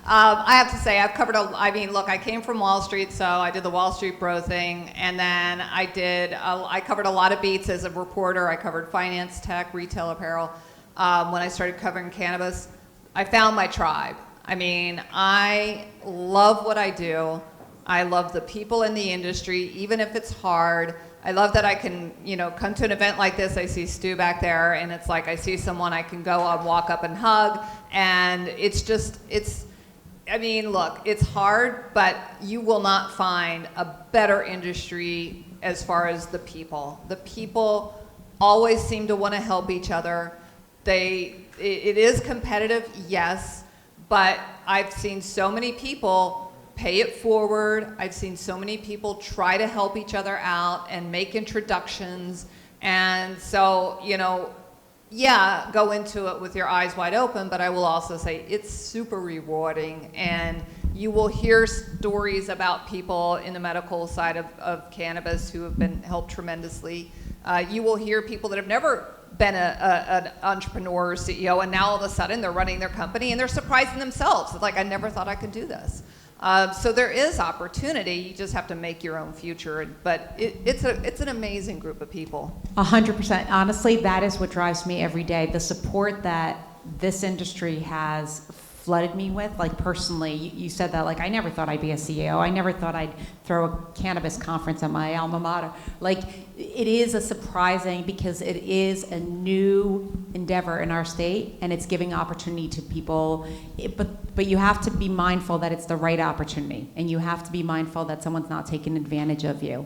Q: I have to say I've covered I came from Wall Street, so I did the Wall Street bro thing, and then I covered a lot of beats as a reporter. I covered finance, tech, retail, apparel. When I started covering cannabis, I found my tribe. I mean, I love what I do. I love the people in the industry, even if it's hard. I love that I can, come to an event like this. I see Stu back there, and it's like I see someone I can go and walk up and hug. And look, it's hard, but you will not find a better industry as far as the people. The people always seem to want to help each other. It is competitive, yes, but I've seen so many people pay it forward. I've seen so many people try to help each other out and make introductions. And so, go into it with your eyes wide open, but I will also say it's super rewarding. And you will hear stories about people in the medical side of cannabis who have been helped tremendously. You will hear people that have never been an entrepreneur or CEO, and now all of a sudden they're running their company and they're surprising themselves. It's like, I never thought I could do this. So there is opportunity. You just have to make your own future. But it's an amazing group of people.
C: 100%. Honestly, that is what drives me every day. The support that this industry has flooded me with, like personally, you said that, like, I never thought I'd be a CEO. I never thought I'd throw a cannabis conference at my alma mater. Like, it is a surprising, because it is a new endeavor in our state, and it's giving opportunity to people, but you have to be mindful that it's the right opportunity, and you have to be mindful that someone's not taking advantage of you,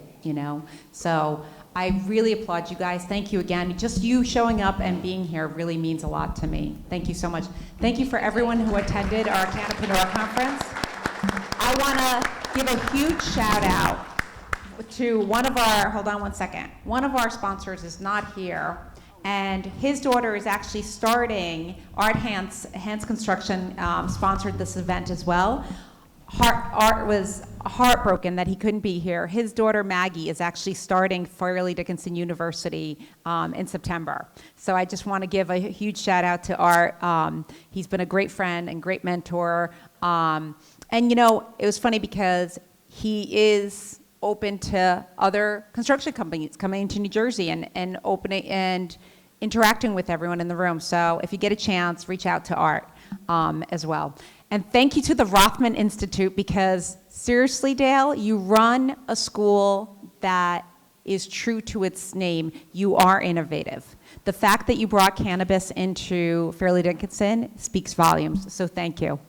C: So I really applaud you guys. Thank you again. Just you showing up and being here really means a lot to me. Thank you so much. Thank you for everyone who attended our CannaPreneur conference.
S: I want to give a huge shout out to one of our, hold on one second, one of our sponsors is not here, and his daughter is actually starting, Art Hans Construction sponsored this event as well. Art was heartbroken that he couldn't be here. His daughter Maggie is actually starting Fairleigh Dickinson University in September. So I just want to give a huge shout out to Art. He's been a great friend and great mentor. And you know, it was funny because he is open to other construction companies coming to New Jersey and opening and interacting with everyone in the room. So if you get a chance, reach out to Art as well. And thank you to the Rothman Institute, because seriously, Dale, you run a school that is true to its name. You are innovative. The fact that you brought cannabis into Fairleigh Dickinson speaks volumes, so thank you.